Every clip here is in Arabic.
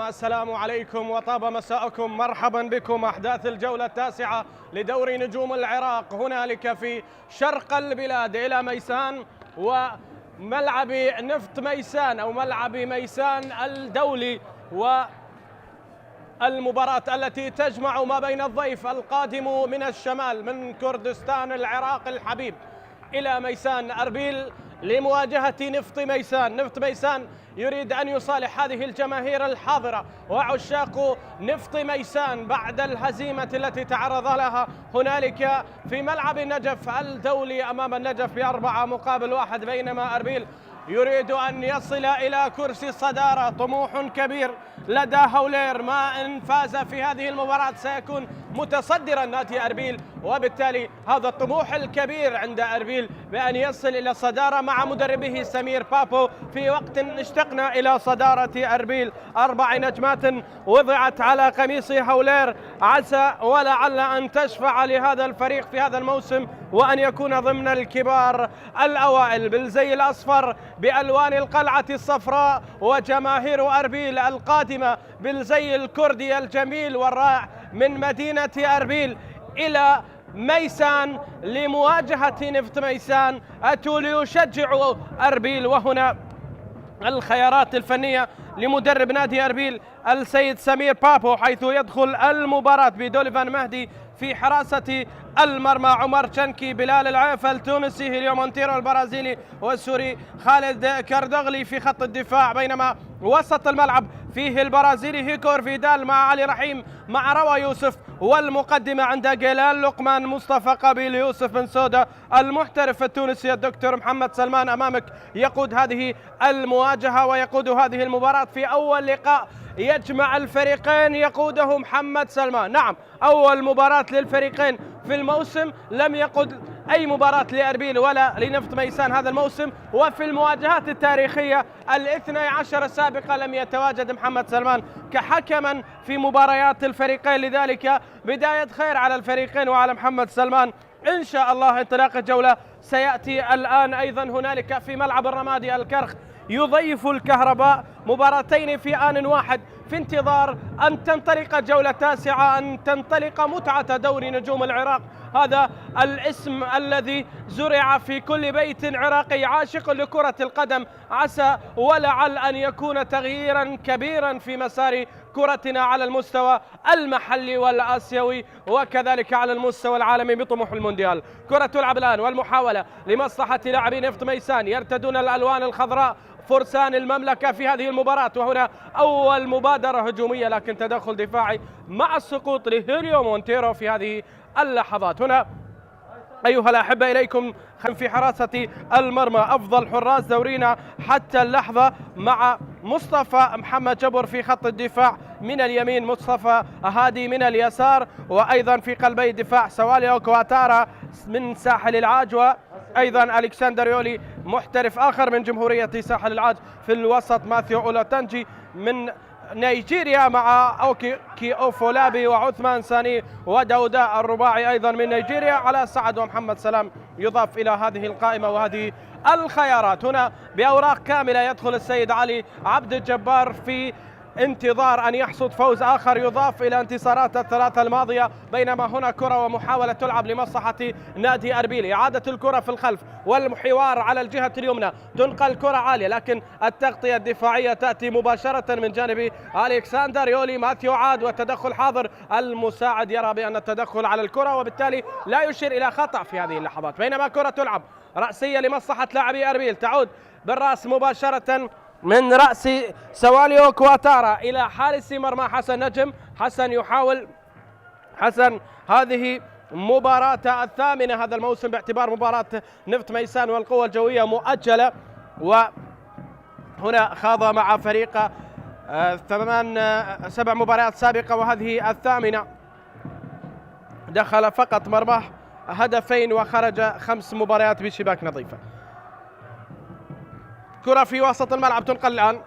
السلام عليكم وطاب مساءكم، مرحبا بكم. أحداث الجولة التاسعة لدوري نجوم العراق هنالك في شرق البلاد إلى ميسان وملعب نفط ميسان أو ملعب ميسان الدولي، والمباراة التي تجمع ما بين الضيف القادم من الشمال من كردستان العراق الحبيب إلى ميسان أربيل لمواجهة نفط ميسان. نفط ميسان يريد أن يصالح هذه الجماهير الحاضرة وعشاق نفط ميسان بعد الهزيمة التي تعرض لها هنالك في ملعب النجف الدولي أمام النجف ب4-1، بينما أربيل يريد أن يصل إلى كرسي الصدارة. طموح كبير لدى هولير، ما إن فاز في هذه المباراة سيكون متصدرا نادي أربيل، وبالتالي هذا الطموح الكبير عند أربيل بأن يصل إلى الصدارة مع مدربه سمير بابو في وقت اشتقنا إلى صدارة أربيل. 4 نجمات وضعت على قميص هولير، عسى ولعل أن تشفع لهذا الفريق في هذا الموسم وأن يكون ضمن الكبار الأوائل بالزي الأصفر بألوان القلعة الصفراء، وجماهير أربيل القادمة بالزي الكردي الجميل والرائع من مدينة أربيل إلى ميسان لمواجهة نفط ميسان. أتوا ليشجعوا أربيل، وهنا الخيارات الفنية لمدرب نادي أربيل السيد سمير بابو، حيث يدخل المباراة بدوليفان مهدي في حراسة المرمى، عمر تشنكي، بلال العيف التونسي، هيليو مونتيرو البرازيلي، والسوري خالد كردغلي في خط الدفاع، بينما وسط الملعب فيه البرازيلي هيكور فيدال مع علي رحيم مع روى يوسف، والمقدمة عند جيلان لقمان، مصطفى قبيل، يوسف بن سودة، المحترف التونسي الدكتور محمد سلمان أمامك يقود هذه المواجهة ويقود هذه المباراة في أول لقاء يجمع الفريقين يقوده محمد سلمان. نعم، أول مباراة للفريقين في الموسم، لم يقود أي مباراة لأربيل ولا لنفط ميسان هذا الموسم، وفي المواجهات التاريخية 12 السابقة لم يتواجد محمد سلمان كحكما في مباريات الفريقين، لذلك بداية خير على الفريقين وعلى محمد سلمان إن شاء الله. انطلاق الجولة سيأتي الآن أيضا هنالك في ملعب الرمادي الكرخ، يضيف الكهرباء مباراتين في آن واحد في انتظار أن تنطلق الجولة التاسعة، أن تنطلق متعة دوري نجوم العراق. هذا الاسم الذي زرع في كل بيت عراقي عاشق لكرة القدم، عسى ولعل أن يكون تغييرا كبيرا في مسار كرتنا على المستوى المحلي والآسيوي وكذلك على المستوى العالمي بطموح المونديال. كرة تلعب الآن والمحاولة لمصلحة لاعبي نفط ميسان، يرتدون الألوان الخضراء فرسان المملكة في هذه المباراة، وهنا أول مبادرة هجومية لكن تدخل دفاعي مع السقوط لهيليو مونتيرو في هذه اللحظات. هنا أيها الأحبة إليكم في حراسة المرمى أفضل حراس دورينا حتى اللحظة مع مصطفى محمد جبر في خط الدفاع من اليمين، مصطفى هادي من اليسار، وأيضا في قلبي الدفاع سواليو كواتارا من ساحل العاج، وأيضا ألكسندر يولي محترف آخر من جمهورية ساحل العاج. في الوسط ماثيو أولاتنجي من نيجيريا مع أوكي أوفولابي وعثمان ساني وداودا الرباعي أيضا من نيجيريا. على سعد ومحمد سلام يضاف إلى هذه القائمة وهذه الخيارات. هنا بأوراق كاملة يدخل السيد علي عبد الجبار في انتظار أن يحصد فوز آخر يضاف إلى انتصارات الثلاثة الماضية، بينما هنا كرة ومحاولة تلعب لمصلحة نادي أربيل. إعادة الكرة في الخلف والحوار على الجهة اليمنى، تنقل كرة عالية لكن التغطية الدفاعية تأتي مباشرة من جانب ألكسندر يولي. ماثيو عاد والتدخل حاضر، المساعد يرى بأن التدخل على الكرة وبالتالي لا يشير إلى خطأ في هذه اللحظات، بينما كرة تلعب رأسية لمصلحة لاعبي أربيل، تعود بالرأس مباشرة من رأس سواليو كواتارا إلى حارس مرمى حسن نجم. حسن يحاول، حسن هذه مباراة الثامنة هذا الموسم باعتبار مباراة نفط ميسان والقوة الجوية مؤجلة، وهنا خاض مع فريق 7 مباريات سابقة وهذه الثامنة، دخل فقط مرماه 2 وخرج 5 مباريات بشباك نظيفة. كرة في وسط الملعب تنقل الآن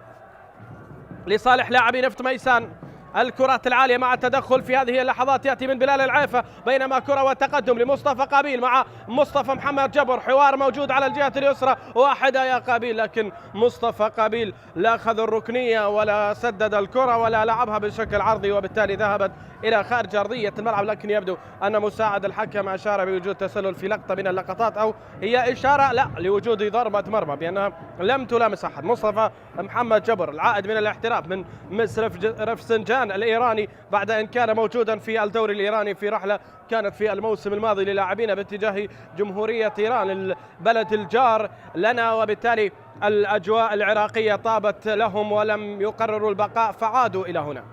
لصالح لاعبي نفط ميسان الكرات العالية مع التدخل في هذه اللحظات يأتي من بلال العيفة، بينما كرة والتقدم لمصطفى قابيل مع مصطفى محمد جبر، حوار موجود على الجهة اليسرى، واحدة يا قابيل، لكن مصطفى قابيل لا أخذ الركنية ولا سدد الكرة ولا لعبها بشكل عرضي، وبالتالي ذهبت إلى خارج أرضية الملعب. لكن يبدو أن مساعد الحكم أشار بوجود تسلل في لقطة من اللقطات، أو هي إشارة لا لوجود ضربة مرمى بأنها لم تلامس أحد. مصطفى محمد جبر العائد من الاحتراف من مس رفسنجان الإيراني بعد أن كان موجودا في الدوري الإيراني في رحلة كانت في الموسم الماضي للاعبين باتجاه جمهورية إيران البلد الجار لنا، وبالتالي الأجواء العراقية طابت لهم ولم يقرروا البقاء فعادوا إلى هنا.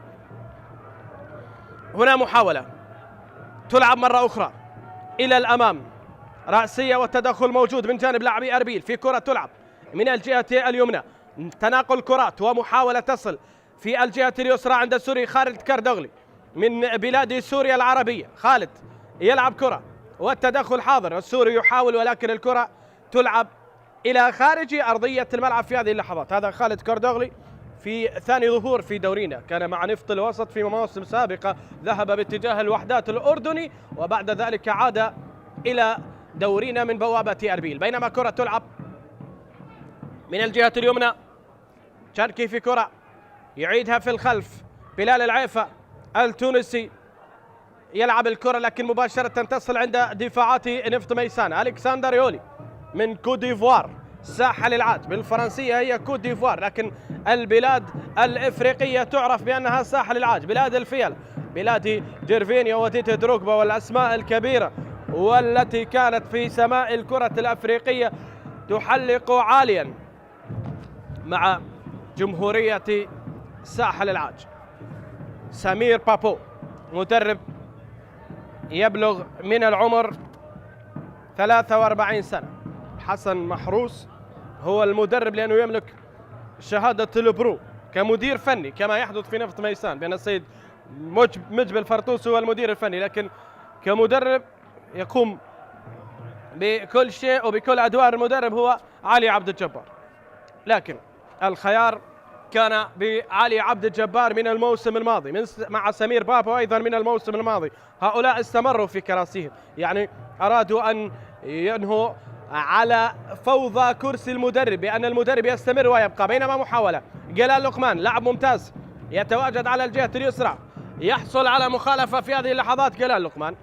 هنا محاولة تلعب مرة أخرى إلى الأمام، رأسية والتدخل موجود من جانب لاعبي أربيل في كرة تلعب من الجهة اليمنى، تناقل كرات ومحاولة تصل في الجهة اليسرى عند السوري خالد كردغلي من بلاد سوريا العربية. خالد يلعب كرة والتدخل حاضر، السوري يحاول ولكن الكرة تلعب إلى خارج أرضية الملعب في هذه اللحظات. هذا خالد كردغلي في ثاني ظهور في دورينا، كان مع نفط الوسط في مواسم سابقة، ذهب باتجاه الوحدات الأردني وبعد ذلك عاد إلى دورينا من بوابة أربيل. بينما كرة تلعب من الجهة اليمنى، شركي في كرة يعيدها في الخلف، بلال العيفة التونسي يلعب الكرة لكن مباشرة تصل عند دفاعات نفط ميسان. ألكسندر يولي من كوت ديفوار، ساحل العاج بالفرنسية هي كوت ديفوار، لكن البلاد الإفريقية تعرف بأنها ساحل العاج، بلاد الفيل، بلاد جيرفينيو وديتي دروغبا والأسماء الكبيرة والتي كانت في سماء الكرة الأفريقية تحلق عاليا مع جمهورية ساحل العاج. سمير بابو مدرب يبلغ من العمر 43 سنة. حسن محروس هو المدرب لأنه يملك شهادة البرو كمدير فني، كما يحدث في نفط ميسان بأن السيد مجبل فرطوس هو المدير الفني، لكن كمدرب يقوم بكل شيء وبكل أدوار المدرب هو علي عبد الجبار. لكن الخيار كان بعلي عبد الجبار من الموسم الماضي، مع سمير بابو أيضا من الموسم الماضي. هؤلاء استمروا في كراسيهم، يعني أرادوا أن ينهوا على فوضى كرسي المدرب بأن المدرب يستمر ويبقى. بينما محاولة جلال لقمان لاعب ممتاز يتواجد على الجهة اليسرى، يحصل على مخالفة في هذه اللحظات. جلال لقمان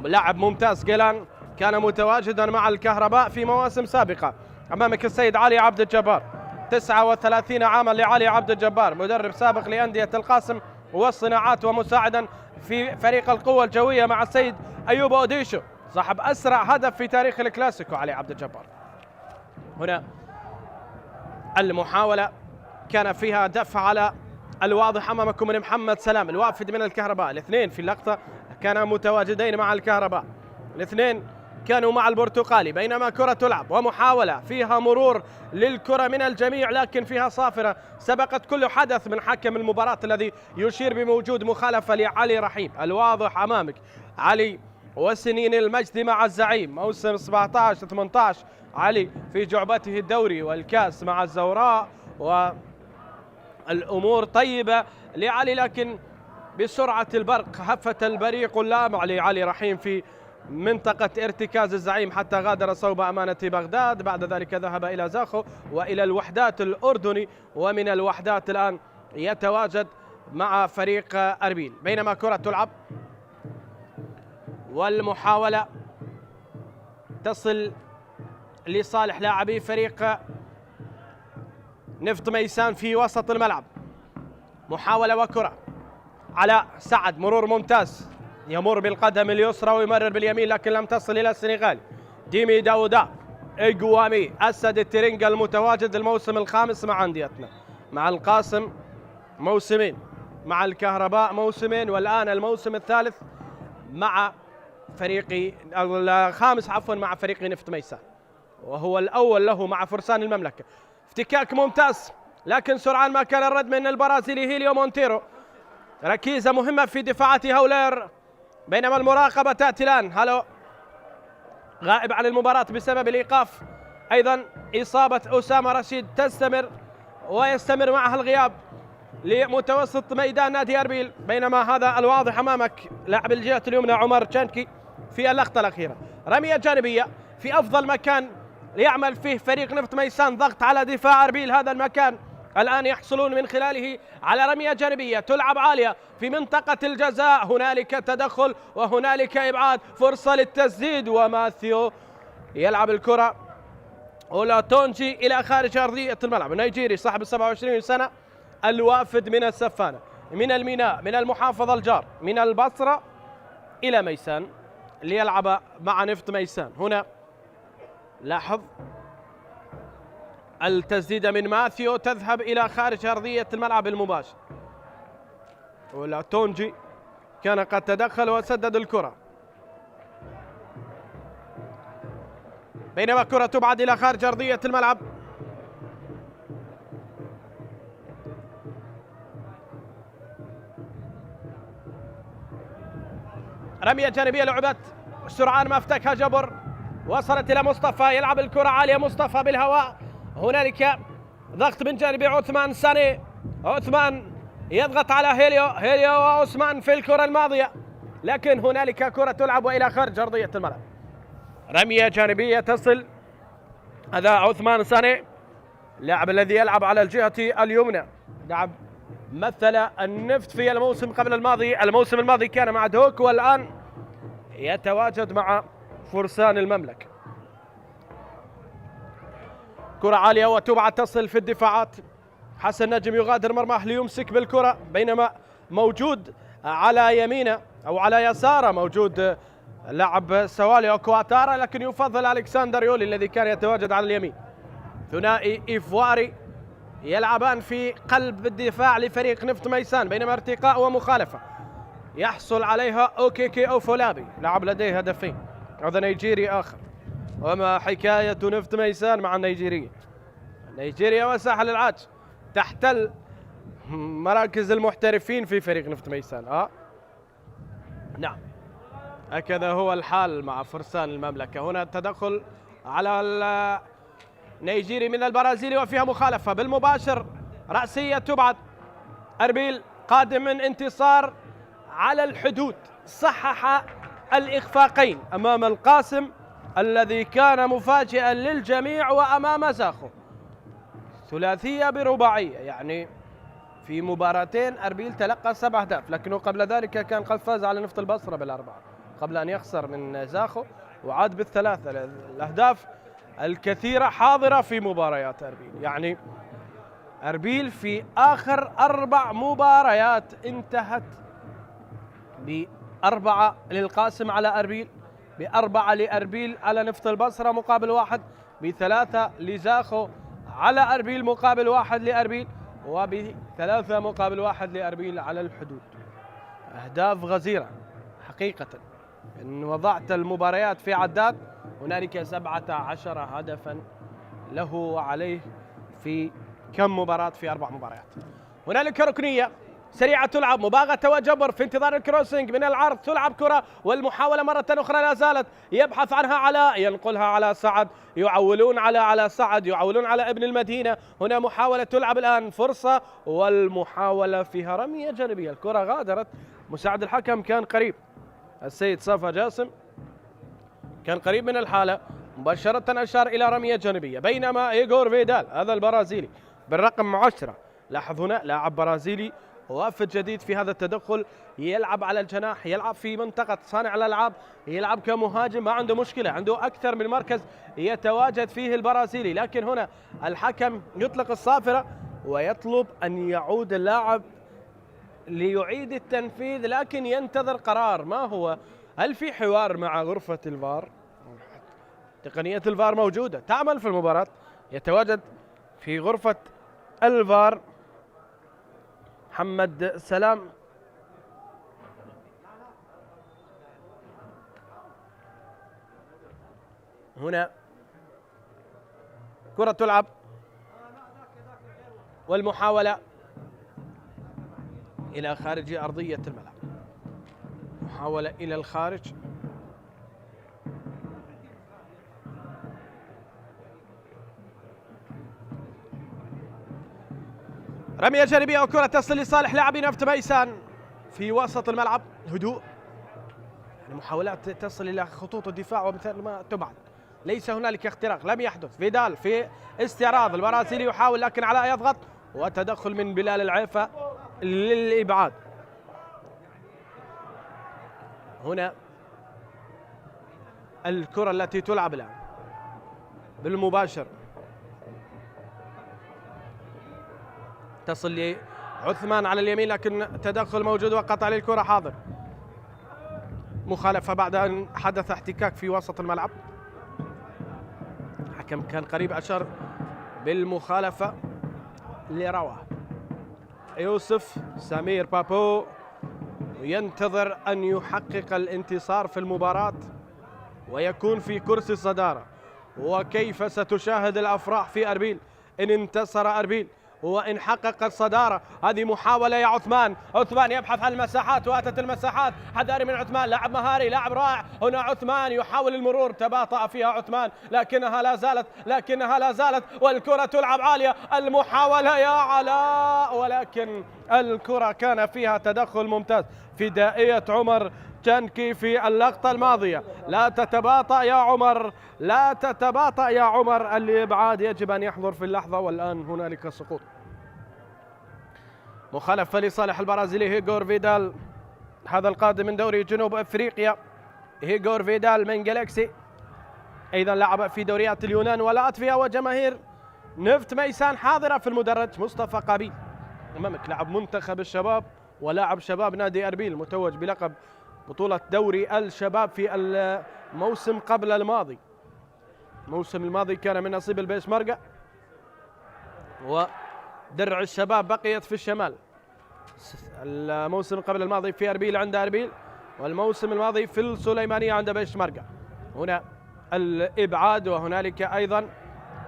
لاعب ممتاز، جلال كان متواجدا مع الكهرباء في مواسم سابقة. أمامك السيد علي عبد الجبار، 39 عاما لعلي عبد الجبار، مدرب سابق لأندية القاسم والصناعات ومساعدا في فريق القوة الجوية مع السيد أيوب أوديشو، صاحب أسرع هدف في تاريخ الكلاسيكو علي عبد الجبار. هنا المحاولة كان فيها دفع على الواضح أمامكم من محمد سلام الوافد من الكهرباء. الاثنين في اللقطة كانا متواجدين مع الكهرباء، الاثنين كانوا مع البرتقالي. بينما كرة تلعب ومحاولة فيها مرور للكرة من الجميع لكن فيها صافرة، سبقت كل حدث من حكم المباراة الذي يشير بوجود مخالفة لعلي رحيم. الواضح أمامك علي وسنين المجد مع الزعيم، موسم 17-18 علي في جعبته الدوري والكاس مع الزوراء والأمور طيبة لعلي، لكن بسرعة البرق هفت البريق اللامع لعلي رحيم في منطقة ارتكاز الزعيم حتى غادر صوب أمانة بغداد. بعد ذلك ذهب إلى زاخو وإلى الوحدات الأردني، ومن الوحدات الآن يتواجد مع فريق أربيل. بينما كرة تلعب والمحاولة تصل لصالح لاعبي فريق نفط ميسان في وسط الملعب. محاولة وكرة على سعد، مرور ممتاز، يمر بالقدم اليسرى ويمرر باليمين لكن لم تصل إلى السنغال. ديمي داودا إجوامي أسد الترنجا المتواجد الموسم الخامس مع أنديتنا، مع القاسم موسمين، مع الكهرباء موسمين، والآن الموسم الثالث مع فريق الخامس مع فريق نفط ميسان، وهو الأول له مع فرسان المملكة. افتكاك ممتاز لكن سرعان ما كان الرد من البرازيلي هيليو مونتيرو. ركيزة مهمة في دفاعات هولير، بينما المراقبة تأتي الآن. هالو غائب عن المباراة بسبب الإيقاف، أيضا إصابة أسامة رشيد تستمر ويستمر معها الغياب لمتوسط ميدان نادي أربيل، بينما هذا الواضح أمامك لاعب الجهة اليمنى عمر تشانكي في اللقطة الأخيرة. رمية جانبية في أفضل مكان ليعمل فيه فريق نفط ميسان، ضغط على دفاع أربيل، هذا المكان الآن يحصلون من خلاله على رمية جانبية تلعب عالية في منطقة الجزاء، هنالك تدخل وهنالك إبعاد، فرصة للتسديد، وماثيو يلعب الكرة أولا تونجي إلى خارج أرضية الملعب. النيجيري صاحب 27 سنة، الوافد من السفانة، من الميناء، من المحافظة الجار، من البصرة إلى ميسان ليلعب مع نفط ميسان. هنا لاحظ التسديدة من ماثيو تذهب إلى خارج أرضية الملعب المباشر، ولا تونجي كان قد تدخل وسدد الكرة، بينما الكرة تبعد إلى خارج أرضية الملعب. رمية جانبية لعبت سرعان ما افتكها جبر، وصلت إلى مصطفى، يلعب الكرة عالية مصطفى بالهواء، هنالك ضغط من جانب عثمان ساني، عثمان يضغط على هيليو وعثمان في الكرة الماضية، لكن هنالك كرة تلعب إلى خارج أرضية الملعب. رمية جانبية تصل، هذا عثمان ساني اللاعب الذي يلعب على الجهة اليمنى، لاعب مثل النفط في الموسم قبل الماضي، الموسم الماضي كان مع دوك والآن يتواجد مع فرسان المملكة. كرة عالية وتبعد تصل في الدفاعات، حسن نجم يغادر مرماه ليمسك بالكرة، بينما موجود على يمينه أو على يساره موجود لاعب سوالي أو كواتارا، لكن يفضل ألكسندر يولي الذي كان يتواجد على اليمين. ثنائي إيفواري يلعبان في قلب الدفاع لفريق نفط ميسان، بينما ارتقاء ومخالفة يحصل عليها أوكيكي أوفولابي، لاعب لديه هدفين، هذا نيجيري آخر. وما حكاية نفط ميسان مع النيجيرية؟ نيجيريا وساحل العاج تحتل مراكز المحترفين في فريق نفط ميسان. نعم، هكذا هو الحال مع فرسان المملكة. هنا التدخل على النيجيري من البرازيلي وفيها مخالفة بالمباشر، رأسية تبعد. أربيل قادم من انتصار على الحدود، صحح الإخفاقين أمام القاسم الذي كان مفاجئا للجميع وأمام زاخو، ثلاثية برباعية، يعني في مباراتين أربيل تلقى 7 أهداف، لكنه قبل ذلك كان قد فاز على نفط البصرة بالأربعة قبل أن يخسر من زاخو، وعاد بالثلاثة. الأهداف الكثيرة حاضرة في مباريات أربيل، يعني أربيل في آخر 4 مباريات انتهت ب4 للقاسم على أربيل، ب4 لأربيل على نفط البصرة مقابل 1، ب3 لزاخو على أربيل مقابل 1 لأربيل، وب3 مقابل 1 لأربيل على الحدود. أهداف غزيرة حقيقة، إن وضعت المباريات في عداد هنالك 17 هدفا له وعليه في كم مباراة؟ في 4 مباريات. هنالك ركنية سريعة تلعب، مباغتة وجبر في انتظار الكروسنج من العرض، تلعب كرة والمحاولة مرة أخرى لا زالت، يبحث عنها علاء، ينقلها على سعد، يعولون على سعد، يعولون على ابن المدينة. هنا محاولة تلعب الآن، فرصة والمحاولة فيها رمية جانبية، الكرة غادرت، مساعد الحكم كان قريب، السيد صفا جاسم كان قريب من الحالة، مباشرة أشار إلى رمية جانبية، بينما إيغور فيدال هذا البرازيلي بالرقم 10، لاحظ هنا لاعب برازيلي وافد جديد في هذا التدخل، يلعب على الجناح، يلعب في منطقة صانع الألعاب، يلعب كمهاجم، ما عنده مشكلة، عنده أكثر من مركز يتواجد فيه البرازيلي، لكن هنا الحكم يطلق الصافرة ويطلب أن يعود اللاعب ليعيد التنفيذ، لكن ينتظر قرار. ما هو؟ هل في حوار مع غرفة الفار؟ تقنية الفار موجودة تعمل في المباراة، يتواجد في غرفة الفار محمد سلام. هنا كرة تلعب والمحاولة إلى خارج أرضية الملعب، محاولة إلى الخارج، رمية جانبية وكرة تصل لصالح لاعبي نفط ميسان في وسط الملعب. هدوء، يعني محاولات تصل إلى خطوط الدفاع ومثل ما تبعد، ليس هنالك اختراق، لم يحدث. فيدال في استعراض، البرازيلي يحاول لكن علاء يضغط، وتدخل من بلال العيفة للإبعاد. هنا الكرة التي تلعب الآن بالمباشر تصل لعثمان على اليمين، لكن تدخل موجود وقطع للكرة حاضر. مخالفة بعد أن حدث احتكاك في وسط الملعب. الحكم كان قريب، أشار بالمخالفة لروى. يوسف سمير بابو ينتظر أن يحقق الانتصار في المباراة ويكون في كرسي الصدارة. وكيف ستشاهد الأفراح في أربيل إن انتصر أربيل وإن حقق الصدارة. هذه محاولة يا عثمان، عثمان يبحث عن المساحات وأتت المساحات. حذاري من عثمان، لاعب مهاري، لاعب رائع. هنا عثمان يحاول المرور، تباطأ فيها عثمان لكنها لا زالت والكرة تلعب عالية. المحاولة يا علاء، ولكن الكرة كان فيها تدخل ممتاز. فدائية عمر تنكي في اللقطة الماضية. لا تتباطأ يا عمر، لا تتباطأ يا عمر، الإبعاد يجب أن يحضر في اللحظة، والآن هنالك سقوط. مخالفة لصالح البرازيلي هيغور فيدال، هذا القادم من دوري جنوب أفريقيا. هيغور فيدال من جالاكسي، أيضا لعب في دوريات اليونان ولاتفيا. وجماهير نفط ميسان حاضرة في المدرج. مصطفى قابيل أمامك، لاعب منتخب الشباب ولاعب شباب نادي أربيل، متوج بلقب بطولة دوري الشباب في الموسم قبل الماضي. الموسم الماضي كان من نصيب البيشمركة، ودرع الشباب بقيت في الشمال. الموسم قبل الماضي في أربيل عند أربيل، والموسم الماضي في السليمانية عند بيشمركة. هنا الإبعاد، وهنالك أيضا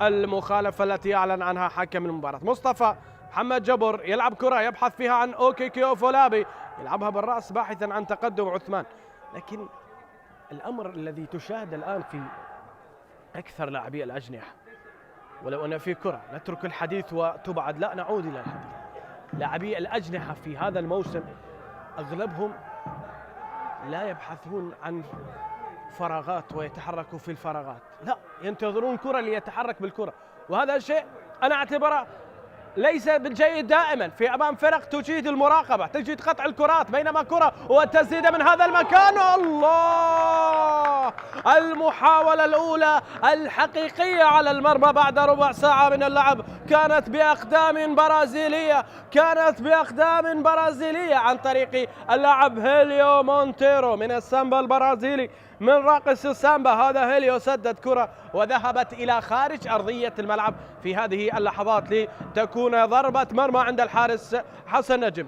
المخالفة التي أعلن عنها حكم المباراة. مصطفى محمد جبر يلعب كرة يبحث فيها عن أوكيكيو فولابي، يلعبها بالرأس باحثا عن تقدم عثمان. لكن الأمر الذي تشاهد الآن في أكثر لاعبي الأجنحة، ولو أن في كرة نترك الحديث وتبعد، لا نعود إلى الحديث. لاعبي الأجنحة في هذا الموسم أغلبهم لا يبحثون عن فراغات ويتحركوا في الفراغات، لا، ينتظرون كرة ليتحرك بالكرة. وهذا شيء أنا أعتبره ليس بالجيد دائما في أمام فرق تجيد المراقبة، تجيد قطع الكرات، بينما كرة وتسديدة من هذا المكان. الله، المحاولة الأولى الحقيقية على المرمى بعد ربع ساعة من اللعب كانت بأقدام برازيلية عن طريق اللاعب هيليو مونتيرو من السامبا البرازيلي، من راقص السامبا. هذا هيليو سدد كرة وذهبت إلى خارج أرضية الملعب في هذه اللحظات لتكون ضربة مرمى عند الحارس حسن نجم.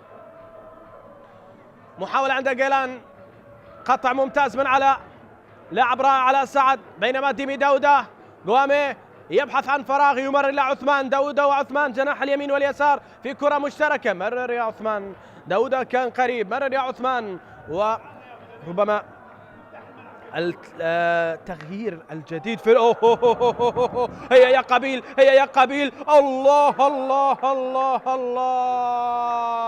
محاولة عند جيلان، قطع ممتاز من علاء، لاعب رائع على سعد، بينما ديمي داودا قوامي يبحث عن فراغ، يمرر لعثمان. داودا وعثمان جناح اليمين واليسار في كرة مشتركة. مرر يا عثمان، داودا كان قريب، مرر يا عثمان، وربما التغيير الجديد في هي يا قبيل. الله الله الله الله،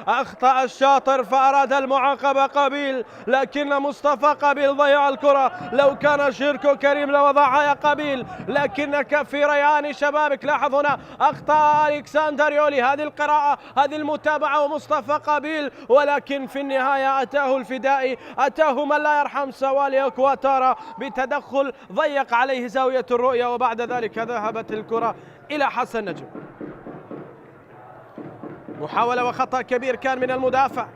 أخطأ الشاطر فأراد المعاقبة قبيل، لكن مصطفى قبيل ضيع الكرة. لو كان شيركو كريم لوضعها يا قبيل، لكنك في ريان شبابك. لاحظ هنا أخطأ ألكسندر يولي، هذه القراءة، هذه المتابعة، ومصطفى قبيل، ولكن في النهاية أتاه الفدائي، أتاه من لا يرحم سوالي أكواتارا بتدخل ضيق عليه زاوية الرؤية، وبعد ذلك ذهبت الكرة إلى حسن نجم. محاولة وخطأ كبير كان من المدافع.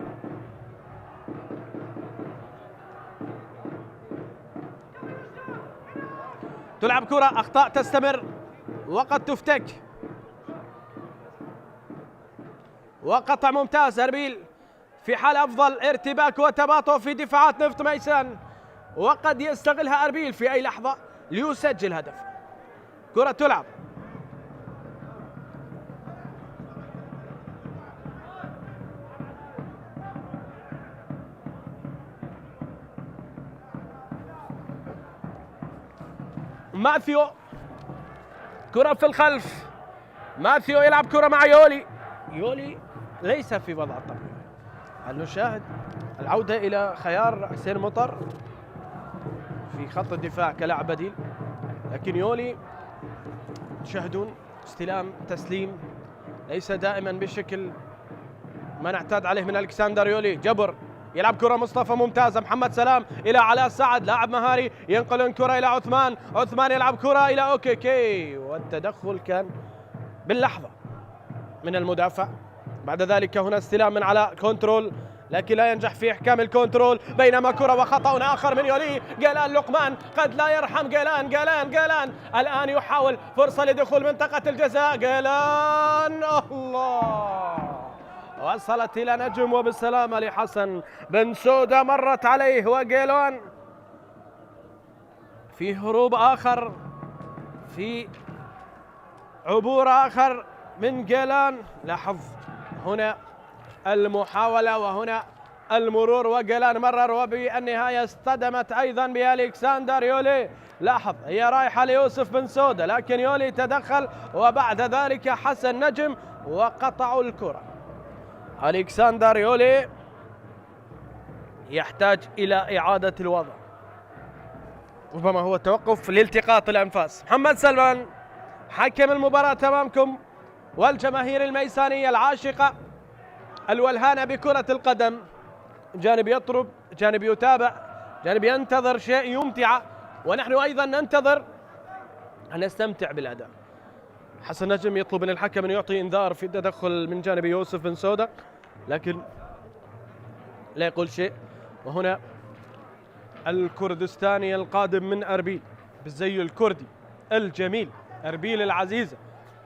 تلعب كرة، أخطاء تستمر وقد تفتك، وقطع ممتاز. أربيل في حال أفضل، ارتباك وتباطؤ في دفاعات نفط ميسان، وقد يستغلها أربيل في أي لحظة ليسجل هدف. كرة تلعب، ماثيو كرة في الخلف، ماثيو يلعب كرة مع يولي، يولي ليس في وضع طبيعي. هل نشاهد العودة إلى خيار حسين مطر في خط الدفاع كلاعب بديل؟ لكن يولي تشاهدون استلام تسليم ليس دائما بالشكل ما نعتاد عليه من الكسندر يولي. جبر يلعب كرة مصطفى ممتازة. محمد سلام إلى علاء سعد لاعب مهاري ينقل الكرة إلى عثمان. عثمان يلعب كرة إلى أوكيكي والتدخل كان باللحظة من المدافع. بعد ذلك هنا استلام من علاء كنترول لكن لا ينجح في إحكام الكنترول بينما كرة وخطأ آخر من يولي. جيلان لقمان قد لا يرحم. جيلان الآن يحاول فرصة لدخول منطقة الجزاء. جيلان الله وصلت إلى نجم وبالسلامة لحسن بن سودة مرت عليه وجيلان في هروب آخر في عبور آخر من جيلان. لاحظ هنا المحاولة وهنا المرور وجيلان مرر وبالنهاية اصطدمت أيضا بألكسندر يولي. لاحظ هي رايحة ليوسف بن سودة لكن يولي تدخل وبعد ذلك حسن نجم وقطعوا الكرة. ألكسندر يولي يحتاج إلى إعادة الوضع ربما هو توقف لالتقاط الأنفاس. محمد سلمان حكم المباراة أمامكم والجماهير الميسانية العاشقة الولهانة بكرة القدم. جانب يطرب، جانب يتابع، جانب ينتظر شيء يمتع ونحن أيضا ننتظر أن نستمتع بالأداء. حسن نجم يطلب من الحكم أن يعطي إنذار في التدخل من جانب يوسف بن سودة لكن لا يقول شيء. وهنا الكردستاني القادم من أربيل بالزي الكردي الجميل، أربيل العزيزة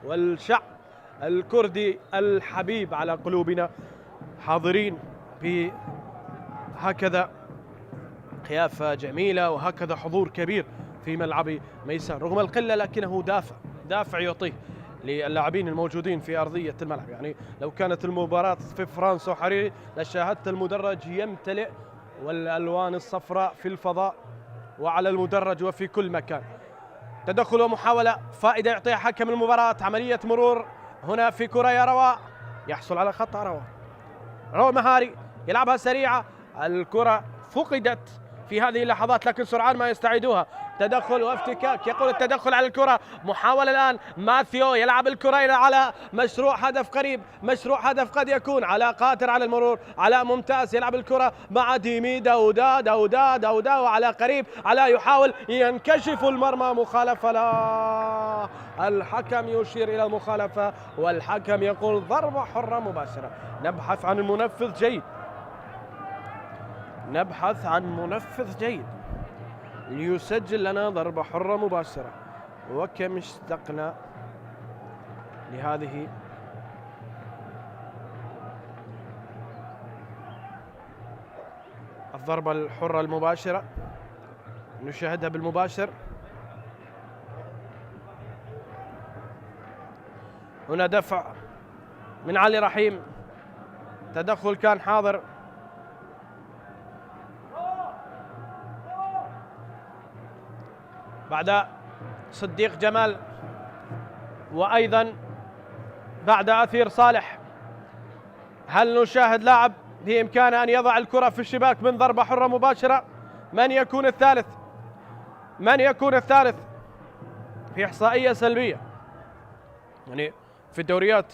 والشعب الكردي الحبيب على قلوبنا حاضرين بهكذا خيافة جميلة وهكذا حضور كبير في ملعب ميسان رغم القلة لكنه دافع يعطيه للاعبين الموجودين في أرضية الملعب. يعني لو كانت المباراة في فرنسا وحريري لشاهدت المدرج يمتلئ والألوان الصفراء في الفضاء وعلى المدرج وفي كل مكان. تدخل ومحاولة فائدة يعطيها حكم المباراة. عملية مرور هنا في كرة يا رواء يحصل على خطأ. رواء مهاري يلعبها سريعة. الكرة فقدت في هذه اللحظات لكن سرعان ما يستعيدوها. تدخل وافتكاك. يقول التدخل على الكرة. محاولة الآن ماثيو يلعب الكرة إلى على مشروع هدف قريب، مشروع هدف قد يكون. علاء قادر على المرور. علاء ممتاز يلعب الكرة مع ديمي دودا وعلى قريب. علاء يحاول ينكشف المرمى. مخالفة لا الحكم يشير إلى المخالفة والحكم يقول ضربة حرة مباشرة. نبحث عن المنفذ جيد، نبحث عن منفذ جيد ليسجل لنا ضربة حرة مباشرة. وكم اشتقنا لهذه الضربة الحرة المباشرة. نشاهدها بالمباشر. هنا دفع من علي رحيم، تدخل كان حاضر. بعد صديق جمال وأيضا بعد أثير صالح. هل نشاهد لاعب بإمكانه أن يضع الكرة في الشباك من ضربة حرة مباشرة؟ من يكون الثالث؟ من يكون الثالث؟ في إحصائية سلبية يعني في الدوريات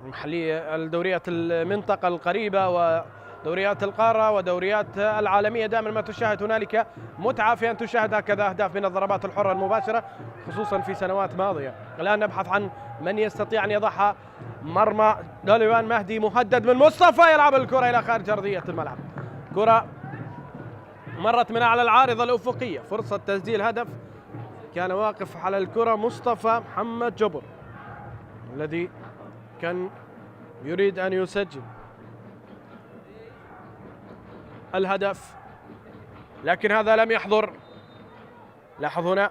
المحلية، الدوريات المنطقة القريبة ودوريات القارة ودوريات العالمية دائما ما تشاهد هنالك متعة في أن تشاهد هكذا أهداف من الضربات الحرة المباشرة خصوصا في سنوات ماضية. الآن نبحث عن من يستطيع أن يضعها مرمى. دوليوان مهدي مهدد من مصطفى يلعب الكرة إلى خارج أرضية الملعب. كرة مرت من على العارضة الأفقية، فرصة تسجيل هدف. كان واقف على الكرة مصطفى محمد جبر الذي كان يريد أن يسجل الهدف لكن هذا لم يحضر. لاحظ هنا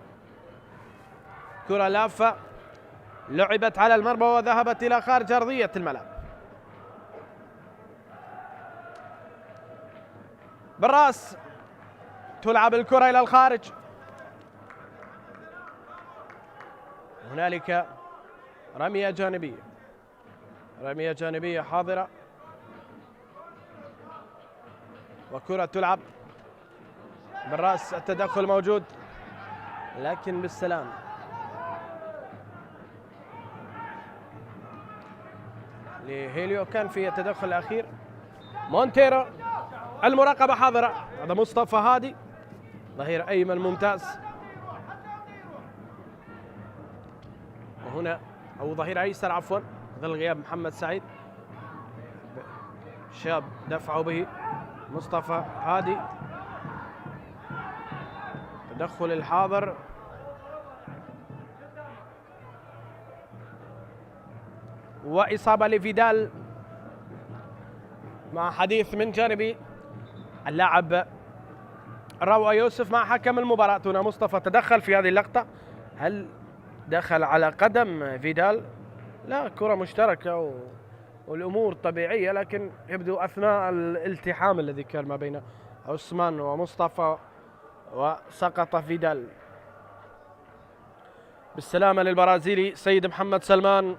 كرة لافة لعبت على المرمى وذهبت إلى خارج أرضية الملعب. بالرأس تلعب الكرة إلى الخارج. هنالك رمية جانبية. رمية جانبية حاضرة، وكرة تلعب بالرأس. التدخل موجود لكن بالسلام. لهيليو كان في التدخل الأخير. مونتيرو، المراقبة حاضرة. هذا مصطفى هادي ظهير أيمن ممتاز، وهنا أو ظهير أيسر عفوا، ظل غياب محمد سعيد. شاب دفعوا به مصطفى هادي. تدخل الحاضر، وإصابة لفيدال مع حديث من جانب اللاعب روى يوسف مع حكم المباراة. هنا مصطفى تدخل في هذه اللقطة. هل دخل على قدم فيدال؟ لا، كرة مشتركة والأمور طبيعية، لكن يبدو أثناء الالتحام الذي كان ما بين عثمان ومصطفى وسقط فيدال. بالسلامة للبرازيلي سيد محمد سلمان،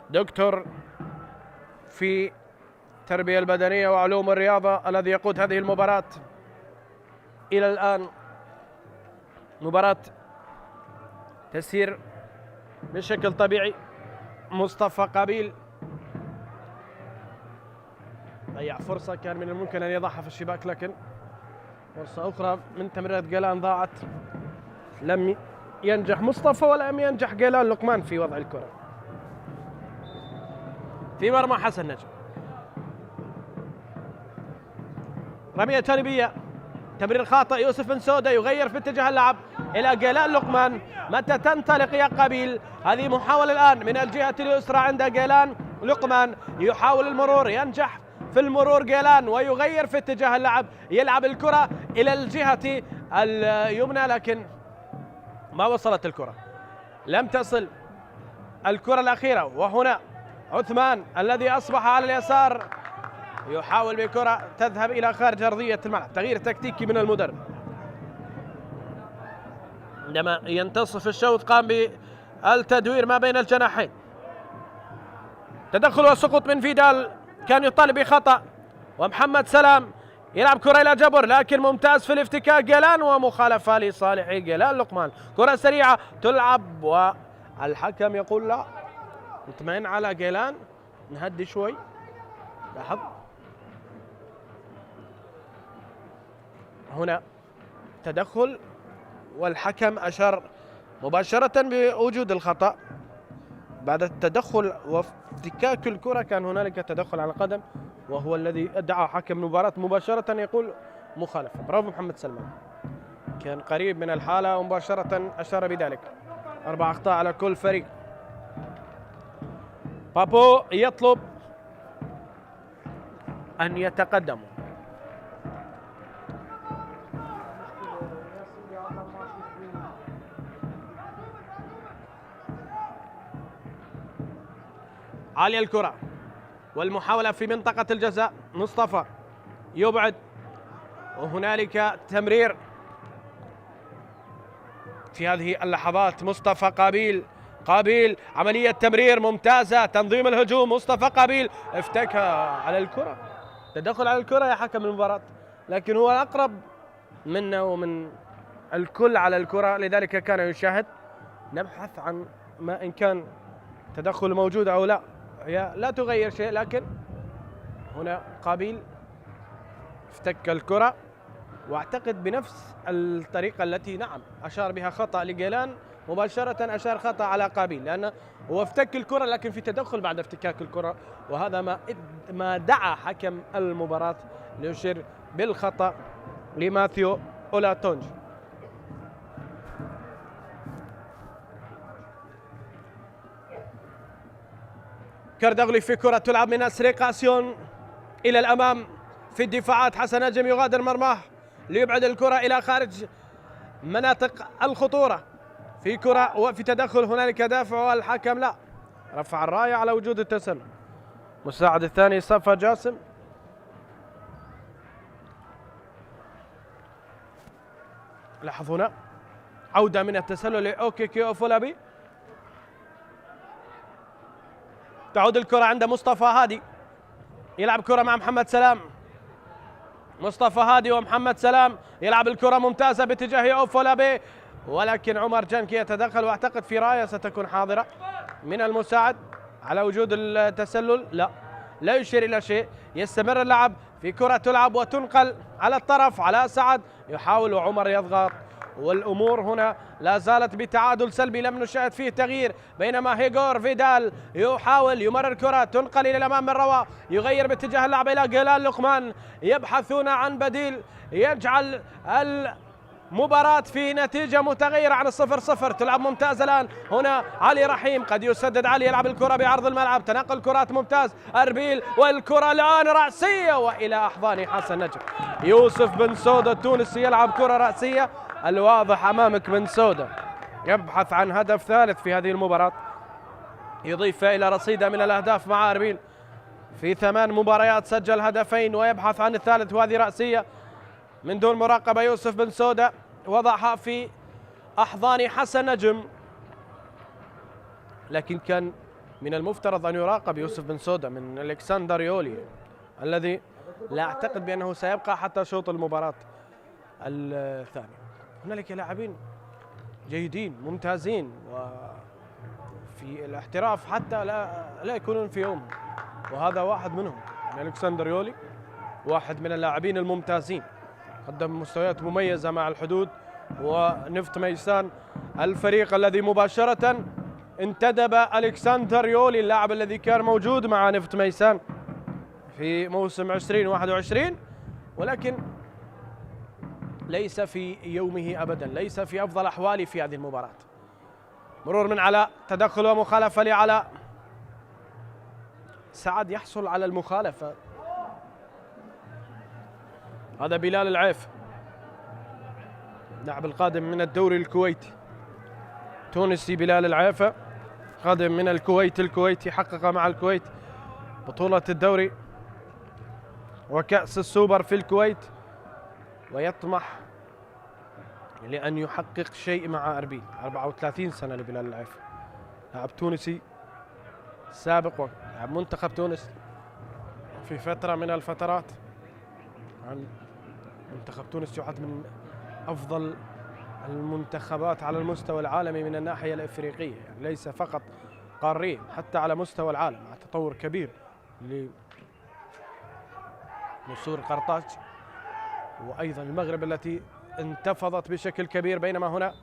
دكتور في التربية البدنية وعلوم الرياضة، الذي يقود هذه المباراة. إلى الآن مباراة تسير بشكل طبيعي. مصطفى قابيل ضيع فرصة كان من الممكن أن يضعها في الشباك، لكن فرصة أخرى من تمريرات جيلان ضاعت. لم ينجح مصطفى ولم ينجح جيلان لقمان في وضع الكرة في مرمى حسن نجم. رمية جانبية، تمرير خاطئ. يوسف بن سودة يغير في اتجاه اللعب إلى جيلان لقمان. متى تنطلق يا قابيل؟ هذه محاولة الآن من الجهة اليسرى عند جيلان. لقمان يحاول المرور، ينجح في المرور جيلان ويغير في اتجاه اللعب، يلعب الكرة إلى الجهة اليمنى لكن ما وصلت الكرة، لم تصل الكرة الأخيرة. وهنا عثمان الذي أصبح على اليسار يحاول بكرة تذهب إلى خارج أرضية الملعب. تغيير تكتيكي من المدرب. عندما ينتصف الشوط قام بالتدوير ما بين الجناحين. تدخل وسقوط من فيدال، كان يطالب بخطأ. ومحمد سلام يلعب كرة إلى جبر، لكن ممتاز في الافتكاك جيلان، ومخالفة لصالح جيلان لقمان. كرة سريعة تلعب والحكم يقول لا، مطمئن على جيلان، نهدي شوي. لاحظ هنا تدخل والحكم أشار مباشرة بوجود الخطأ. بعد التدخل وافتكاك الكرة كان هنالك تدخل على القدم، وهو الذي ادعى حكم المباراة مباشرة يقول مخالفة. برافو محمد سلمان، كان قريب من الحالة ومباشرة أشار بذلك. 4 أخطاء على كل فريق. بابو يطلب أن يتقدموا. عالية الكرة والمحاولة في منطقة الجزاء. مصطفى يبعد، وهنالك تمرير في هذه اللحظات. مصطفى قابيل عملية تمرير ممتازة، تنظيم الهجوم. مصطفى قابيل افتكى على الكرة، تدخل على الكرة يا حكم المباراة، لكن هو الأقرب منا ومن الكل على الكرة، لذلك كان يشاهد. نبحث عن ما إن كان تدخل موجود أو لا، هي لا تغير شيء، لكن هنا قابيل افتك الكرة، واعتقد بنفس الطريقة التي نعم أشار بها خطأ لجيلان، مباشرة أشار خطأ على قابيل، لأنه هو افتك الكرة لكن في تدخل بعد افتكاك الكرة، وهذا ما دعا حكم المباراة ليشير بالخطأ لماثيو أولاتونج. كاردغلي في كرة تلعب من أسريقاسيون إلى الأمام في الدفاعات. حسن نجم يغادر مرماه ليبعد الكرة إلى خارج مناطق الخطورة. في كرة وفي تدخل، هنالك دافع والحكم لا، رفع الراية على وجود التسلل. مساعد الثاني صفا جاسم. لاحظ هنا عودة من التسلل لأوكيكي أوفولابي. تعود الكرة عند مصطفى هادي، يلعب كرة مع محمد سلام. مصطفى هادي ومحمد سلام يلعب الكرة ممتازة باتجاه أوفولابي، ولكن عمر جنكي يتدخل، واعتقد في راية ستكون حاضرة من المساعد على وجود التسلل. لا يشير إلى شيء. يستمر اللعب في كرة تلعب وتنقل على الطرف على سعد، يحاول وعمر يضغط، والأمور هنا لا زالت بتعادل سلبي، لم نشاهد فيه تغيير. بينما هيغور فيدال يحاول يمرر كرة تنقل إلى الأمام من روا، يغير باتجاه اللعب إلى جلال لقمان، يبحثون عن بديل يجعل مباراة في نتيجة متغيرة عن 0-0. تلعب ممتاز الآن هنا علي رحيم، قد يسدد علي، يلعب الكرة بعرض الملعب، تنقل كرات ممتاز أربيل، والكرة الآن رأسية وإلى أحضان حسن نجم. يوسف بن سودة التونسي يلعب كرة رأسية، الواضح أمامك بن سودة يبحث عن هدف ثالث في هذه المباراة، يضيف إلى رصيده من الأهداف مع أربيل. في 8 مباريات سجل هدفين ويبحث عن الثالث، وهذه رأسية من دون مراقبة. يوسف بن سودة وضعها في أحضان حسن نجم، لكن كان من المفترض أن يراقب يوسف بن سودة من ألكسندر يولي، الذي لا أعتقد بأنه سيبقى حتى شوط المباراة الثاني. هنالك لاعبين جيدين ممتازين وفي الاحتراف حتى لا يكونون في يوم، وهذا واحد منهم. يعني ألكسندر يولي واحد من اللاعبين الممتازين، قدم مستويات مميزة مع الحدود ونفط ميسان، الفريق الذي مباشرة انتدب ألكسندر يولي، اللاعب الذي كان موجود مع نفط ميسان في موسم 2021، ولكن ليس في يومه أبدا، ليس في أفضل أحواله في هذه المباراة. مرور من علاء، تدخل ومخالفة لعلاء، سعد يحصل على المخالفة. هذا بلال العيف، اللاعب القادم من الدوري الكويتي، تونسي بلال العيفة، قادم من الكويتي، حقق مع الكويت بطولة الدوري وكأس السوبر في الكويت، ويطمح لأن يحقق شيء مع أربيل. 34 سنة لبلال العيفة، لاعب تونسي سابق ولاعب منتخب تونس في فترة من الفترات. منتخب تونس يعد من أفضل المنتخبات على المستوى العالمي من الناحية الإفريقية، يعني ليس فقط قاريا، حتى على مستوى العالم، مع تطور كبير لنسور قرطاج وأيضا المغرب التي انتفضت بشكل كبير. بينما هنا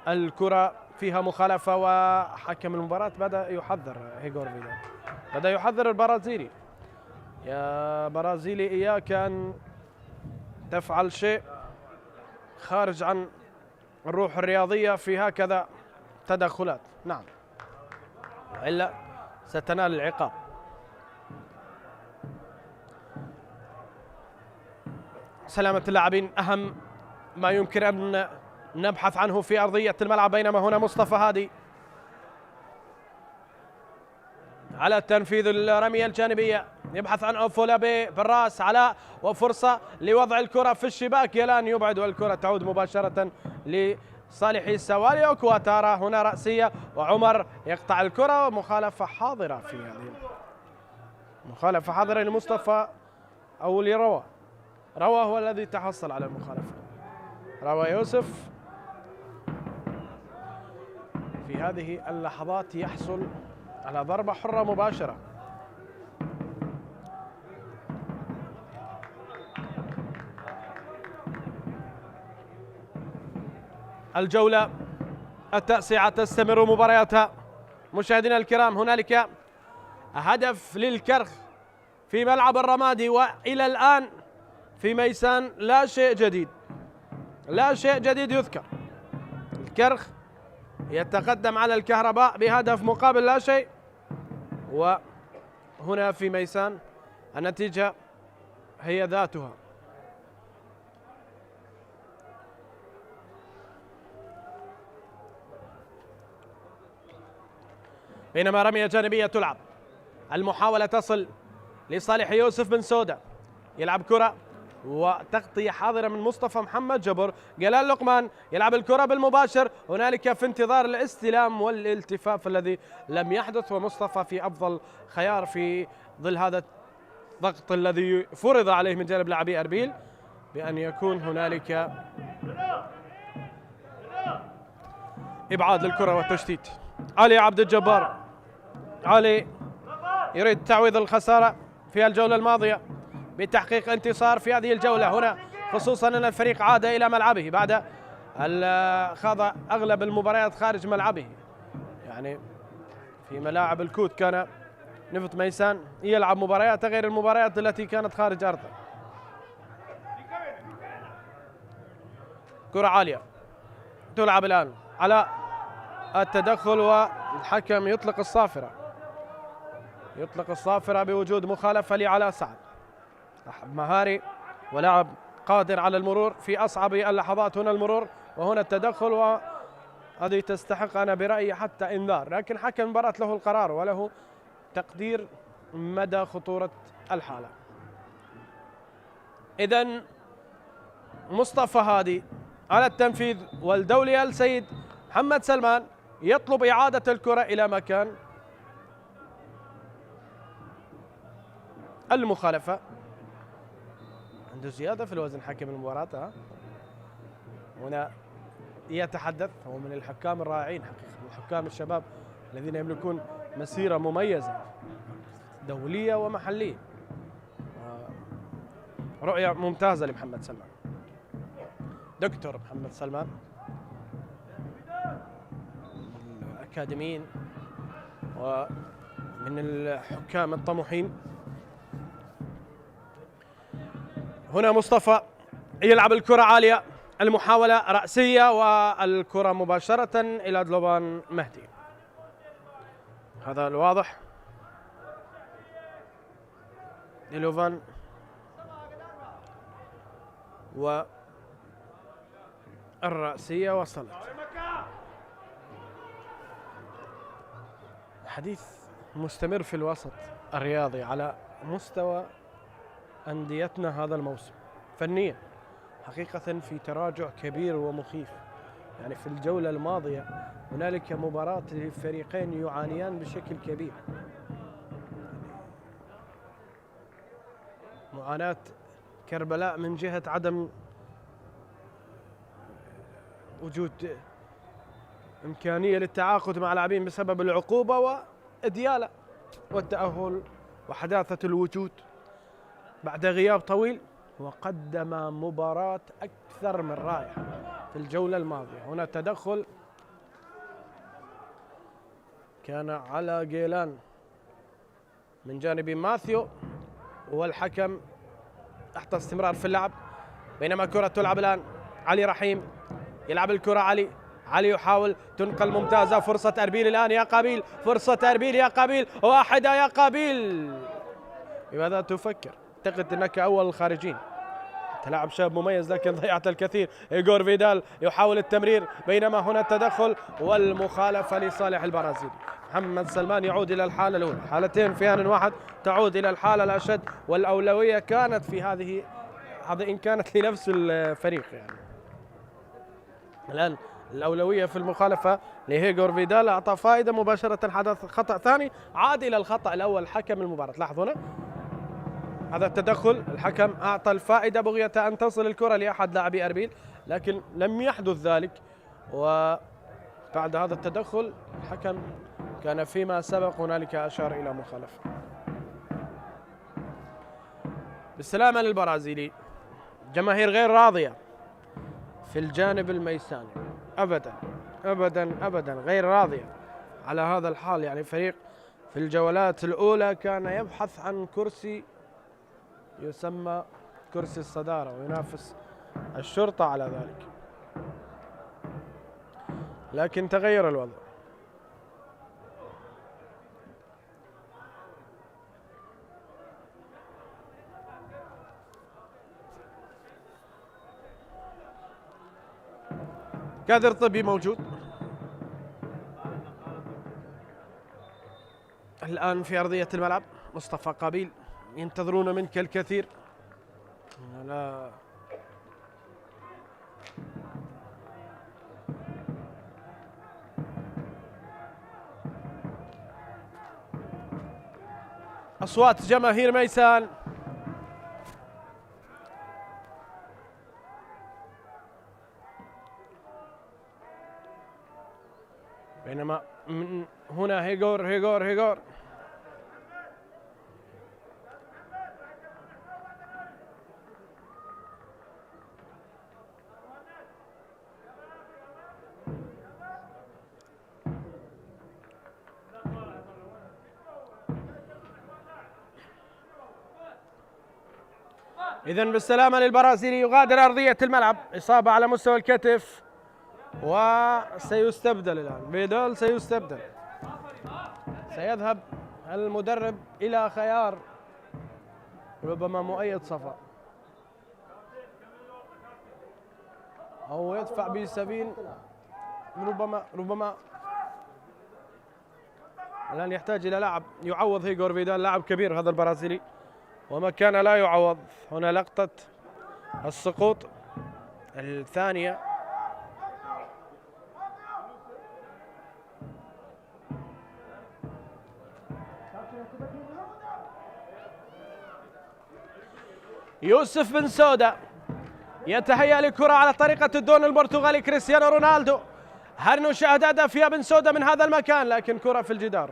الكرة فيها مخالفة، وحكم المباراة بدأ يحذر هيغور فيدال، بدأ يحذر البرازيلي: يا برازيلي إياك أن تفعل شيء خارج عن الروح الرياضية في هكذا تدخلات، نعم، إلا ستنال العقاب. سلامة اللاعبين أهم ما يمكن أن نبحث عنه في أرضية الملعب. بينما هنا مصطفى هادي على تنفيذ الرمية الجانبية، يبحث عن أوفولابي بالراس، علاء وفرصة لوضع الكرة في الشباك، يلان يبعد والكرة تعود مباشرة لصالح سواليوك، وتارا هنا رأسية وعمر يقطع الكرة، ومخالفة حاضرة في هذه، مخالفة حاضرة لمصطفى أو لروى. روى هو الذي تحصل على المخالفة، روى يوسف في هذه اللحظات يحصل على ضربة حرة مباشرة. الجولة 9 تستمر مبارياتها. مشاهدينا الكرام، هنالك هدف للكرخ في ملعب الرمادي، وإلى الآن في ميسان لا شيء جديد، لا شيء جديد يذكر. الكرخ يتقدم على الكهرباء بهدف مقابل لا شيء، وهنا في ميسان النتيجة هي ذاتها. بينما رمية جانبية تلعب، المحاولة تصل لصالح يوسف بن سودة، يلعب كرة وتغطية حاضرة من مصطفى محمد جبر. جلال لقمان يلعب الكرة بالمباشر، هنالك في انتظار الاستلام والالتفاف الذي لم يحدث، ومصطفى في أفضل خيار في ظل هذا الضغط الذي فرض عليه من جانب لاعبي أربيل بأن يكون هنالك إبعاد للكرة والتشتيت. علي عبد الجبار، علي يريد تعويض الخسارة في الجولة الماضية بتحقيق انتصار في هذه الجولة هنا، خصوصا أن الفريق عاد إلى ملعبه بعد خاض أغلب المباريات خارج ملعبه. يعني في ملاعب الكوت كان نفط ميسان يلعب مباريات غير المباريات التي كانت خارج أرضه. كرة عالية تلعب الآن على التدخل، والحكم يطلق الصافرة بوجود مخالفة لعلاء سعد، مهاري ولاعب قادر على المرور في أصعب اللحظات. هنا المرور وهنا التدخل، وهذه تستحق أنا برأيي حتى إنذار، لكن حكم المباراة له القرار وله تقدير مدى خطورة الحالة. إذن مصطفى هادي على التنفيذ، والدولي السيد محمد سلمان يطلب إعادة الكرة إلى مكان المخالفة. عنده زيادة في الوزن حكم المباراة، هنا يتحدث، هو من الحكام الرائعين حقيقة، من الحكام الشباب الذين يملكون مسيرة مميزة دولية ومحلية، رؤية ممتازة لمحمد سلمان. دكتور محمد سلمان من الأكاديميين ومن الحكام الطموحين. هنا مصطفى يلعب الكرة عالية، المحاولة رأسية، والكرة مباشرة إلى دلوبان مهدي. هذا الواضح، دلوبان والرأسية وصلت. حديث مستمر في الوسط الرياضي على مستوى أنديتنا هذا الموسم فنيا حقيقة في تراجع كبير ومخيف. يعني في الجولة الماضية هنالك مباراة للفريقين يعانيان بشكل كبير، معاناة كربلاء من جهة عدم وجود إمكانية للتعاقد مع لاعبين بسبب العقوبة، وإديالة والتأهل وحداثة الوجود بعد غياب طويل، وقدم مباراة أكثر من رائعة في الجولة الماضية. هنا تدخل كان على جيلان من جانب ماثيو، والحكم أعطى استمرار في اللعب، بينما الكرة تلعب الآن. علي رحيم يلعب الكرة، علي يحاول، تنقل ممتازة، فرصة أربيل الآن يا قابيل، فرصة أربيل يا قابيل، واحدة يا قابيل. بماذا تفكر؟ أعتقد أنك أول الخارجين، أنت لاعب شاب مميز لكن ضيعت الكثير. إيغور فيدال يحاول التمرير، بينما هنا التدخل والمخالفة لصالح البرازيلي. محمد سلمان يعود إلى الحالة الأولى، حالتين في آن واحد تعود إلى الحالة الأشد، والأولوية كانت في هذا إن كانت لنفس الفريق. يعني الآن الأولوية في المخالفة لهيغور فيدال، أعطى فائدة مباشرة، حدث خطأ ثاني عاد إلى الخطأ الأول حكم المباراة. لاحظوا هنا هذا التدخل، الحكم أعطى الفائدة بغية أن تصل الكرة لأحد لاعبي أربيل، لكن لم يحدث ذلك. وبعد هذا التدخل الحكم كان فيما سبق هنالك أشار إلى مخالفة. بالسلامة للبرازيلي، جماهير غير راضية في الجانب الميساني، أبدا أبدا أبدا غير راضية على هذا الحال. يعني فريق في الجولات الأولى كان يبحث عن كرسي يسمى كرسي الصدارة وينافس الشرطة على ذلك، لكن تغير الوضع. كادر طبي موجود الآن في أرضية الملعب. مصطفى قابيل، ينتظرون منك الكثير لا أصوات جماهير ميسان. بينما من هنا هيغور إذن بالسلامة للبرازيلي، يغادر أرضية الملعب، إصابة على مستوى الكتف وسيستبدل الآن. فيدال سيستبدل، سيذهب المدرب إلى خيار ربما مؤيد صفا أو يدفع بسبيل ربما الآن يحتاج إلى لاعب يعوض هيغور فيدال، لاعب كبير هذا البرازيلي ومكان لا يعوض. هنا لقطة السقوط الثانية. يوسف بن سودا يتهيأ لكرة على طريقة الدون البرتغالي كريستيانو رونالدو. هل نشاهد هدف يا بن سودا من هذا المكان؟ لكن كرة في الجدار،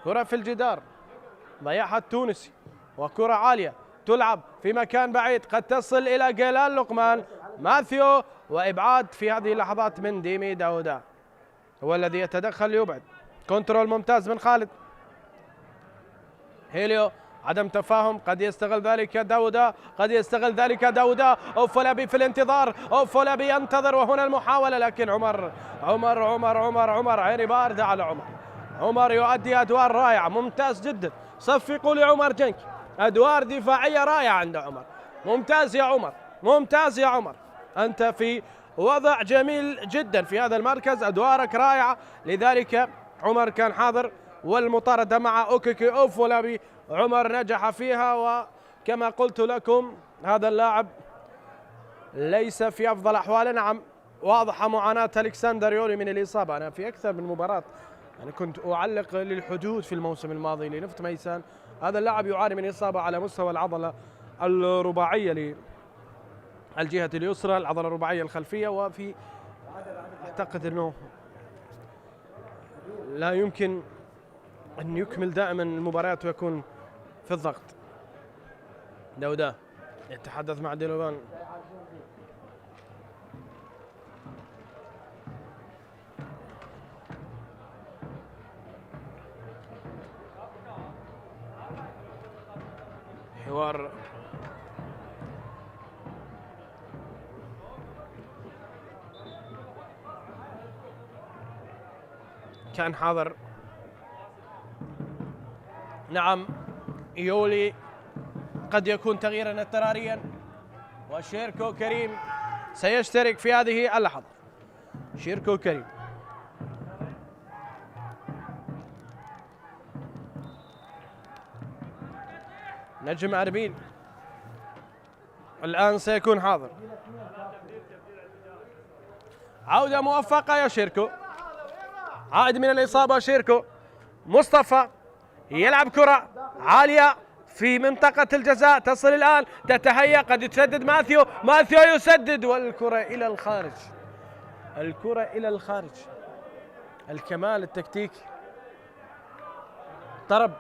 كرة في الجدار ضيعها التونسي، وكرة عالية تلعب في مكان بعيد قد تصل إلى جيلان لقمان ماثيو، وإبعاد في هذه اللحظات من ديمي داودا هو الذي يتدخل ليبعد. كنترول ممتاز من خالد. هيليو عدم تفاهم، قد يستغل ذلك داودا، قد يستغل ذلك داودا. أوفولابي في الانتظار، أوفولابي ينتظر، وهنا المحاولة لكن عمر عيني باردة على عمر يؤدي أدوار رائعة، ممتاز جدا. صفقوا لعمر جنك، أدوار دفاعية رائعة عند عمر. ممتاز يا عمر، ممتاز يا عمر، أنت في وضع جميل جدا في هذا المركز، أدوارك رائعة. لذلك عمر كان حاضر، والمطاردة مع أوكيكي أوفولابي عمر نجح فيها. وكما قلت لكم هذا اللاعب ليس في أفضل أحواله. نعم واضحة معاناة ألكسندر يولي من الإصابة. أنا في أكثر من مباراة يعني كنت أعلق للحدود في الموسم الماضي لنفط ميسان، هذا اللاعب يعاني من إصابة على مستوى العضلة الرباعية للجهة اليسرى، العضلة الرباعية الخلفية، وفي أعتقد أنه لا يمكن أن يكمل دائما المباريات ويكون في الضغط. داودا يتحدث مع ديلوفان. حوار كان حاضر. نعم يولي قد يكون تغييرا اضطراريا، وشيركو كريم سيشترك في هذه اللحظة. شيركو كريم نجم أربيل الآن سيكون حاضر. عودة موفقة يا شيركو، عائد من الإصابة شيركو. مصطفى يلعب كرة عالية في منطقة الجزاء، تصل الآن، تتهيأ، قد يتسدد ماثيو يسدد، والكرة إلى الخارج، الكرة إلى الخارج. الكمال التكتيكي، طرب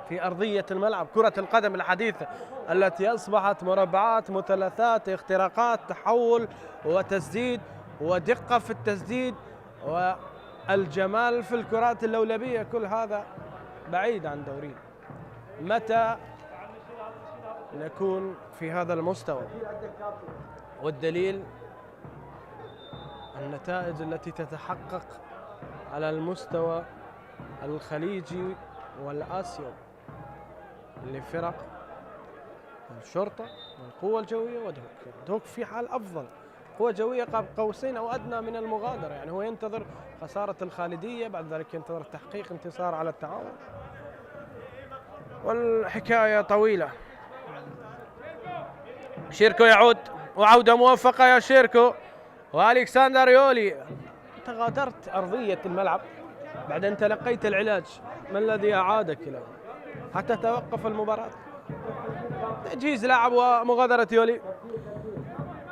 في أرضية الملعب. كرة القدم الحديثة التي أصبحت مربعات، مثلثات، اختراقات، تحول وتسديد ودقة في التسديد والجمال في الكرات اللولبية، كل هذا بعيد عن دورينا. متى نكون في هذا المستوى؟ والدليل النتائج التي تتحقق على المستوى الخليجي والآسيوي لفرق الشرطة والقوة الجوية ودوك. دوك في حال أفضل، قوة جوية قاب قوسين أو أدنى من المغادرة، يعني هو ينتظر خسارة الخالدية، بعد ذلك ينتظر تحقيق انتصار على التعاون، والحكاية طويلة. شيركو يعود وعودة موفقة يا شيركو. والكسندر يولي، انت غادرت ارضية الملعب بعد ان تلقيت العلاج، ما الذي اعادك الى حتى توقف المباراة؟ تجهيز لاعب ومغادرة يولي.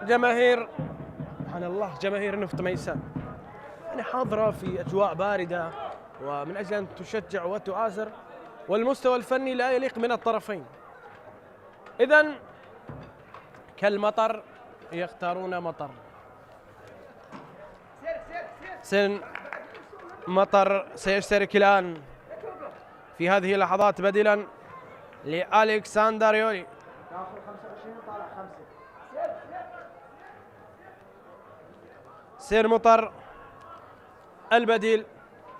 جماهير سبحان الله، جماهير نفط ميسان يعني حاضرة في اجواء باردة ومن اجل ان تشجع وتؤازر، والمستوى الفني لا يليق من الطرفين. اذن كالمطر يختارون مطر. سن مطر سيشترك الآن في هذه اللحظات بدلا لألكسندر يولي. سير مطر البديل،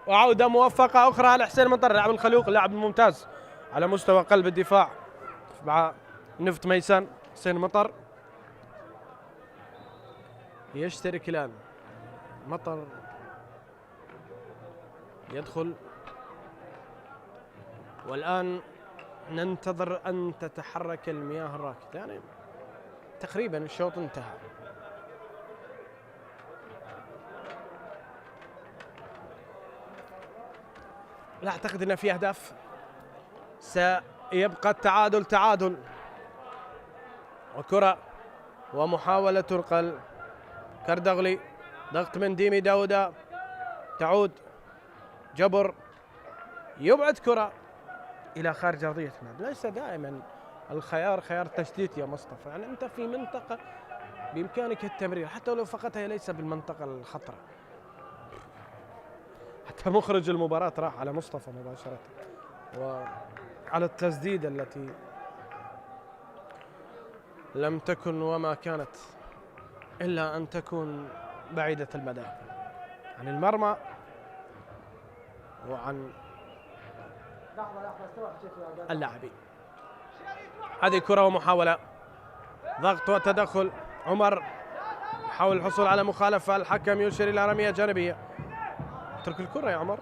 وعودة موفقة أخرى على حسين مطر، لاعب الخلوق، لاعب ممتاز على مستوى قلب الدفاع مع نفط ميسان. حسين مطر يشترك الآن. مطر يدخل، والآن ننتظر أن تتحرك المياه الراكدة، يعني تقريبا الشوط انتهى. لا أعتقد أن في أهداف، سيبقى التعادل تعادل. وكرة ومحاولة ترقل كردغلي، ضغط من ديمي داودا، تعود جبر، يبعد كرة إلى خارج أرضية الملعب. ليس دائما الخيار خيار تشتيت يا مصطفى، يعني أنت في منطقة بإمكانك التمرير حتى لو فقدتها، ليس بالمنطقة الخطرة. حتى مخرج المباراة راح على مصطفى مباشرة وعلى التسديدة التي لم تكن وما كانت إلا أن تكون بعيدة المدى عن المرمى وعن اللاعبين. هذه كرة ومحاولة ضغط وتدخل. عمر حاول الحصول على مخالفة، الحكم يشير إلى رمية جانبية. اترك الكرة يا عمر،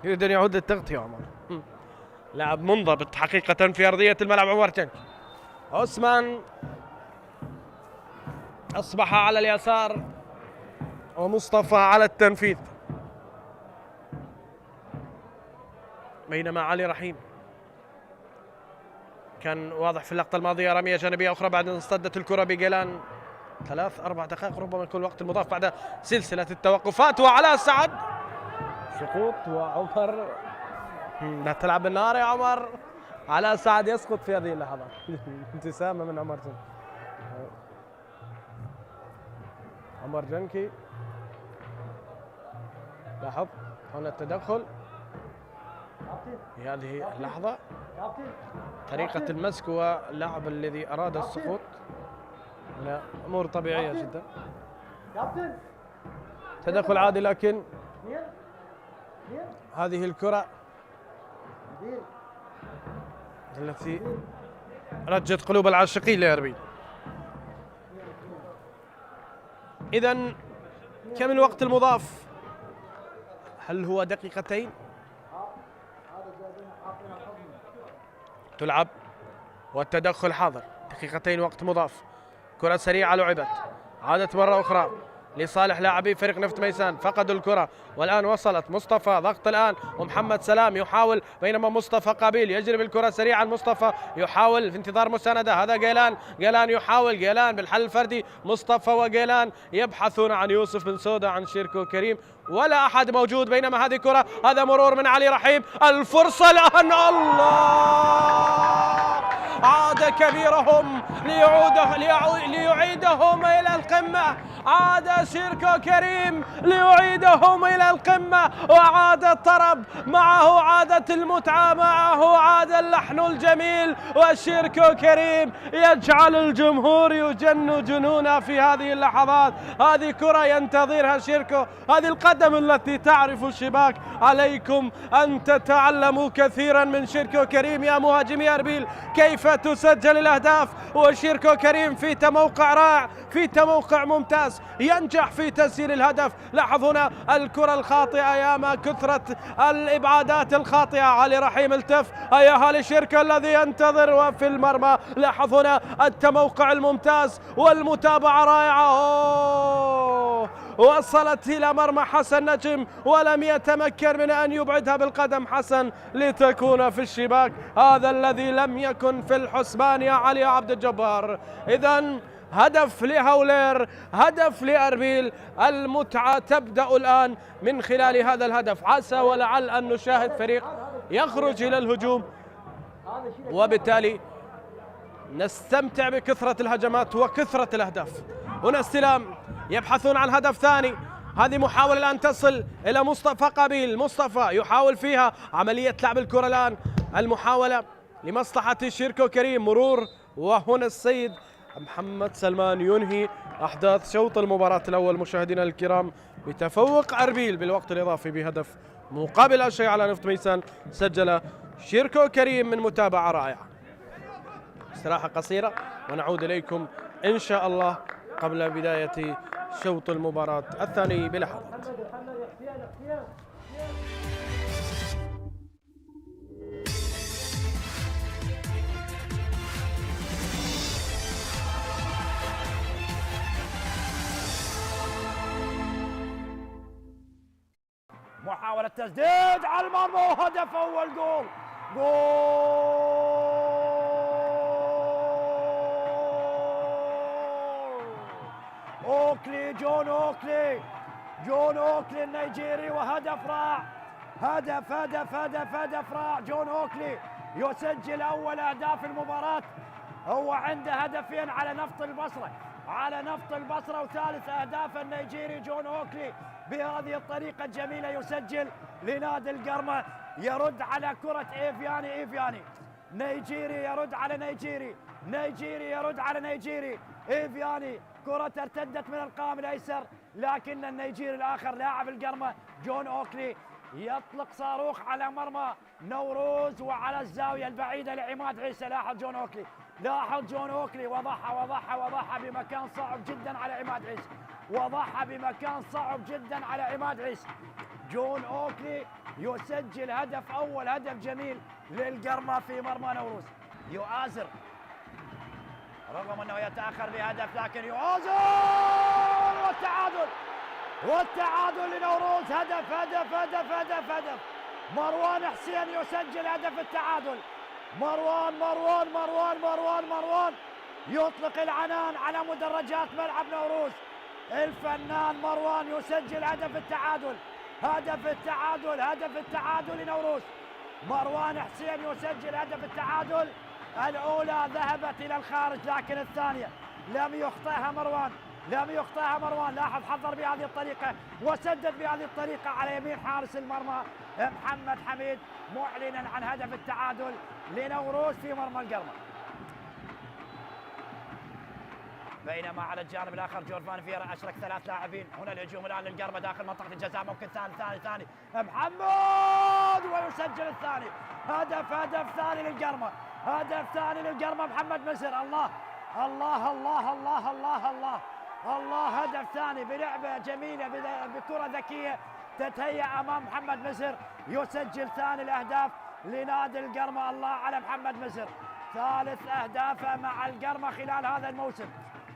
يريد أن يعود للضغط يا عمر. لاعب منضبط حقيقة في أرضية الملعب عمر جنك. عثمان أصبح على اليسار ومصطفى على التنفيذ، بينما علي رحيم كان واضح في اللقطة الماضية. رمية جانبية أخرى بعد أن اصطدت الكرة بجيلان. 3-4 دقائق ربما يكون الوقت المضاف بعد سلسلة التوقفات. وعلى سعد سقوط، وعمر لا تلعب بالنار يا عمر. على سعد يسقط في هذه اللحظات. ابتسامة من عمر جنكي. عمر جنكي لاحظ هنا التدخل في هذه اللحظة، طريقة المسك واللاعب الذي أراد السقوط، أمور طبيعية جدا. تدخل عادي، لكن هذه الكرة التي رجت قلوب العاشقين لأربيل. إذن كم الوقت المضاف؟ هل هو دقيقتين؟ تلعب والتدخل حاضر. دقيقتين وقت مضاف. كرة سريعة لعبت، عادت مرة أخرى لصالح لاعبي فريق نفط ميسان، فقدوا الكرة والآن وصلت. مصطفى ضغط الآن ومحمد سلام يحاول، بينما مصطفى قابيل يجري بالكرة سريعا. مصطفى يحاول في انتظار مساندة، هذا جيلان يحاول، جيلان بالحل الفردي. مصطفى وجيلان يبحثون عن يوسف بن سودا، عن شيركو كريم، ولا أحد موجود. بينما هذه كرة، هذا مرور من علي رحيم. الفرصة الآن، الله! عاد كبيرهم ليعيدهم إلى القمة. عاد شيركو كريم ليعيدهم إلى القمة، وعاد الطرب معه، عادت المتعة معه، عاد اللحن الجميل، وشيركو كريم يجعل الجمهور يجن جنونا في هذه اللحظات. هذه كرة ينتظرها شيركو، هذه القدم التي تعرف الشباك. عليكم أن تتعلموا كثيرا من شيركو كريم يا مهاجمي أربيل، كيف تسجل الأهداف. وشيركو كريم في موقع رائع، في موقع ممتاز، نوروز ينجح في تسجيل الهدف. لاحظ هنا الكرة الخاطئة، يا ما كثرة الإبعادات الخاطئة. علي رحيم التف، يا هالي شركة الذي ينتظر وفي المرمى. لاحظ هنا التموقع الممتاز والمتابعة رائعة. وصلت إلى مرمى حسن نجم ولم يتمكن من أن يبعدها بالقدم حسن لتكون في الشباك. هذا الذي لم يكن في الحسبان يا علي عبد الجبار. إذن هدف لهولير، هدف لأربيل. المتعة تبدأ الآن من خلال هذا الهدف. عسى ولعل أن نشاهد فريق يخرج إلى الهجوم، وبالتالي نستمتع بكثرة الهجمات وكثرة الأهداف. هنا استلام، يبحثون عن هدف ثاني. هذه محاولة الآن تصل إلى مصطفى قبيل. مصطفى يحاول فيها عملية لعب الكرة الآن، المحاولة لمصلحة شيركو كريم. مرور، وهنا السيد محمد سلمان ينهي أحداث شوط المباراة الأول مشاهدينا الكرام بتفوق أربيل بالوقت الإضافي بهدف مقابل لا شيء على نفط ميسان. سجل شيركو كريم من متابعة رائعة. استراحة قصيرة ونعود إليكم إن شاء الله قبل بداية شوط المباراة الثاني بلحظات. محاولة تسديد على المرمى وهدف أول جول. أوكلي، جون أوكلي النيجيري، وهدف رائع. هدف رائع. جون أوكلي يسجل أول أهداف المباراة. هو عنده هدفين على نفط البصرة وثالث أهداف النيجيري جون أوكلي. بهذه الطريقة الجميلة يسجل لنادي القرمة. يرد على كرة إيفياني. نيجيري يرد على نيجيري يرد على نيجيري. إيفياني كرة ارتدت من القائم الأيسر، لكن النيجيري الآخر لاعب القرمة جون أوكلي يطلق صاروخ على مرمى نوروز وعلى الزاوية البعيدة لعماد عيسى. لاحظ جون أوكلي وضحى بمكان صعب جدا على عماد عيسى. جون أوكلي يسجل هدف جميل للقرمة في مرمى نوروز. يؤازر رغم أنه يتأخر بهدف، لكن يؤازر والتعادل لنوروز. هدف. مروان حسين يسجل هدف التعادل. مروان يطلق العنان على مدرجات ملعب نوروز. الفنان مروان يسجل هدف التعادل لنوروز. مروان حسين يسجل هدف التعادل. الأولى ذهبت إلى الخارج، لكن الثانية لم يخطئها مروان. لاحظ، حضر بهذه الطريقة وسدد بهذه الطريقة على يمين حارس المرمى محمد حميد، معلنا عن هدف التعادل لنوروز في مرمى القرمة. بينما على الجانب الآخر جورفان فيرا أشرك 3 لاعبين. هنا الهجوم الآن للقرمة داخل منطقة الجزاء، ممكن ثاني محمد، ويسجل الثاني. هدف ثاني للقرمة. محمد مسر. الله هدف ثاني بلعبة جميلة، بكرة ذكية تتهيأ أمام محمد مسر. يسجل ثاني الأهداف لنادي القرمة. الله على محمد مسر، ثالث أهدافه مع القرمة خلال هذا الموسم،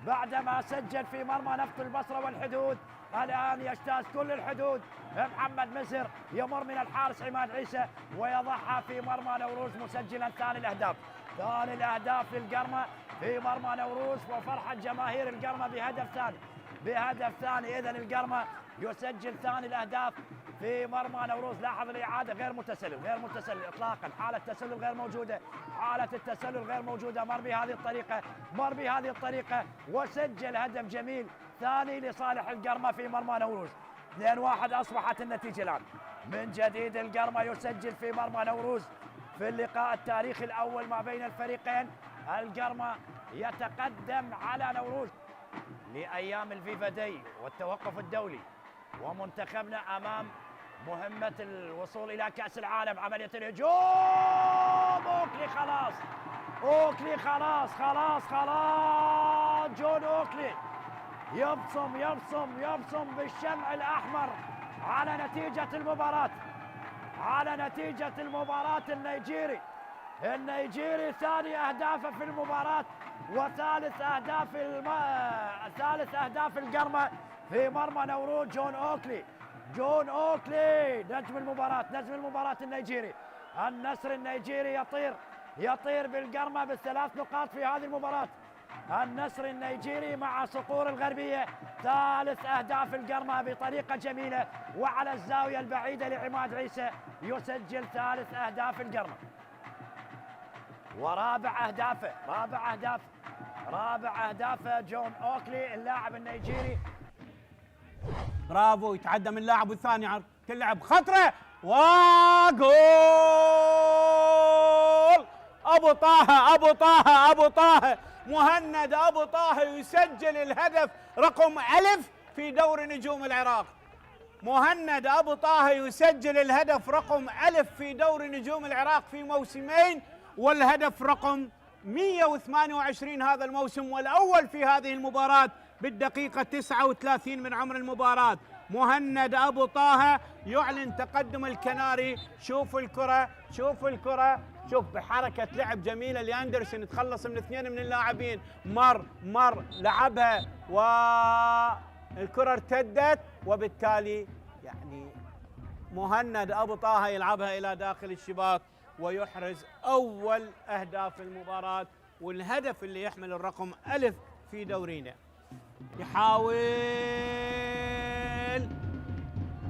بعدما سجل في مرمى نفط البصرة والحدود. الآن يجتاز كل الحدود. محمد مسر يمر من الحارس عماد عيسى ويضعها في مرمى نوروز، مسجلا ثاني الأهداف للقرمة في مرمى نوروز، وفرحة جماهير القرمة بهدف ثاني. إذن القرمة يسجل ثاني الأهداف في مرمى نوروز. لاحظ الإعادة غير متسلل إطلاقا. حالة التسلل غير موجودة. مر بهذه الطريقة وسجل هدف جميل ثاني لصالح القرمة في مرمى نوروز. 2-1 أصبحت النتيجة الآن. من جديد القرمة يسجل في مرمى نوروز في اللقاء التاريخي الأول ما بين الفريقين. القرمة يتقدم على نوروز لأيام الفيفا داي والتوقف الدولي، ومنتخبنا أمام مهمة الوصول إلى كأس العالم. عملية الهجوم، أوكلي خلاص. جون أوكلي يبصم بالشمع الأحمر على نتيجة المباراة، على نتيجة المباراة. النيجيري ثاني أهدافه في المباراة وثالث أهداف القرمة في مرمى نورود جون أوكلي نجم المباراة النيجيري. النسر النيجيري يطير بالقرمة بالثلاث نقاط في هذه المباراة. النسر النيجيري مع صقور الغربية ثالث أهداف القرمة بطريقة جميلة وعلى الزاوية البعيدة لعماد عيسى يسجل ثالث أهداف القرمة. ورابع أهدافه جون أوكلي اللاعب النيجيري. برافو، يتعدى من لاعب والثاني تلعب خطرة وجول. أبو طه مهند أبو طه يسجل الهدف رقم 1000 في دوري نجوم العراق. مهند أبو طه يسجل الهدف رقم 1000 في دوري نجوم العراق في موسمين، والهدف رقم 128 هذا الموسم، والأول في هذه المباراة بالدقيقة 39 من عمر المباراة. مهند أبو طه يعلن تقدم الكناري. شوفوا الكرة شوف بحركة لعب جميلة لأندرسون، تخلص من اثنين من اللاعبين، مر لعبها والكرة ارتدت، وبالتالي يعني مهند أبو طه يلعبها إلى داخل الشباك ويحرز أول أهداف المباراة والهدف اللي يحمل الرقم 1000 في دورينا. يحاول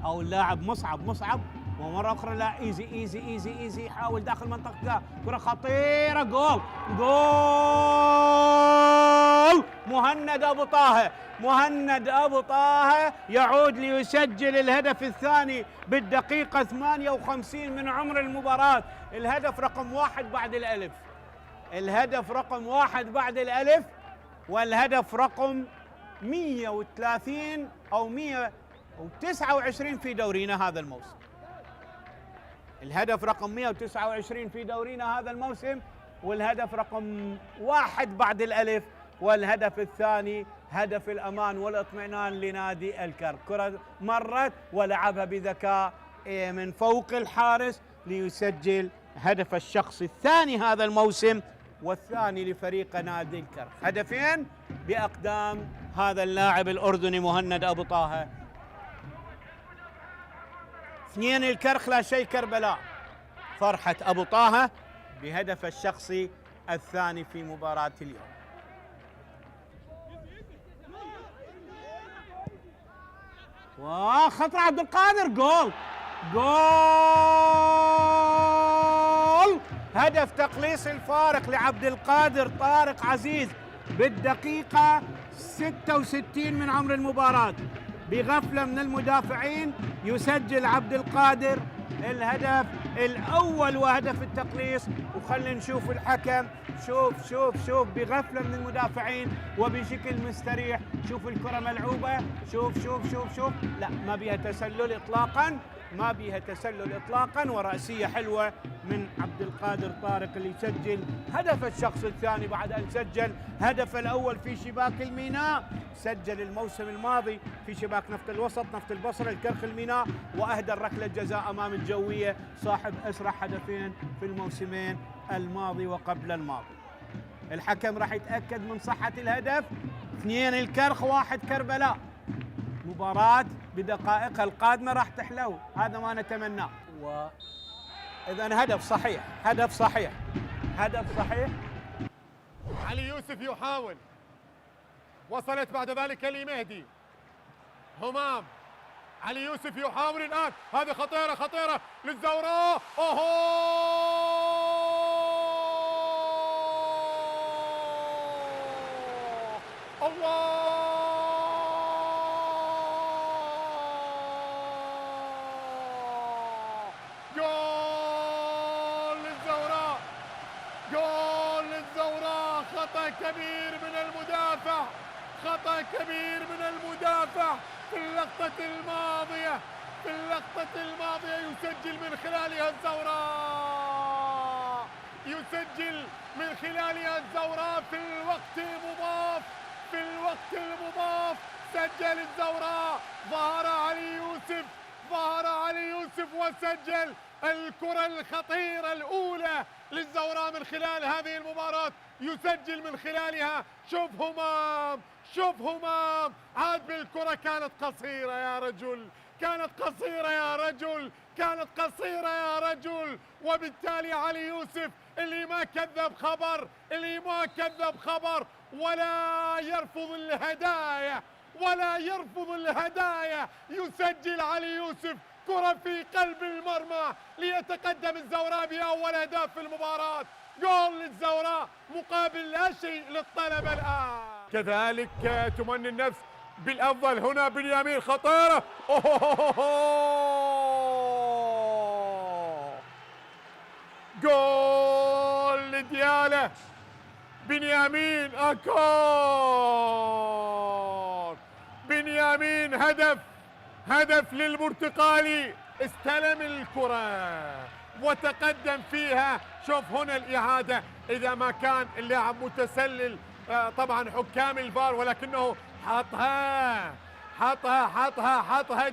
أو اللاعب مصعب ومرة أخرى لا، ايزي يحاول داخل منطقته، كرة خطيرة، جول مهند أبو طه يعود ليسجل الهدف الثاني بالدقيقة 58 من عمر المباراة. الهدف رقم 1 بعد الألف، والهدف رقم 130 أو 129 في دورينا هذا الموسم. الهدف رقم 129 في دورينا هذا الموسم، والهدف رقم 1 بعد الألف، والهدف الثاني هدف الأمان والاطمئنان لنادي الكر. كرة مرت ولعبها بذكاء من فوق الحارس ليسجل هدف الشخص الثاني هذا الموسم والثاني لفريق نادي الكر. هدفين بأقدام هذا اللاعب الأردني مهند أبو طه. 2 الكرخ لا شيء كربلاء. فرحة أبو طه بهدف الشخصي الثاني في مباراة اليوم. وخطر عبد القادر، جول هدف تقليص الفارق لعبد القادر طارق عزيز بالدقيقة 66 من عمر المباراة. بغفلة من المدافعين يسجل عبد القادر الهدف الأول وهدف التقليص. وخلينا نشوف الحكم، شوف بغفلة من المدافعين وبشكل مستريح. شوف الكرة ملعوبة، شوف لا، ما بيها تسلل إطلاقا، ورأسية حلوة من عبد القادر طارق اللي يسجل هدف الشخص الثاني بعد أن سجل هدف الأول في شباك الميناء. سجل الموسم الماضي في شباك نفط الوسط، نفط البصرة، الكرخ الميناء، وأهدى ركلة جزاء أمام الجوية، صاحب أسرع هدفين في الموسمين الماضي وقبل الماضي. الحكم راح يتأكد من صحة الهدف. 2 الكرخ 1 كربلاء. مباراة بدقائقها القادمة راح تحلو، هذا ما نتمناه. وإذا هدف صحيح. علي يوسف يحاول، وصلت بعد ذلك لمهدي همام. علي يوسف يحاول الآن، هذه خطيرة للزوراء. الله، جول للزوراء. خطأ كبير من المدافع في اللقطة الماضية يسجل من خلالها الزوراء في الوقت المضاف الأولى للزوراء. ظهر علي يوسف وسجل الكرة الخطيرة الأولى للزوراء من خلال هذه المباراة، يسجل من خلالها. شوف همام عاد بالكرة، كانت قصيرة يا رجل، وبالتالي علي يوسف اللي ما كذب خبر ولا يرفض الهدايا، يسجل علي يوسف كرة في قلب المرمى ليتقدم الزوراء بأول أهداف في المباراة. جول للزوراء مقابل لا شيء للطلبة الآن. كذلك تمني النفس بالأفضل هنا. بنيامين خطيرة، جول لديالة. بنيامين أكون بنيامين هدف للبرتقالي، استلم الكرة وتقدم فيها. شوف هنا الإعادة، إذا ما كان اللاعب متسلل طبعا حكام الفار، ولكنه حطها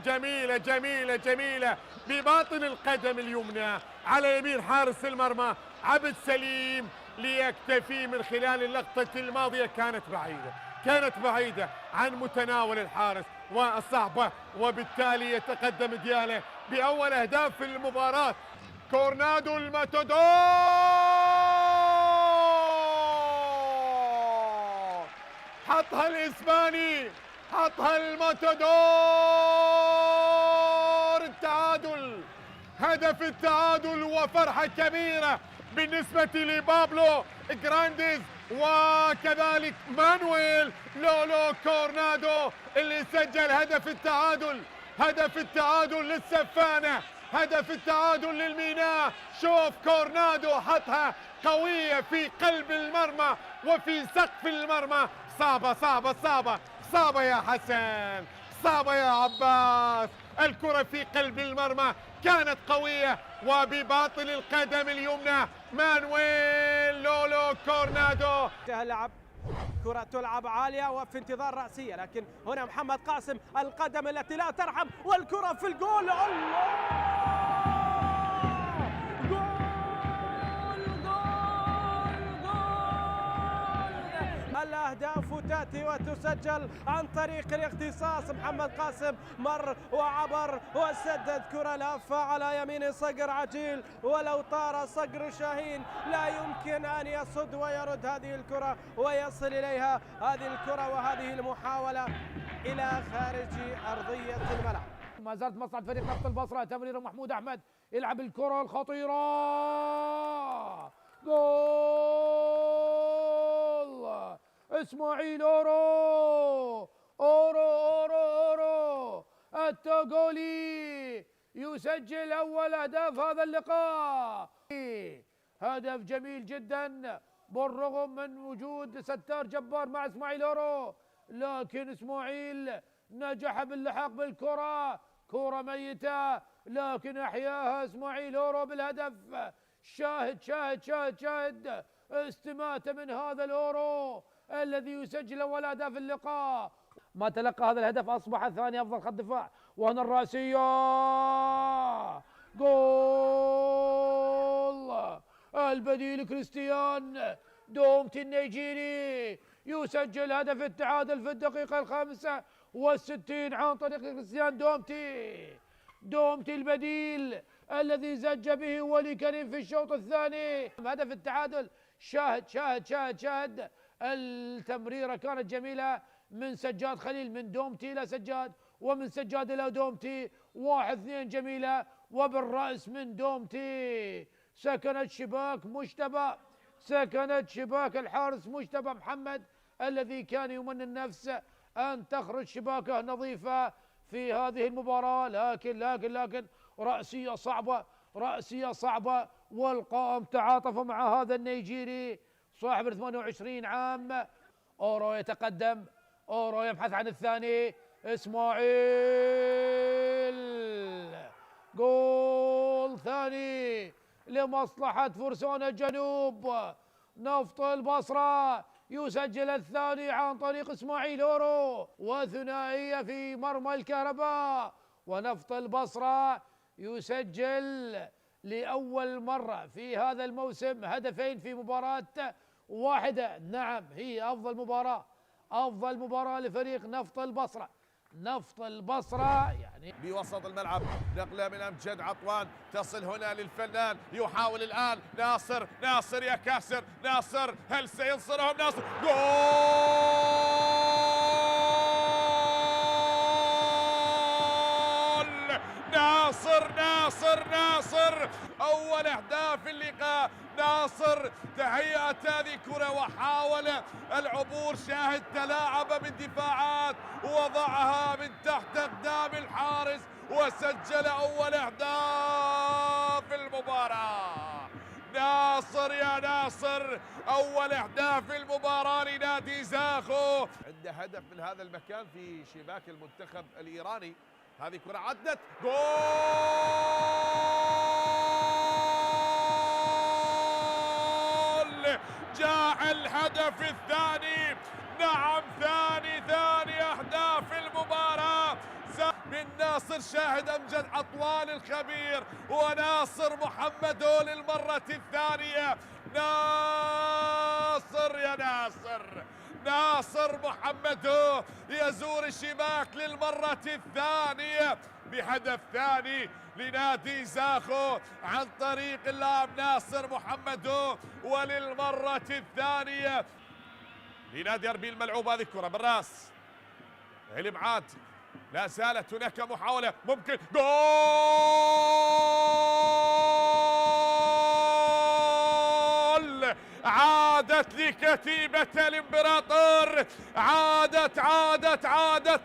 جميلة بباطن القدم اليمنى على يمين حارس المرمى عبد سليم ليكتفي من خلال اللقطة الماضية. كانت بعيدة عن متناول الحارس والصعبة، وبالتالي يتقدم ديالة بأول أهداف في المباراة. كورنادو الماتادور حطها الإسباني، حطها الماتادور. التعادل، هدف التعادل، وفرحة كبيرة بالنسبة لبابلو جرانديز وكذلك مانويل لولو كورنادو اللي سجل هدف التعادل للسفانة، هدف التعادل للميناء. شوف كورنادو حطها قوية في قلب المرمى وفي سقف المرمى. صعبة يا حسن، صعبة يا عباس. الكرة في قلب المرمى كانت قوية، وبباطن القدم اليمنى مانويل لولو كورنادو. اللعب كرة تلعب عالية وفي انتظار رأسية، لكن هنا محمد قاسم القدم التي لا ترحم، والكرة في الجول. الأهداف تأتي وتسجل عن طريق الاختصاص. محمد قاسم مر وعبر وسدد كرة لافة على يمين صقر عجيل، ولو طار صقر شاهين لا يمكن أن يصد ويرد هذه الكرة ويصل إليها هذه الكرة وهذه المحاولة إلى خارج أرضية الملعب. ما زالت مصلحة فريق نفط البصرة. تمرير محمود أحمد، يلعب الكرة الخطيرة، جول اسماعيل أورو التوغولي يسجل أول أهداف هذا اللقاء. هدف جميل جدا بالرغم من وجود ستار جبار مع اسماعيل أورو، لكن اسماعيل نجح باللحاق بالكرة، كرة ميتة لكن أحياها اسماعيل أورو بالهدف. شاهد استماتة من هذا الأورو الذي يسجل أول أهداف اللقاء. ما تلقى هذا الهدف أصبح ثاني أفضل خط دفاع. وهنا الرأسية، جول البديل كريستيان دومتي النيجيري يسجل هدف التعادل في الدقيقة 65 عن طريق كريستيان دومتي البديل الذي زج به ولي كريم في الشوط الثاني. هدف التعادل. شاهد التمريرة كانت جميلة من سجاد خليل، من دومتي إلى سجاد، ومن سجاد إلى دومتي، 1-2 جميلة، وبالرأس من دومتي. سكنت شباك الحارس مجتبى محمد الذي كان يمنى النفس أن تخرج شباكه نظيفة في هذه المباراة، لكن رأسية صعبة، والقائم تعاطف مع هذا النيجيري صاحب 28 عام. أورو يتقدم، أورو يبحث عن الثاني، إسماعيل، جول ثاني لمصلحة فرسان الجنوب. نفط البصرة يسجل الثاني عن طريق إسماعيل أورو، وثنائية في مرمى الكهرباء. ونفط البصرة يسجل لأول مرة في هذا الموسم هدفين في مباراة واحدة. نعم، هي أفضل مباراة لفريق نفط البصرة. نفط البصرة يعني بوسط الملعب، نقلة من أمجد عطوان تصل هنا للفنان، يحاول الآن ناصر يا كاسر، ناصر هل سينصرهم؟ ناصر جول! ناصر أول أهداف اللقاء. ناصر تهيأت هذه كرة وحاول العبور، شاهد تلاعب بالدفاعات ووضعها من تحت أقدام الحارس وسجل أول أهداف المباراة. ناصر يا ناصر، أول أهداف المباراة لنادي زاخو. عنده هدف من هذا المكان في شباك المنتخب الإيراني. هذه كرة عدت، جول! جاء الهدف الثاني. نعم، ثاني أهداف المباراة من ناصر، شاهد أمجد عطوان الخبير وناصر محمدو للمرة الثانية. ناصر يا ناصر محمدو يزور الشباك للمرة الثانية بهدف ثاني لنادي زاخو عن طريق اللاعب ناصر محمدو، وللمرة الثانية لنادي أربيل. ملعوب هذه الكرة بالراس، الابعاد، لا زالت هناك محاولة، ممكن جول! عادت لكتيبة الامبراطور، عادت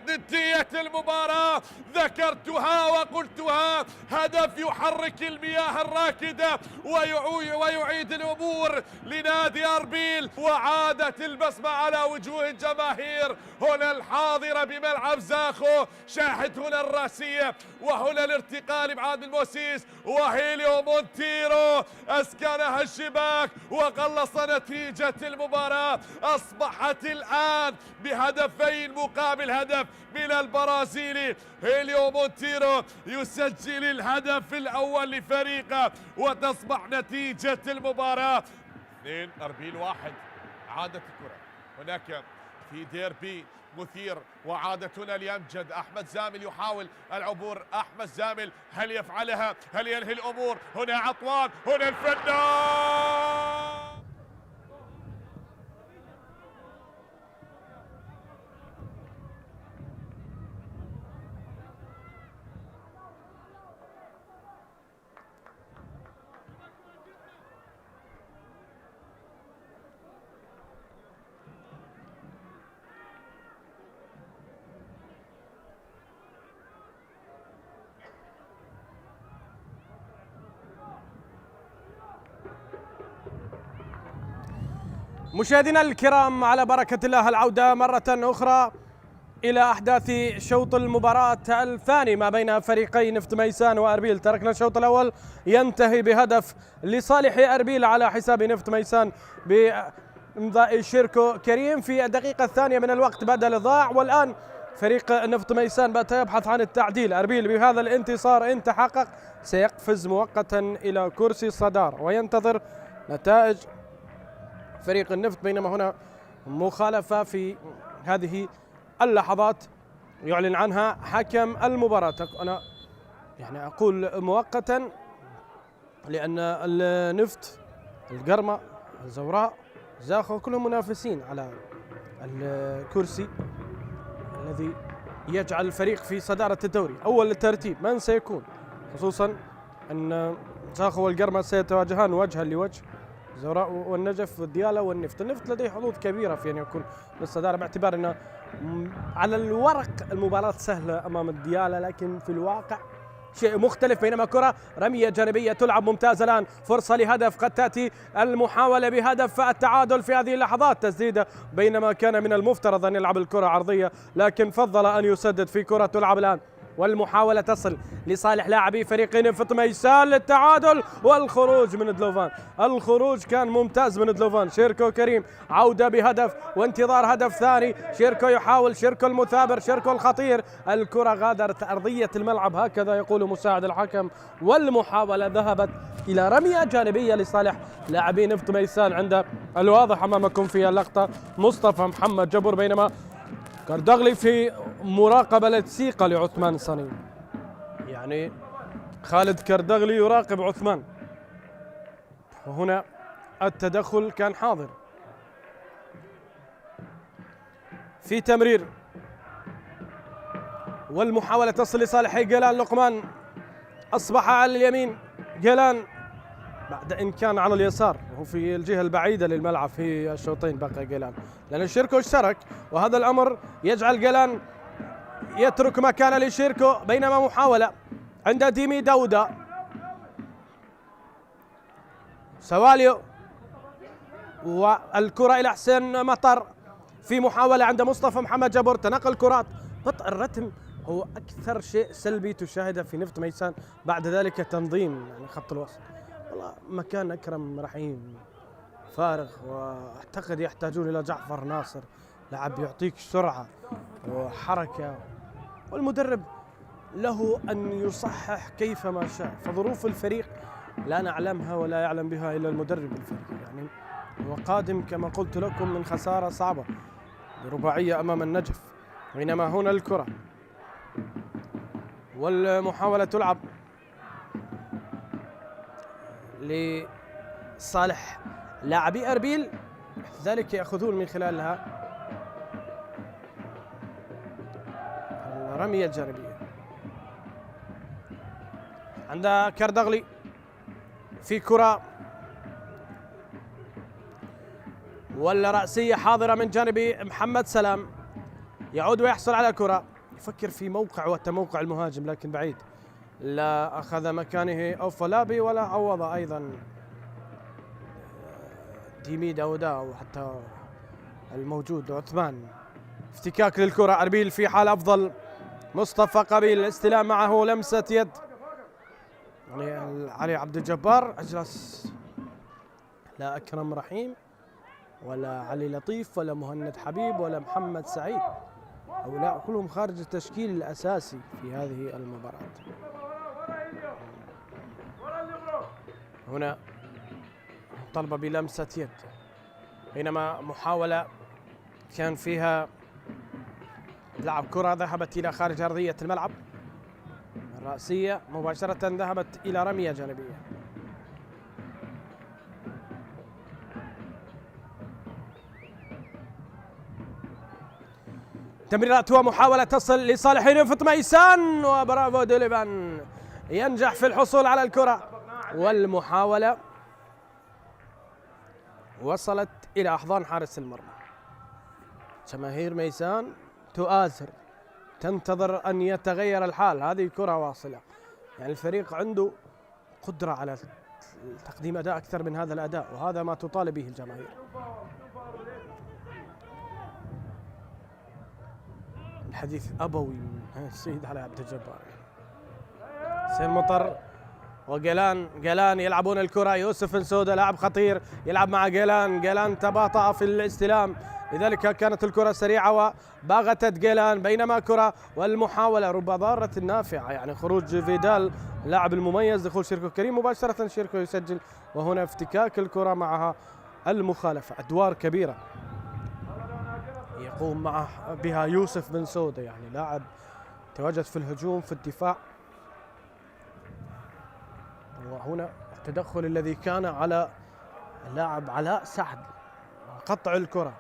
ندية المباراة. ذكرتها وقلتها، هدف يحرك المياه الراكدة ويعيد الأمور لنادي أربيل. وعادت البسمة على وجوه الجماهير هنا الحاضرة بملعب زاخو. شاهد هنا الراسية وهنا الارتقاء لابعاد الموسيس، وهيليو مونتيرو أسكنها الشباك وقلص نتيجة المباراة. أصبحت الآن بهدفين مقابل هدف من البرازيلي. هيليو مونتيرو يسجل الهدف الأول لفريقه وتصبح نتيجة المباراة 2 أربيل 1. عادت الكرة هناك في ديربي مثير، وعادت هنا لأمجد. أحمد زامل يحاول العبور، أحمد زامل هل يفعلها؟ هل ينهي الأمور؟ هنا عطوان، هنا الفنان. مشاهدينا الكرام، على بركة الله العودة مرة أخرى إلى أحداث شوط المباراة الثاني ما بين فريقي نفط ميسان وأربيل. تركنا الشوط الأول ينتهي بهدف لصالح أربيل على حساب نفط ميسان بإمضاء شيركو كريم في الدقيقة الثانية من الوقت بدل ضاع، والآن فريق نفط ميسان بات يبحث عن التعديل. أربيل بهذا الانتصار إن تحقق سيقفز مؤقتا إلى كرسي الصدارة وينتظر نتائج فريق النفط، بينما هنا مخالفة في هذه اللحظات يعلن عنها حكم المباراة. أنا يعني أقول مؤقتا لأن النفط، القرمة، الزوراء، زاخو كلهم منافسين على الكرسي الذي يجعل الفريق في صدارة الدوري. أول الترتيب من سيكون، خصوصا أن زاخو والقرمة سيتواجهان وجها لوجه، الزوراء والنجف والديالى والنفط. النفط لديه حظوظ كبيرة في أن يكون للصدارة، باعتبار أن على الورق المباراة سهلة أمام الديالى، لكن في الواقع شيء مختلف. بينما كرة رمية جانبية تلعب ممتازة الآن، فرصة لهدف، قد تأتي المحاولة بهدف التعادل في هذه اللحظات. تسديدة بينما كان من المفترض أن يلعب الكرة عرضية، لكن فضل أن يسدد في كرة تلعب الآن والمحاولة تصل لصالح لاعبي فريق نفط ميسان للتعادل والخروج من دلوفان. الخروج كان ممتاز من دلوفان. شيركو كريم عودة بهدف وانتظار هدف ثاني. شيركو يحاول، شيركو المثابر، شيركو الخطير. الكرة غادرت أرضية الملعب، هكذا يقول مساعد الحكم، والمحاولة ذهبت إلى رمية جانبية لصالح لاعبي نفط ميسان. عند الواضح أمامكم في اللقطة مصطفى محمد جبر، بينما كردغلي في مراقبة لتصيقة لعثمان صني. يعني خالد كردغلي يراقب عثمان، وهنا التدخل كان حاضر. في تمرير والمحاولة تصل لصالح جيلان لقمان، أصبح على اليمين جيلان بعد إن كان على اليسار، وهو في الجهة البعيدة للملعب في الشوطين بقى جيلان، لأن شيركو اشترك، وهذا الأمر يجعل جيلان يترك مكانه لشيركو. بينما محاولة عند ديمي داودا، سواليو والكرة إلى حسين مطر. في محاولة عند مصطفى محمد جبر، تنقل كرات، بطء الرتم هو أكثر شيء سلبي تشاهده في نفط ميسان. بعد ذلك تنظيم يعني خط الوسط، والله مكان أكرم رحيم فارغ، واعتقد يحتاجون إلى جعفر ناصر، لاعب يعطيك سرعة وحركة، والمدرب له أن يصحح كيفما شاء. فظروف الفريق لا نعلمها ولا يعلم بها إلا المدرب الفريق. يعني هو قادم كما قلت لكم من خسارة صعبة رباعية أمام النجف، بينما هنا الكرة والمحاولة تلعب لصالح لاعبي أربيل، ذلك يأخذون من خلالها الرمية الجانبية. عند كردغلي في كرة ولا رأسية حاضرة من جانب محمد سلام، يعود ويحصل على كرة، يفكر في موقع وتموقع المهاجم لكن بعيد، لا أخذ مكانه أوفلابي ولا عوض أيضا ديمي داودا وحتى الموجود عثمان. افتكاك للكرة، أربيل في حال أفضل، مصطفى قبيل الاستلام معه لمسة يد يعني علي عبد الجبار، أجلس لا أكرم رحيم ولا علي لطيف ولا مهند حبيب ولا محمد سعيد، هؤلاء كلهم خارج التشكيل الأساسي في هذه المباراة. هنا طلب بلمسة يد، بينما محاولة كان فيها لعب كرة ذهبت إلى خارج أرضية الملعب، الرأسية مباشرة ذهبت إلى رمية جانبية. تمريرات ومحاولة تصل لصالح نفط ميسان، وبرافو دوليفان ينجح في الحصول على الكرة، والمحاولة وصلت إلى أحضان حارس المرمى. جماهير ميسان تؤازر، تنتظر أن يتغير الحال، هذه كرة واصلة، يعني الفريق عنده قدرة على تقديم أداء أكثر من هذا الأداء، وهذا ما تطالب به الجماهير. الحديث أبوي من السيد علي عبد الجبار. حسين مطر وجيلان يلعبون الكرة، يوسف نسودة لاعب خطير يلعب مع جيلان تباطأ في الاستلام، لذلك كانت الكرة سريعة وباغتت جيلان، بينما كرة والمحاولة رب ضارة نافعة، يعني خروج فيدال لاعب المميز، دخول شيركو كريم مباشرة، شيركو يسجل، وهنا افتكاك الكرة معها المخالفة، أدوار كبيرة يقوم معه بها يوسف بن سودة، يعني لاعب تواجد في الهجوم في الدفاع. وهنا التدخل الذي كان على اللاعب علاء سعد، قطع الكرة،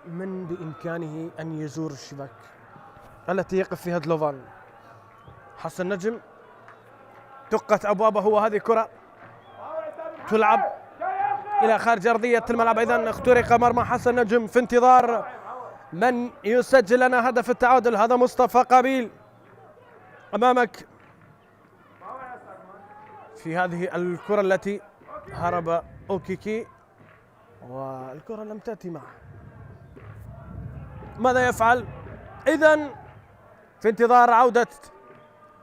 من بإمكانه أن يزور الشباك التي يقف فيها دلوفان. حسن نجم دقت أبوابه، وهذه كرة تلعب إلى خارج أرضية الملعب، إذن اخترق مرمى حسن نجم في انتظار من يسجل لنا هدف التعادل. هذا مصطفى قبيل أمامك في هذه الكرة التي هرب أوكيكي، والكرة لم تأتي معه. ماذا يفعل؟ إذن في انتظار عودة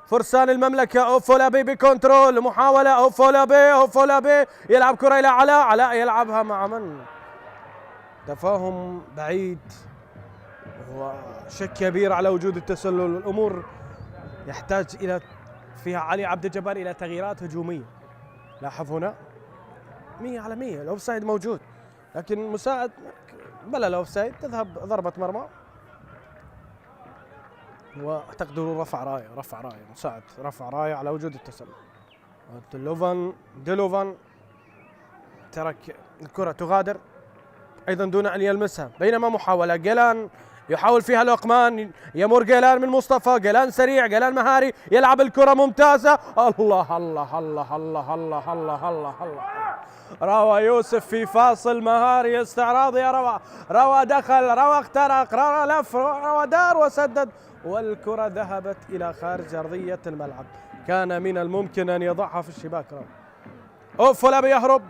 فرسان المملكة. أوفولابي بكنترول، محاولة أوفولابي يلعب كرة إلى علاء يلعبها مع من؟ تفاهم بعيد وشك كبير على وجود التسلل. الأمور يحتاج إلى فيها علي عبد الجبار إلى تغييرات هجومية. لاحظ هنا 100/100 الأوفسايد موجود، لكن مساعد بلا الأوفسايد تذهب ضربة مرمى. وأعتقد رفع راية مساعد رفع راية على وجود التسلل. ديلوفان ترك الكرة تغادر أيضا دون أن يلمسها، بينما محاولة جيلان يحاول فيها لقمان، يمر جيلان من مصطفى، جيلان سريع، جيلان مهاري، يلعب الكرة ممتازة. الله الله الله الله الله الله الله الله. روى يوسف في فاصل مهاري استعراض يا روى دخل، روى اخترق، روى لف، روى دار وسدد، والكرة ذهبت إلى خارج أرضية الملعب. كان من الممكن أن يضعها في الشباك. أوفولابي يهرب،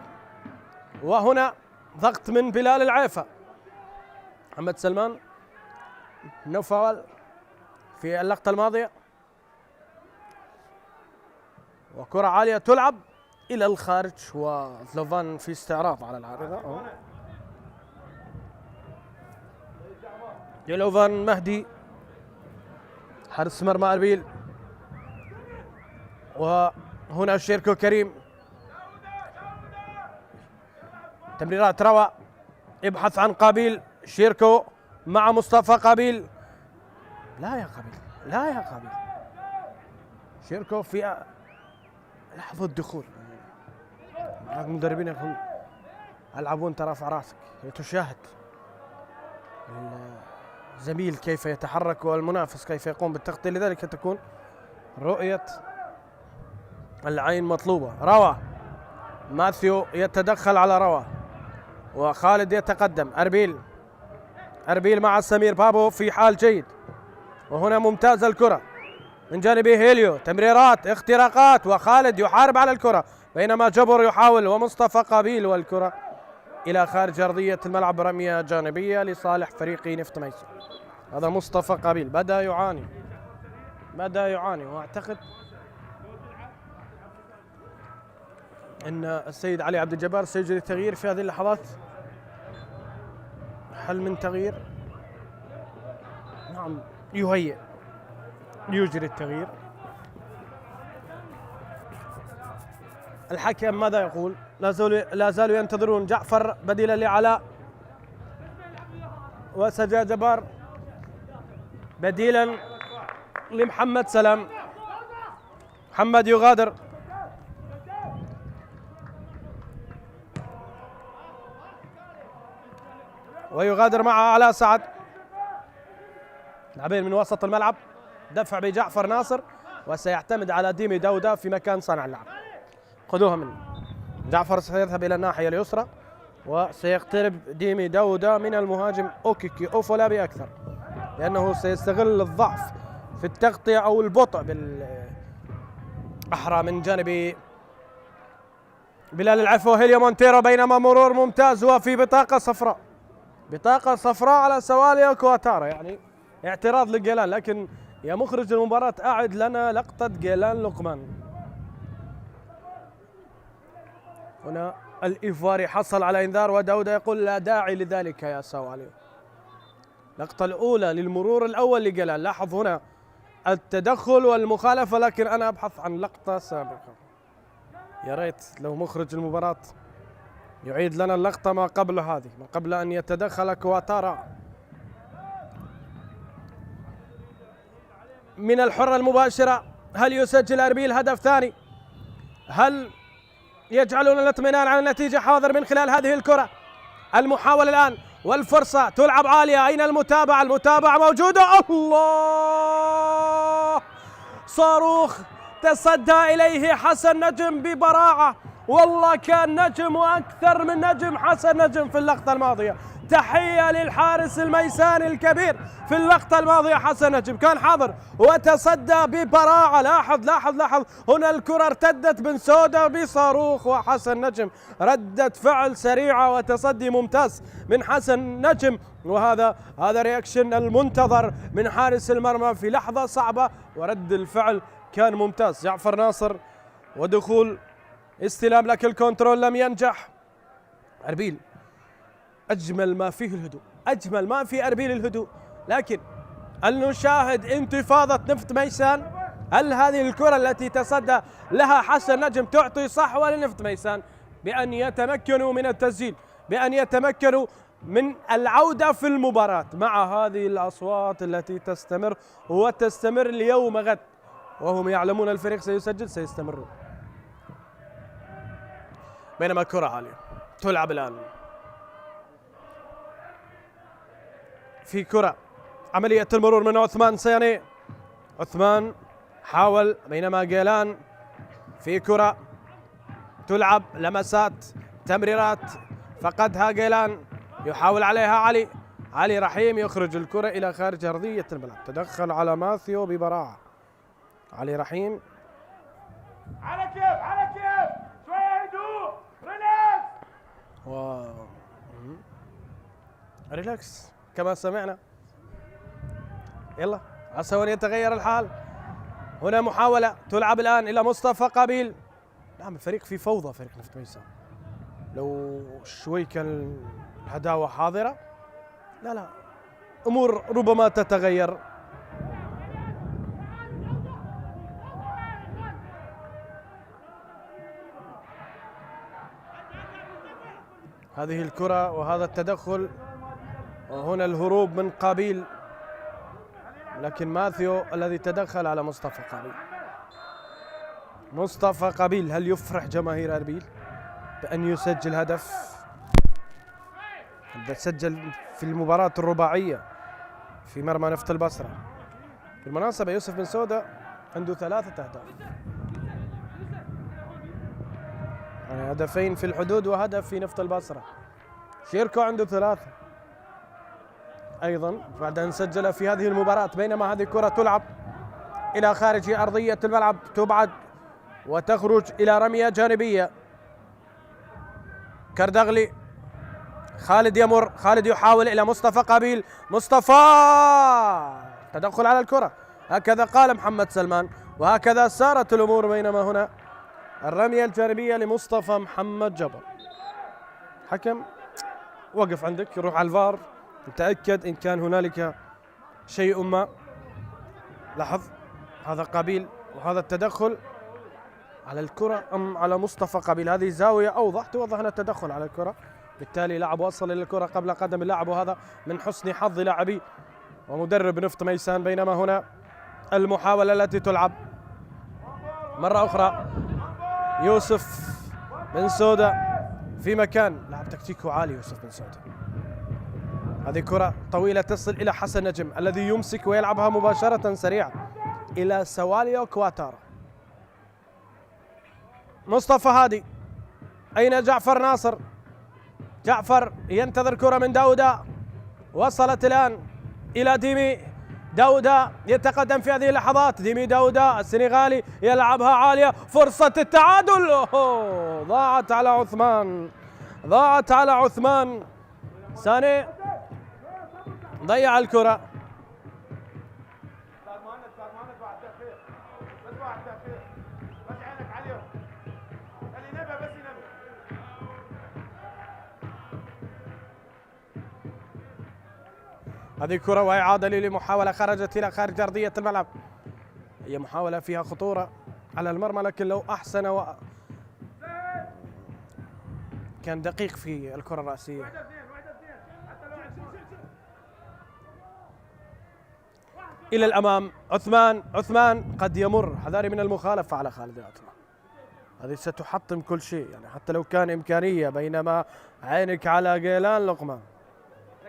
وهنا ضغط من بلال العيفة. محمد سلمان نفاول في اللقطة الماضية، وكرة عالية تلعب إلى الخارج، وزلوفان في استعراض على العارضة. ديلوفان مهدي حارس مرمى أربيل، وهنا شيركو كريم، تمريرات روى، ابحث عن قابيل، شيركو مع مصطفى قابيل، لا يا قابيل شيركو في لحظة الدخول. المدربين يقولون العبون ترفع راسك، تشاهد الزميل كيف يتحرك والمنافس كيف يقوم بالتغطية، لذلك تكون رؤية العين مطلوبة. روى ماثيو يتدخل على روى، وخالد يتقدم. أربيل مع سمير بابو في حال جيد، وهنا ممتازة الكرة من جانبه هيليو، تمريرات اختراقات، وخالد يحارب على الكرة، بينما جبر يحاول ومصطفى قابيل، والكرة إلى خارج أرضية الملعب، رمية جانبية لصالح فريق نفط ميسر. هذا مصطفى قابيل بدأ يعاني، وأعتقد أن السيد علي عبد الجبار سيجري التغيير في هذه اللحظات. هل من تغيير؟ نعم، يجري التغيير. الحكم ماذا يقول؟ لا زالوا ينتظرون. جعفر بديلا لعلاء، وسجاد جبار بديلا لمحمد سلام. محمد يغادر، ويغادر معه علاء سعد. لاعبين من وسط الملعب، دفع بجعفر ناصر، وسيعتمد على ديمي داودا في مكان صانع اللعب. خذوها منه. جعفر سيذهب إلى الناحية اليسرى، وسيقترب ديمي داودا من المهاجم أوكيكي أوفولابي أكثر، لأنه سيستغل الضعف في التغطية أو البطء بالأحرى من جانب بلال العفو. هيليو مونتيرو، بينما مرور ممتاز، وفي بطاقة صفراء على سواليا كواتارا، يعني اعتراض لجيلان. لكن يا مخرج المباراة أعد لنا لقطة جيلان لقمان. هنا الإيفواري حصل على إنذار، وداودا يقول لا داعي لذلك يا سواليا. اللقطة الأولى للمرور الأول لجيلان. لاحظ هنا التدخل والمخالفة، لكن أنا أبحث عن لقطة سابقة. يا ريت لو مخرج المباراة يعيد لنا اللقطة ما قبل هذه، ما قبل أن يتدخل كواتارا. من الحرة المباشرة، هل يسجل أربيل هدف ثاني؟ هل يجعلون الاطمئنان على النتيجة حاضر من خلال هذه الكرة؟ المحاولة الآن والفرصة تلعب عالية. أين المتابعة؟ المتابعة موجودة. الله، صاروخ تصدى إليه حسن نجم ببراعة، والله كان نجم وأكثر من نجم حسن نجم في اللقطة الماضية. تحية للحارس الميساني الكبير في اللقطة الماضية. حسن نجم كان حاضر وتصدى ببراعة. لاحظ هنا الكرة ارتدت بن سودة بصاروخ، وحسن نجم ردة فعل سريعة وتصدي ممتاز من حسن نجم. وهذا رياكشن المنتظر من حارس المرمى في لحظة صعبة، ورد الفعل كان ممتاز. جعفر ناصر ودخول استلام، لكن الكنترول لم ينجح. أربيل أجمل ما فيه الهدوء، أجمل ما في أربيل الهدوء، لكن هل نشاهد انتفاضة نفط ميسان؟ هل هذه الكرة التي تصدى لها حسن نجم تعطي صحوة لنفط ميسان بأن يتمكنوا من التسجيل، بأن يتمكنوا من العودة في المباراة مع هذه الأصوات التي تستمر وتستمر اليوم غد، وهم يعلمون الفريق سيسجل سيستمرون. بينما كرة عالية تلعب الآن في كرة، عملية المرور من عثمان سياني. عثمان حاول، بينما جيلان في كرة تلعب، لمسات تمريرات فقدها جيلان، يحاول عليها علي رحيم، يخرج الكرة إلى خارج أرضية الملعب. تدخل على ماثيو ببراعة. علي رحيم على كيف شوية هدوء، ريلاكس. ريلاكس كما سمعنا. يلا عسى أن يتغير الحال. هنا محاولة تلعب الآن إلى مصطفى قابيل. نعم الفريق في فوضى، فريق نفط ميسان. لو شوي كان الهداوة حاضرة، لا أمور ربما تتغير. هذه الكرة وهذا التدخل، وهنا الهروب من قابيل، لكن ماثيو الذي تدخل على مصطفى قابيل. مصطفى قابيل هل يفرح جماهير أربيل بأن يسجل هدف؟ سجل في المباراة الرباعية في مرمى نفط البصرة. بالمناسبة يوسف بن سودة عنده 3 أهداف، يعني هدفين في الحدود وهدف في نفط البصرة. شيركو عنده 3 أيضا بعد أن سجل في هذه المباراة. بينما هذه الكرة تلعب إلى خارج أرضية الملعب، تبعد وتخرج إلى رمية جانبية. كردغلي، خالد يمر، خالد يحاول إلى مصطفى قابيل. مصطفى تدخل على الكرة، هكذا قال محمد سلمان وهكذا سارت الأمور. بينما هنا الرمية الجانبية لمصطفى محمد جبر. حكم وقف عندك، روح على الفار تأكد إن كان هنالك شيء ما. لاحظ هذا قابيل وهذا التدخل على الكرة أم على مصطفى قابيل. هذه زاوية أوضح توضح أن التدخل على الكرة، بالتالي لاعب وصل إلى الكرة قبل قدم اللاعب، وهذا من حسن حظ لاعبي ومدرب نفط ميسان. بينما هنا المحاولة التي تلعب مرة أخرى. يوسف بن سودة في مكان، لاعب تكتيكه عالي يوسف بن سودة. هذه كرة طويلة تصل إلى حسن نجم الذي يمسك ويلعبها مباشرة سريعة إلى سواليو كواتارا. مصطفى هادي، أين جعفر ناصر؟ جعفر ينتظر كرة من داودا، وصلت الآن إلى ديمي. داودا يتقدم في هذه اللحظات. ديمي داودا السنغالي يلعبها عالية، فرصة التعادل ضاعت على عثمان ساني، ضيع الكرة. هذه كرة وإعادة لمحاولة خرجت إلى خارج أرضية الملعب. هي محاولة فيها خطورة على المرمى، لكن لو أحسن كان دقيق في الكرة الرأسية. إلى الأمام عثمان قد يمر، حذاري من المخالفة على خالد العثمان. هذه ستحطم كل شيء، يعني حتى لو كان إمكانية. بينما عينك على جيلان لقمان،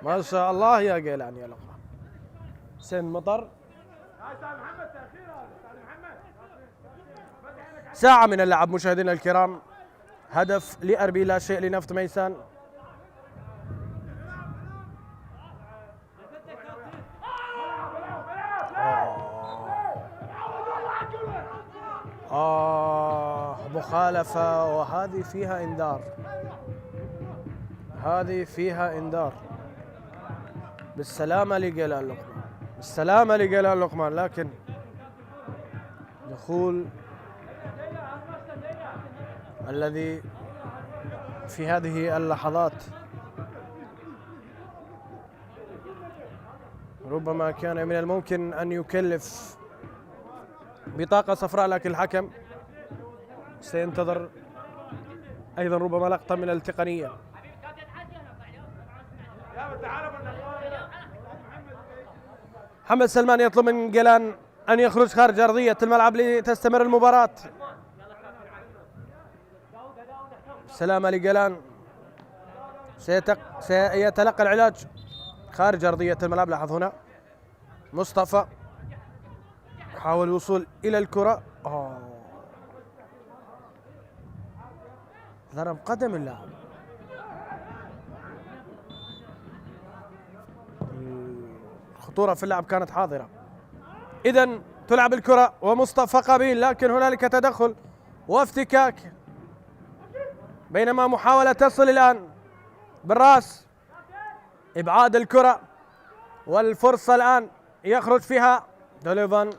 ما شاء الله يا جيلان يا لقمان. حسين مطر، ساعة من اللعب مشاهدينا الكرام. هدف لأربيل لا شيء لنفط ميسان. مخالفة، وهذه فيها إنذار، هذه فيها إنذار. بالسلامة لجلال لقمان، بالسلامة لجلال لقمان، لكن دخول الذي في هذه اللحظات ربما كان من الممكن أن يكلف بطاقة صفراء، لكن الحكم سينتظر أيضا ربما لقطة من التقنية. محمد سلمان يطلب من جيلان أن يخرج خارج أرضية الملعب لتستمر المباراة. سلامة لجيلان، سيتلقى العلاج خارج أرضية الملعب. لاحظ هنا مصطفى حاول الوصول إلى الكرة، ضرب قدم اللاعب. الخطورة في اللعب كانت حاضرة. إذن تلعب الكرة ومصطفى قابيل، لكن هنالك تدخل وافتكاك، بينما محاولة تصل الآن بالراس، إبعاد الكرة والفرصة الآن يخرج فيها دوليفان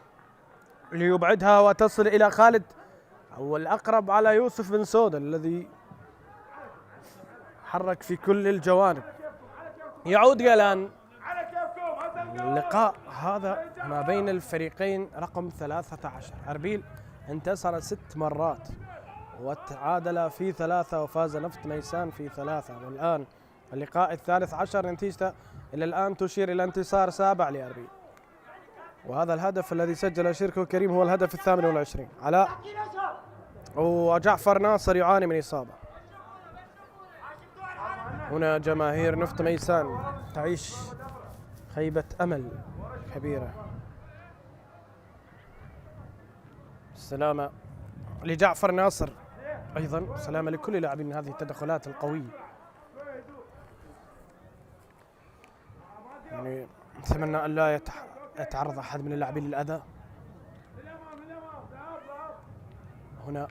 ليبعدها وتصل إلى خالد، أو الأقرب على يوسف بن سودا الذي حرك في كل الجوانب. يعود جيلان. اللقاء هذا ما بين الفريقين رقم 13. أربيل انتصر 6 مرات وتعادل في 3 وفاز نفط ميسان في 3، والآن اللقاء 13 نتيجته إلى الآن تشير إلى انتصار 7 لأربيل. وهذا الهدف الذي سجل شيركو كريم هو الهدف 28. علاء وجعفر ناصر يعاني من إصابة. هنا جماهير نفط ميسان تعيش خيبة أمل كبيرة. السلامة لجعفر ناصر، أيضا سلامة لكل لاعبين هذه التدخلات القوية. يعني أتمنى أن لا يتعرض أحد من اللاعبين للأذى. هنا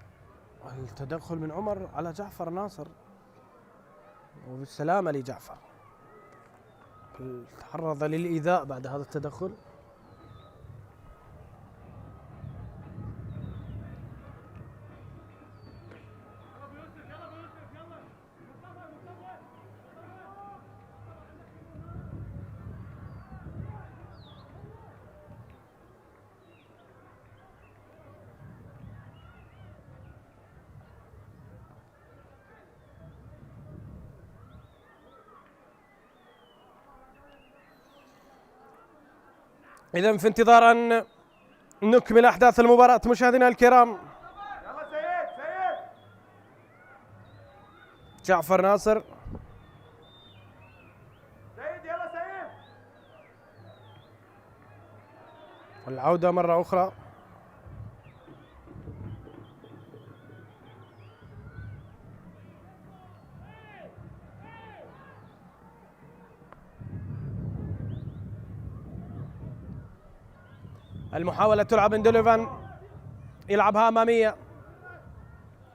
التدخل من عمر على جعفر ناصر، وبالسلامة لجعفر، تعرض للإيذاء بعد هذا التدخل. إذن في انتظار أن نكمل أحداث المباراة مشاهدينا الكرام. جعفر ناصر، والعودة مرة أخرى. المحاولة تلعب من دوليفان، يلعبها أمامية،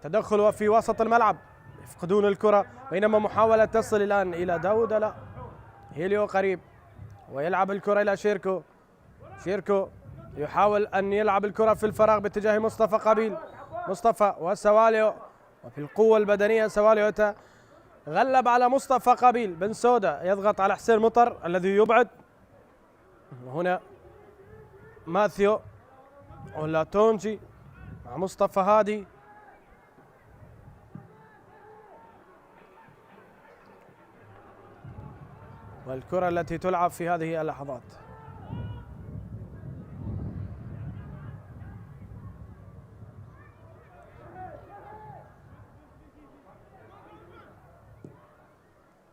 تدخل في وسط الملعب، يفقدون الكرة، بينما محاولة تصل الآن إلى داود، لا هيليو قريب، ويلعب الكرة إلى شيركو. شيركو يحاول أن يلعب الكرة في الفراغ باتجاه مصطفى قابيل. مصطفى وسواليو، وفي القوة البدنية سواليو غلب على مصطفى قابيل. بن سودا يضغط على حسين مطر الذي يبعد. هنا ماثيو ولا تونجي مع مصطفى هادي. والكرة التي تلعب في هذه اللحظات.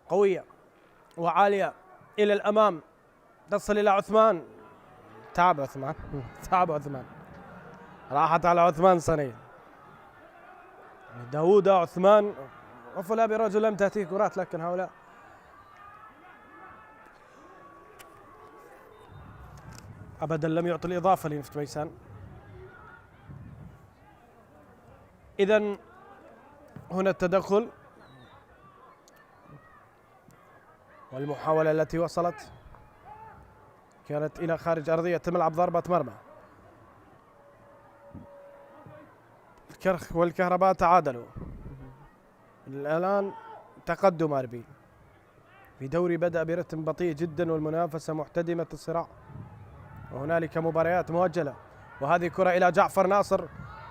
قوية وعالية إلى الأمام، تصل إلى عثمان. تعب عثمان، تعب عثمان، راحت على عثمان صني. داوود عثمان وفولابي رجل لم تأتيه كرات، لكن هؤلاء أبدا لم يعطوا الإضافة لنفط ميسان. إذن هنا التدخل والمحاولة التي وصلت كانت إلى خارج أرضية الملعب، ضربة مرمى. الكرخ والكهرباء تعادلوا، الآن تقدم أربيل في دوري بدأ برتم بطيء جدا والمنافسة محتدمة الصراع، وهنالك مباريات مؤجلة. وهذه كرة إلى جعفر ناصر،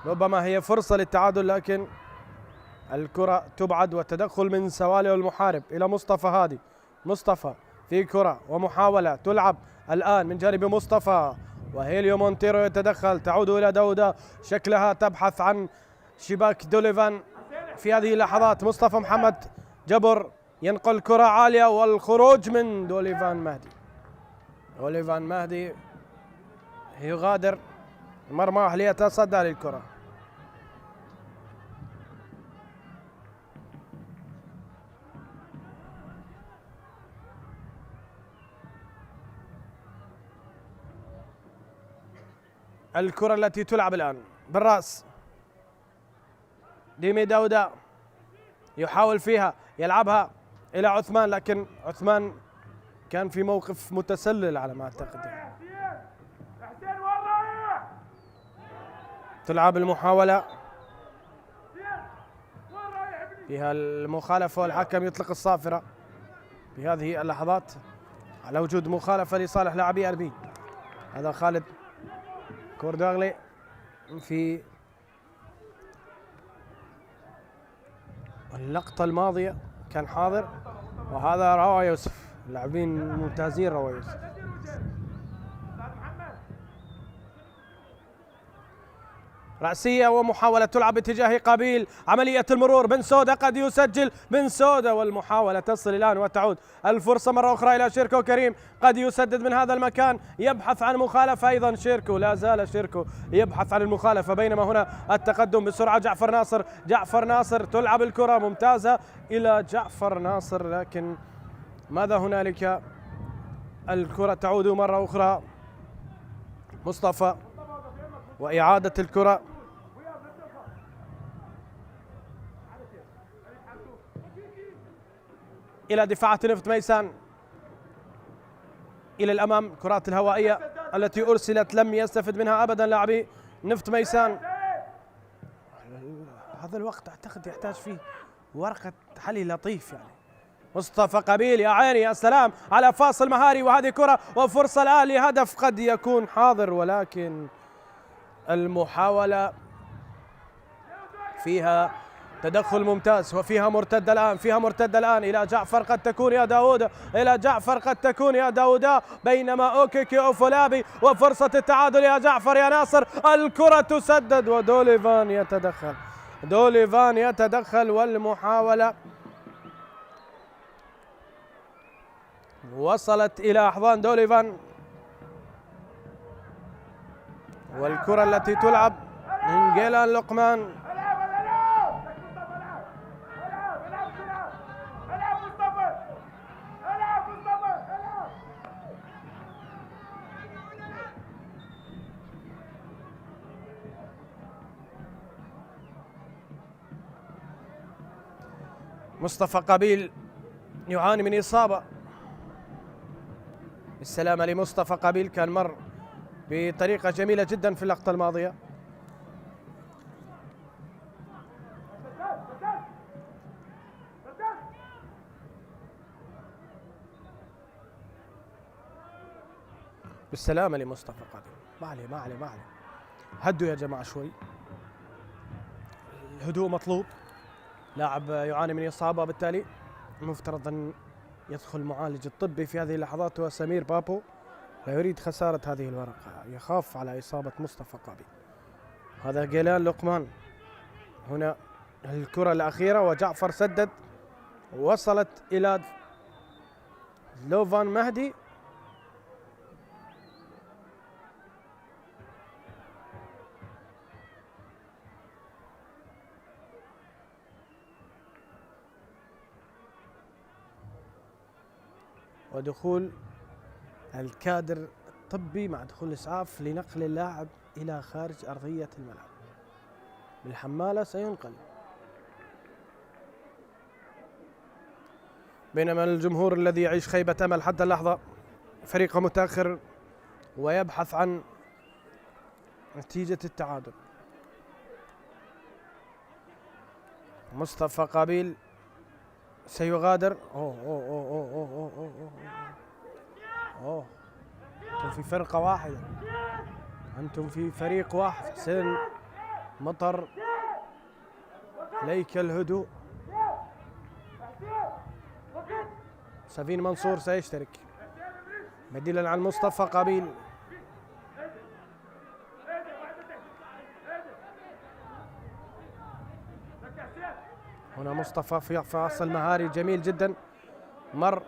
ربما هي فرصة للتعادل، لكن الكرة تبعد والتدخل من سوالي والمحارب إلى مصطفى هادي. مصطفى في كرة ومحاولة تلعب الآن من جانب مصطفى، وهيليو مونتيرو يتدخل، تعود إلى داوود، شكلها تبحث عن شباك دوليفان في هذه اللحظات. مصطفى محمد جبر ينقل كرة عالية والخروج من دوليفان مهدي. دوليفان مهدي يغادر مرماه ليتصدى للكرة. الكرة التي تلعب الآن بالرأس، ديمي داودا يحاول فيها يلعبها إلى عثمان، لكن عثمان كان في موقف متسلل على ما أعتقد. تلعب المحاولة فيها المخالفة والحكم يطلق الصافرة في هذه اللحظات على وجود مخالفة لصالح لاعبي أربيل. هذا خالد كورداغلي في اللقطة الماضية كان حاضر، وهذا روى يوسف، اللاعبين ممتازين روى يوسف. رأسية ومحاولة تلعب باتجاه قابيل، عملية المرور، بن سودا قد يسجل، بن سودا والمحاولة تصل الآن وتعود الفرصة مرة أخرى إلى شيركو كريم، قد يسدد من هذا المكان، يبحث عن مخالفة أيضا شيركو، لا زال شيركو يبحث عن المخالفة، بينما هنا التقدم بسرعة جعفر ناصر. جعفر ناصر تلعب الكرة ممتازة إلى جعفر ناصر، لكن ماذا هنالك؟ الكرة تعود مرة أخرى مصطفى وإعادة الكرة إلى دفاعة نفط ميسان إلى الأمام. الكرات الهوائية التي أرسلت لم يستفد منها أبدا لاعبي نفط ميسان. هذا الوقت أعتقد يحتاج فيه ورقة حلي لطيف يعني. مصطفى قبيل يا عيني يا سلام على فاصل مهاري، وهذه كرة وفرصة الآن لهدف قد يكون حاضر، ولكن المحاولة فيها تدخل ممتاز وفيها مرتدة الآن، فيها مرتدة الآن إلى جعفر، قد تكون يا داوود، إلى جعفر قد تكون يا داوود، بينما أوكيكي أوفولابي، وفرصة التعادل يا جعفر يا ناصر، الكرة تسدد ودوليفان يتدخل، دوليفان يتدخل والمحاولة وصلت إلى أحضان دوليفان، والكرة التي تلعب من جيلان لقمان. مصطفى قبيل يعاني من إصابة. السلامة لمصطفى قبيل، كان مر بطريقة جميلة جدا في اللقطة الماضية. بالسلامة لمصطفى قبيل. ما عليه هدوا يا جماعة شوي، الهدوء مطلوب. لاعب يعاني من إصابة، بالتالي المفترض أن يدخل المعالج الطبي في هذه اللحظات، وسمير بابو لا يريد خسارة هذه الورقة، يخاف على إصابة مصطفى قابيل. هذا جيلان لقمان. هنا الكرة الأخيرة وجعفر سدد، وصلت إلى لوفان مهدي، ودخول الكادر الطبي مع دخول الإسعاف لنقل اللاعب إلى خارج أرضية الملعب. بالحمالة سينقل، بينما الجمهور الذي يعيش خيبة أمل حتى اللحظة، فريقه متأخر ويبحث عن نتيجة التعادل. مصطفى قابيل سيغادر. أوه أوه أوه أوه أوه أوه أوه أوه. أنتم في فرقة واحدة، أنتم في فريق واحد. حسين مطر، ليك الهدوء. سفين منصور سيشترك بديلا عن مصطفى قابيل. هنا مصطفى في فاصل مهاري جميل جدا، مر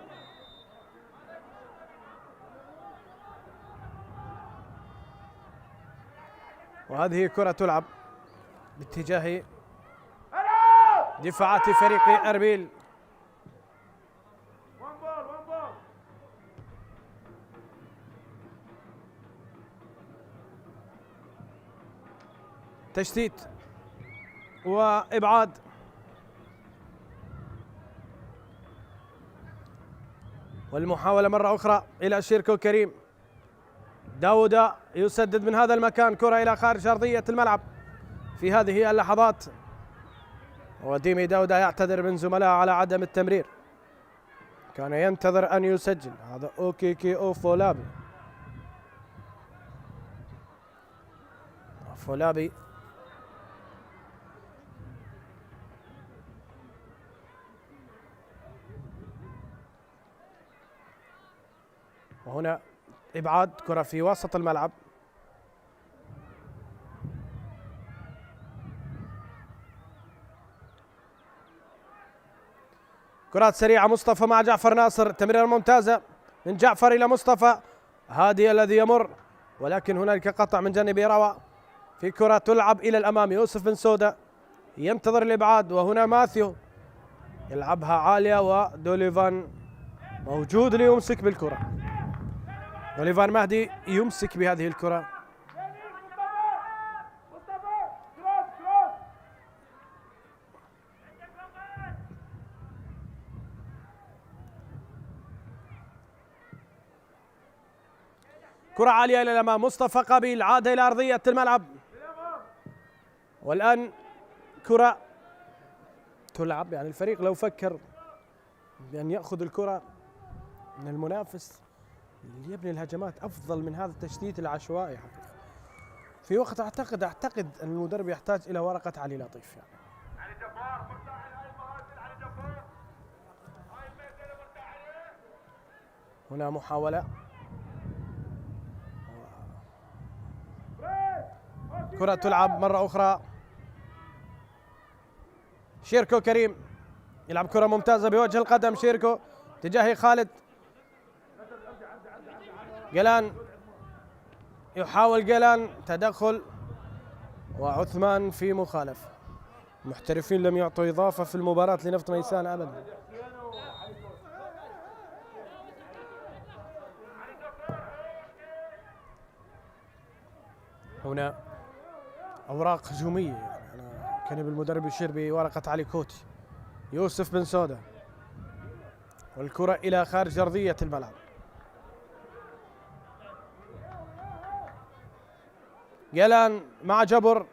وهذه كرة تلعب باتجاه دفاعات فريق أربيل. تشتيت وإبعاد. والمحاولة مرة أخرى إلى شيركو كريم. داود يسدد من هذا المكان، كرة إلى خارج أرضية الملعب في هذه اللحظات. وديمي داود يعتذر من زملائه على عدم التمرير، كان ينتظر أن يسجل. هذا أوكيكي أوفولابي. أوفولابي وهنا إبعاد، كرة في وسط الملعب. كرات سريعة، مصطفى مع جعفر ناصر، تمريرة ممتازة من جعفر إلى مصطفى، هادي الذي يمر، ولكن هنالك قطع من جانب روى. في كرة تلعب إلى الأمام، يوسف بن سودة ينتظر الإبعاد، وهنا ماثيو يلعبها عالية، ودوليفان موجود ليمسك بالكرة. دوليفان مهدي يمسك بهذه الكرة. كرة عالية إلى الأمام، مصطفى قابيل عاد إلى أرضية الملعب، والآن كرة تلعب. يعني الفريق لو فكر بأن يأخذ الكرة من المنافس ليبني الهجمات أفضل من هذا التشتيت العشوائي حقيقة. في وقت أعتقد أن المدرب يحتاج إلى ورقة علي لطيف. يعني هنا محاولة، كرة تلعب مرة أخرى. شيركو كريم يلعب كرة ممتازة بوجه القدم. شيركو تجاه خالد جلان، يحاول جلان تدخل، وعثمان في مخالفة. المحترفين لم يعطوا إضافة في المباراة لنفط ميسان أبدا. هنا أوراق هجومية، يعني أنا كان بالمدرب يشير بورقة علي كوتي. يوسف بن سودة، والكرة إلى خارج أرضية الملعب. جلان مع جبر،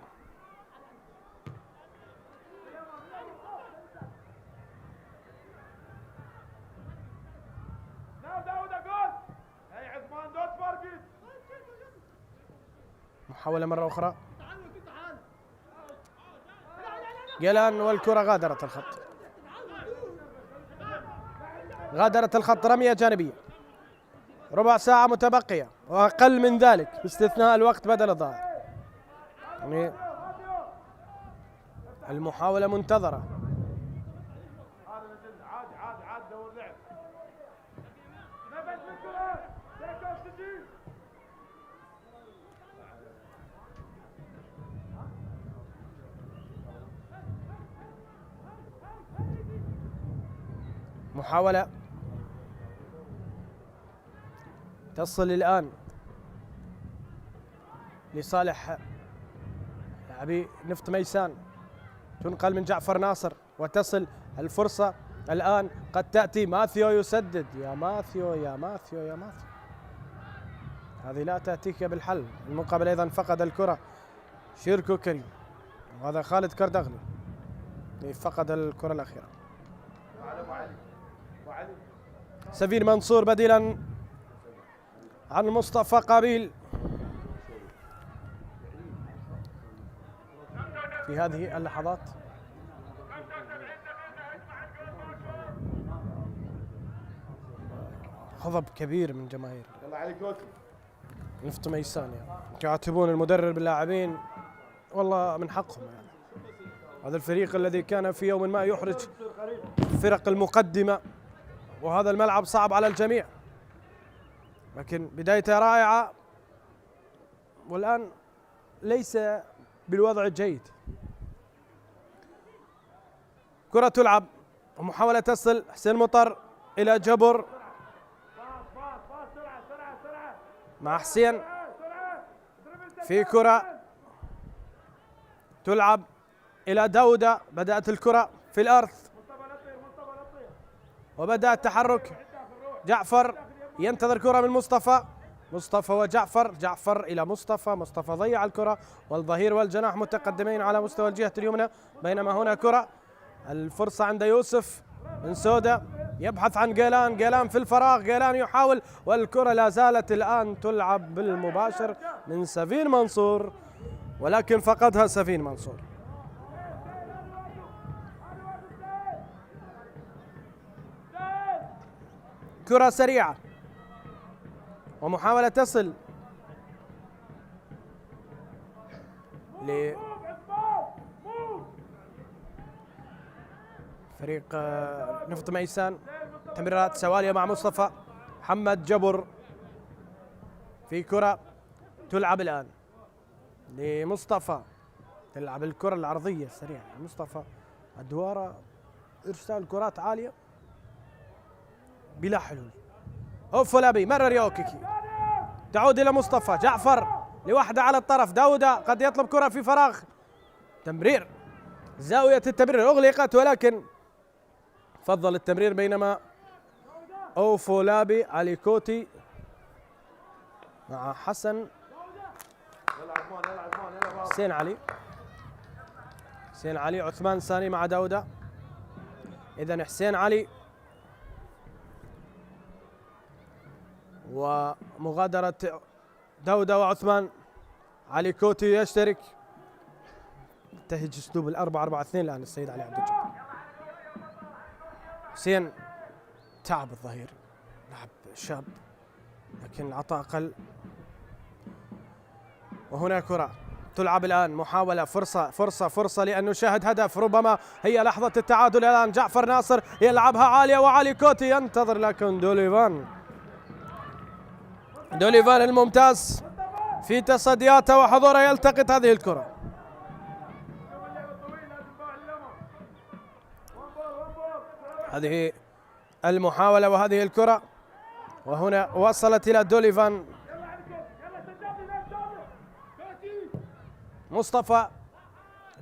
محاولة مرة أخرى. جلان والكرة غادرت الخط، غادرت الخط. رمية جانبية، ربع ساعة متبقية وأقل من ذلك باستثناء الوقت بدل الضائع. يعني المحاولة منتظرة. محاولة تصل الآن لصالح لاعبي نفط ميسان، تنقل من جعفر ناصر وتصل الفرصة الآن قد تأتي. ماثيو يسدد، يا ماثيو يا ماثيو يا ماثيو، هذه لا تأتيك بالحل. المقابل أيضا فقد الكرة شيركو كريم، وهذا خالد كردغلي فقد الكرة الأخيرة. سفير منصور بديلا عن مصطفى قابيل في هذه اللحظات. غضب كبير من جماهير نفط ميسان، يعني يعاتبون المدرب باللاعبين، والله من حقهم. يعني هذا الفريق الذي كان في يوم ما يحرج فرق المقدمة، وهذا الملعب صعب على الجميع، لكن بدايته رائعة والآن ليس بالوضع الجيد. كرة تلعب ومحاولة تصل حسين مطر إلى جبر مع حسين، في كرة تلعب إلى داودة. بدأت الكرة في الأرض وبدأ التحرك. جعفر ينتظر كرة من مصطفى وجعفر، جعفر إلى مصطفى ضيع الكرة، والظهير والجناح متقدمين على مستوى الجهة اليمنى، بينما هنا كرة الفرصة عند يوسف بن سودة يبحث عن جيلان في الفراغ، جيلان يحاول، والكرة لا زالت الآن تلعب بالمباشر من سفين منصور، ولكن فقدها سفين منصور. كرة سريعة ومحاولة تصل فريق نفط ميسان. تمريرات سوالية مع مصطفى. محمد جبر في كرة تلعب الآن لمصطفى، تلعب الكرة العرضية السريعة. مصطفى الدوارة، إرسال كرات عالية بلا حلول. أوفولابي مرر يوكيكي، تعود إلى مصطفى. جعفر لوحدة على الطرف، داودة قد يطلب كرة في فراغ، تمرير، زاوية التمرير أغلقت، ولكن فضل التمرير، بينما أوفولابي علي كوتي مع حسن حسين علي عثمان ساني مع داودة. إذن حسين علي ومغادرة داودة وعثمان. علي كوتي يشترك، ينتهج اسلوب 4-4-2 الان السيد علي عبد الجبار. حسين تعب الظهير، لاعب شاب لكن العطاء قل. وهنا كرة تلعب الان، محاولة، فرصة لأن نشاهد هدف، ربما هي لحظة التعادل الان. جعفر ناصر يلعبها عالية وعلي كوتي ينتظر، لكن دوليفان الممتاز في تصدياته وحضوره يلتقط هذه الكرة. هذه المحاولة وهذه الكرة، وهنا وصلت إلى دوليفان. مصطفى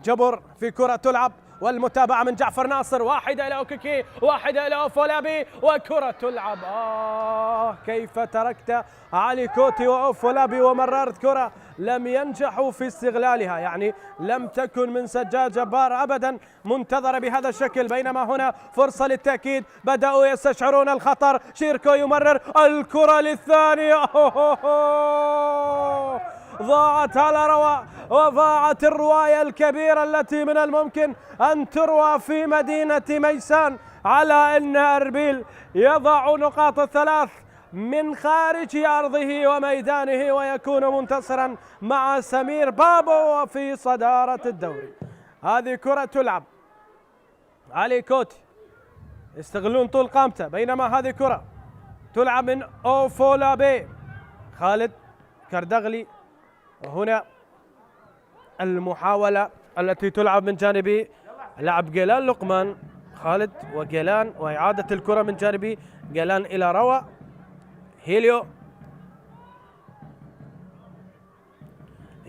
جبر في كرة تلعب، والمتابعة من جعفر ناصر، واحدة إلى أوكيكي، واحدة إلى أوفولابي، وكرة تلعب. كيف تركت علي كوتي وأوفولابي ومررت كرة لم ينجحوا في استغلالها، يعني لم تكن من سجاد جبار أبدا منتظرة بهذا الشكل. بينما هنا فرصة للتأكيد، بدأوا يستشعرون الخطر. شيركو يمرر الكرة للثانية، ضاعت على رواء، وضاعت الرواية الكبيرة التي من الممكن أن تروى في مدينة ميسان، على أن أربيل يضع نقاط الثلاث من خارج أرضه وميدانه، ويكون منتصرا مع سمير بابو في صدارة الدوري. هذه كرة تلعب، علي كوتي يستغلون طول قامته، بينما هذه كرة تلعب من أوفولابي. خالد كردغلي، وهنا المحاولة التي تلعب من جانبي لعب جيلان لقمان، خالد وجيلان، وإعادة الكرة من جانبي جيلان إلى روى. هيليو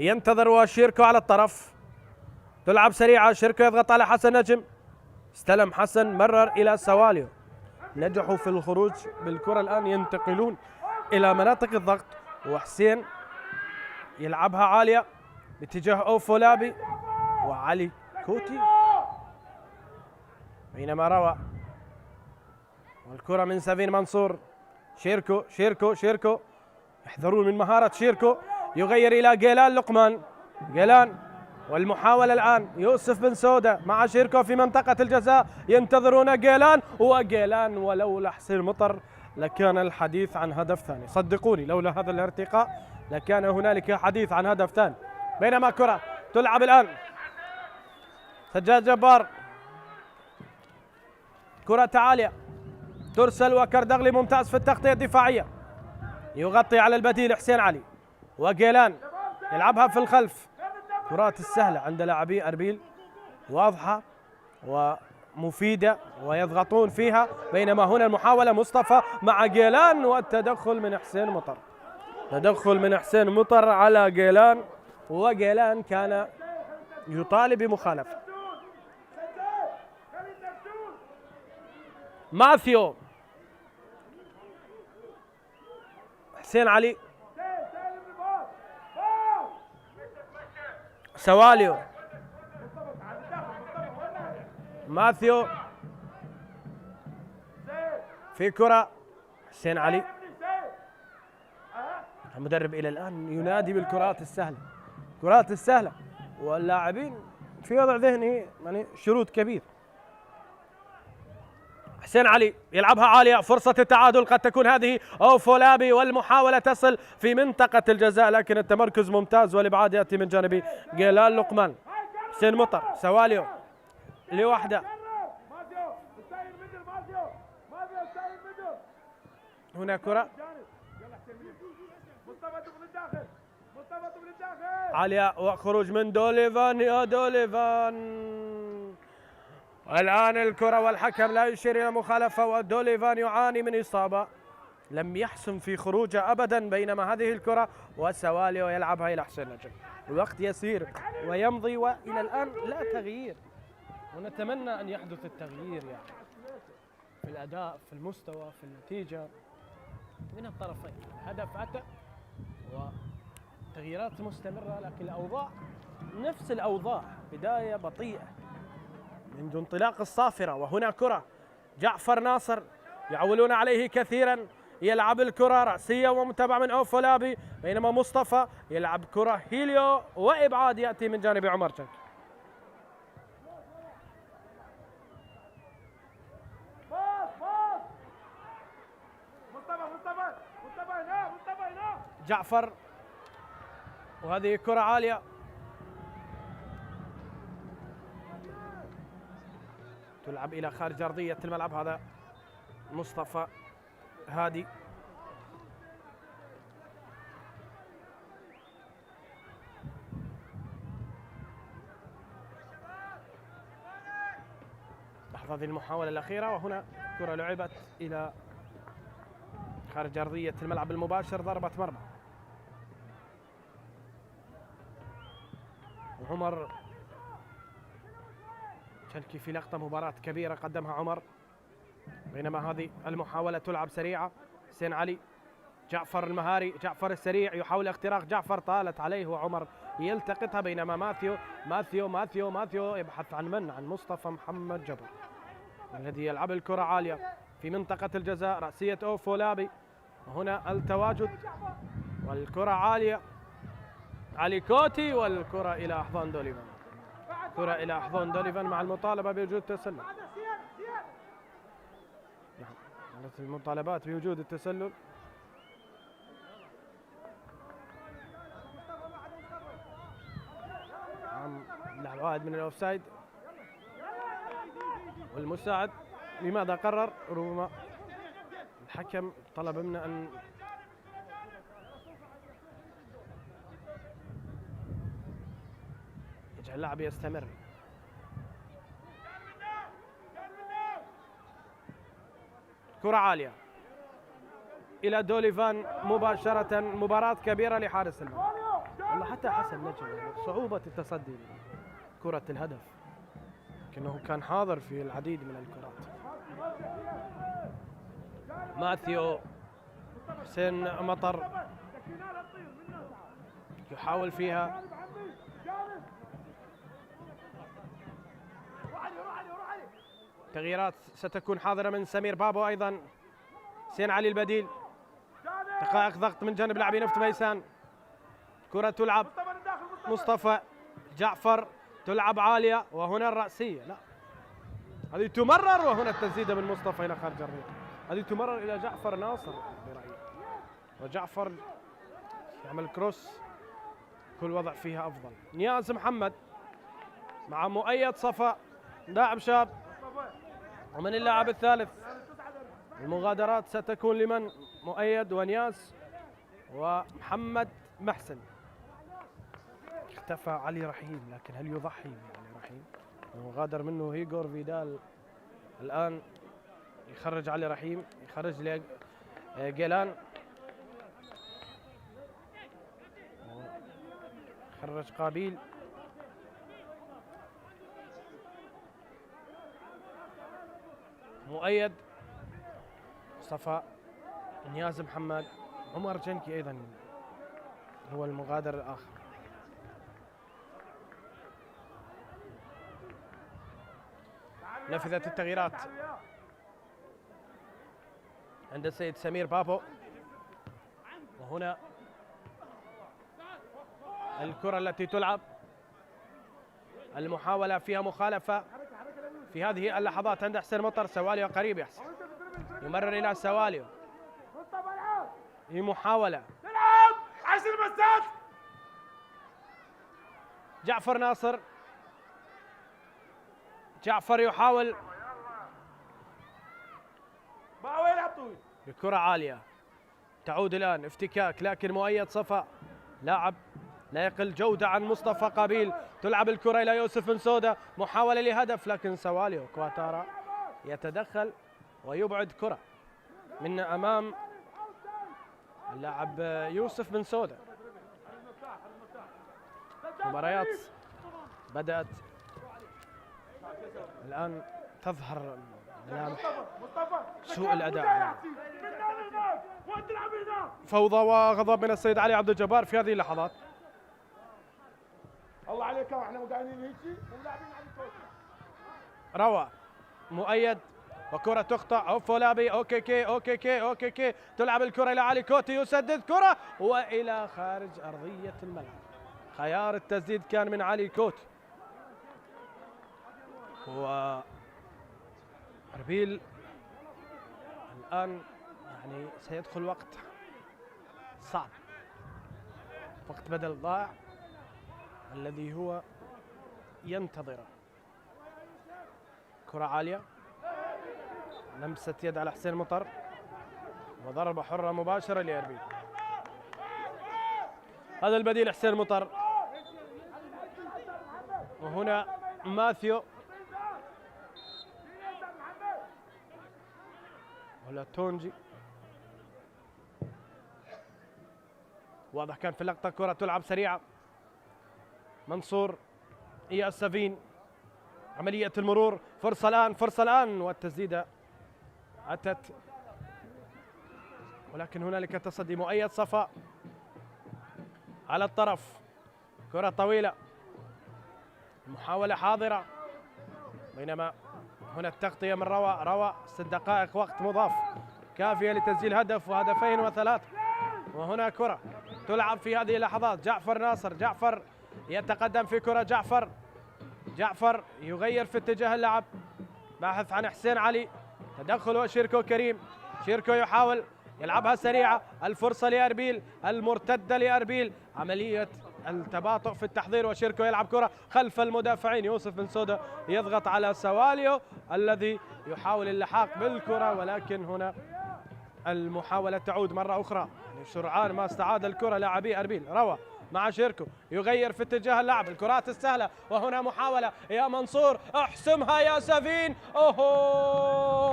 ينتظر وشيركو على الطرف، تلعب سريعة، شيركو يضغط على حسن نجم، استلم حسن، مرر إلى سواليو، نجحوا في الخروج بالكرة. الآن ينتقلون إلى مناطق الضغط، وحسين يلعبها عالية باتجاه أوفولابي وعلي كوتي، بينما روى والكرة من سفين منصور. شيركو شيركو شيركو، يحذرون من مهارة شيركو، يغير إلى جيلان لقمان، جيلان والمحاولة الآن يوسف بن سودة مع شيركو في منطقة الجزاء، ينتظرون جيلان وجيلان، ولولا حسين المطر لكان الحديث عن هدف ثاني، صدقوني لولا هذا الارتقاء لكان هنالك حديث عن هدف ثاني. بينما كرة تلعب الآن، سجاد جبار، كرة عالية ترسل، وكردغلي ممتاز في التغطية الدفاعية، يغطي على البديل حسين علي، وجيلان يلعبها في الخلف. كرات السهلة عند لاعبي أربيل واضحة ومفيدة ويضغطون فيها، بينما هنا المحاولة مصطفى مع جيلان، والتدخل من حسين مطر، تدخل من حسين مطر على جيلان، وجيلان كان يطالب بمخالفة. ماثيو، حسين علي، سواليو، ماثيو في كرة، حسين علي. المدرب إلى الآن ينادي بالكرات السهلة، كرات السهلة، واللاعبين في وضع ذهني يعني شروط كبير. حسين علي يلعبها عالية، فرصة التعادل قد تكون هذه، أو فولابي والمحاولة تصل في منطقة الجزاء، لكن التمركز ممتاز والإبعاد يأتي من جانب جيلان لقمان. حسين مطر، سواليو لوحده، هنا كرة عالية وخروج من دوليفان، يا دوليفان. الآن الكرة والحكم لا يشير إلى مخالفة، ودوليفان يعاني من إصابة، لم يحسم في خروجه أبدا، بينما هذه الكرة وسواليو يلعبها إلى حسين نجم. الوقت يسير ويمضي، وإلى الآن لا تغيير، ونتمنى أن يحدث التغيير يعني في الأداء، في المستوى، في النتيجة من الطرفين. هدف أتى وتغييرات مستمرة، لكن الأوضاع نفس الأوضاع، بداية بطيئة منذ انطلاق الصافرة. وهنا كرة جعفر ناصر، يعولون عليه كثيرا، يلعب الكرة رأسية ومتابعة من أوفولابي، بينما مصطفى يلعب كرة هيليو، وإبعاد يأتي من جانب عمر جنك. جعفر، وهذه كرة عالية، تلعب إلى خارج أرضية الملعب. هذا مصطفى هادي، لحظة هذه المحاولة الأخيرة، وهنا كرة لعبت إلى خارج أرضية الملعب المباشر، ضربة مرمى. وعمر شنكي في لقطة مباراة كبيرة قدمها عمر، بينما هذه المحاولة تلعب سريعة. حسين علي، جعفر المهاري، جعفر السريع يحاول اختراق جعفر، طالت عليه وعمر يلتقطها، بينما ماثيو يبحث عن من؟ عن مصطفى محمد جبر الذي يلعب الكرة عالية في منطقة الجزاء، رأسية أوفولابي، وهنا التواجد والكرة عالية، علي كوتي، والكرة إلى أحضان دوليفان، كرة إلى أحضان دوليفان مع المطالبة بوجود تسلل. نعم، المطالبات بوجود التسلل. نعم، العوائد من الأوفسايد، والمساعد لماذا قرر؟ ربما الحكم طلب منا أن يجعل اللاعب يستمر. كرة عالية إلى دوليفان مباشرة، مباراة كبيرة لحارس المرمى. والله حتى حسن نجم يعني صعوبة التصدي كرة الهدف، لكنه كان حاضر في العديد من الكرات. ماثيو حسين مطر يحاول فيها، تغييرات ستكون حاضرة من سمير بابو أيضا. حسين علي البديل، دقائق ضغط من جانب لاعبي نفط ميسان. كرة تلعب مصطفى جعفر، تلعب عالية وهنا الرأسية، لا هذه تمرر، وهنا التسديدة من مصطفى إلى خارج الريق، هذه تمرر إلى جعفر ناصر برأيي، وجعفر يعمل كروس، كل وضع فيها أفضل. نياز محمد مع مؤيد صفا، لاعب شاب. ومن اللاعب الثالث؟ المغادرات ستكون لمن؟ مؤيد ونياس ومحمد محسن. اختفى علي رحيم، لكن هل يضحي علي رحيم؟ المغادر منه هيغور فيدال، الآن يخرج علي رحيم، يخرج جيلان، خرج قابيل، مؤيد، مصطفى، نياز محمد، عمر جنكي أيضا هو المغادر الآخر. نفذت التغييرات عند السيد سمير بابو، وهنا الكرة التي تلعب، المحاولة فيها مخالفة في هذه اللحظات عند حسين مطر. سواليو قريب يحسن، يمرر إلى سواليو، هي محاولة، جعفر ناصر، جعفر يحاول بكرة عالية، تعود الآن افتكاك، لكن مؤيد صفا لاعب لا يقل جودة عن مصطفى قابيل، تلعب الكرة إلى يوسف بن سودة، محاولة لهدف، لكن سواليو كواتارا يتدخل ويبعد كرة من أمام اللاعب يوسف بن سودة. مباريات بدأت الآن تظهر ملامح سوء الأداء، فوضى وغضب من السيد علي عبد الجبار في هذه اللحظات. الله عليك احنا مداهنين هيك ولاعبين على الكوره. روى مؤيد وكرة تخطأ، أوفولابي، أوكيكي تلعب الكرة إلى علي كوتي، يسدد كرة وإلى خارج أرضية الملعب. خيار التسديد كان من علي كوتي، وأربيل الآن يعني سيدخل وقت صعب، وقت بدل ضائع الذي هو ينتظره. كرة عالية، لمسة يد على حسين مطر، وضربة حرة مباشرة لأربيل. هذا البديل حسين مطر، وهنا ماثيو ولا تونجي، واضح كان في اللقطة. كرة تلعب سريعة، منصور إيا السفين، عملية المرور، فرصة الآن والتسديدة أتت، ولكن هنالك تصدي. مؤيد صفا على الطرف، كرة طويلة، محاولة حاضرة، بينما هنا التغطية من روى 6 دقائق وقت مضاف كافية لتسجيل هدف وهدفين وثلاث. وهنا كرة تلعب في هذه اللحظات، جعفر ناصر، جعفر يتقدم في كرة، جعفر يغير في اتجاه اللعب، باحث عن حسين علي، تدخل وشيركو كريم، شيركو يحاول يلعبها سريعة، الفرصة لأربيل، المرتدة لأربيل، عملية التباطؤ في التحضير، وشيركو يلعب كرة خلف المدافعين. يوسف بن سودة يضغط على سواليو الذي يحاول اللحاق بالكرة، ولكن هنا المحاولة تعود مرة أخرى، يعني سرعان ما استعاد الكرة لاعبي أربيل. روى مع شيركو يغير في اتجاه اللعب، الكرات السهلة، وهنا محاولة يا منصور، احسمها يا سفين. اوهو،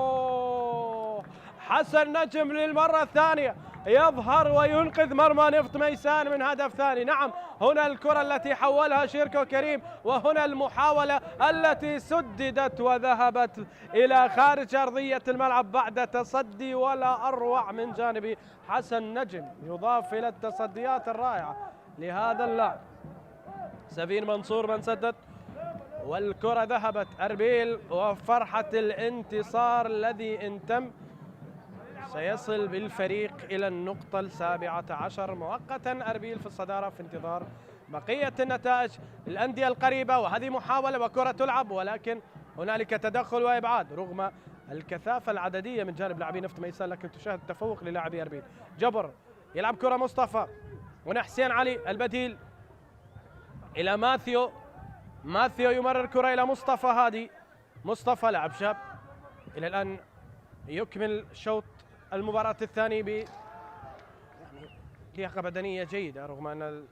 حسن نجم للمرة الثانية يظهر وينقذ مرمى نفط ميسان من هدف ثاني. نعم، هنا الكرة التي حولها شيركو كريم، وهنا المحاولة التي سددت وذهبت إلى خارج أرضية الملعب بعد تصدي ولا أروع من جانب حسن نجم، يضاف إلى التصديات الرائعة لهذا اللاعب. سفين منصور من سدد، والكرة ذهبت. أربيل وفرحة الانتصار الذي إن تم سيصل بالفريق إلى النقطة 17 مؤقتا. أربيل في الصدارة في انتظار بقية النتائج. الأندية القريبة، وهذه محاولة وكرة تلعب، ولكن هنالك تدخل وإبعاد رغم الكثافة العددية من جانب لاعبي نفط ميسان، لكن تشاهد تفوق للاعبي أربيل. جبر يلعب كرة مصطفى، هنا حسين علي البديل إلى ماثيو. ماثيو يمرر كرة إلى مصطفى هادي. مصطفى لاعب شاب إلى الآن يكمل شوط المباراة الثاني ب يعني لياقة بدنية جيدة، رغم أن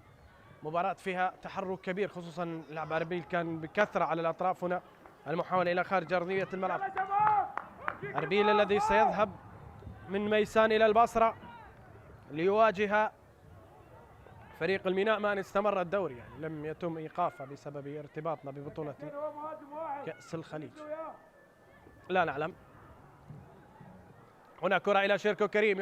المباراة فيها تحرك كبير، خصوصا لاعب أربيل كان بكثرة على الأطراف. هنا المحاولة إلى خارج أرضية الملعب. أربيل الذي سيذهب من ميسان إلى البصرة ليواجه فريق الميناء ما أن استمر الدوري، يعني لم يتم إيقافه بسبب ارتباطنا ببطولة كأس الخليج. لا نعلم. هنا كرة إلى شيركو كريم،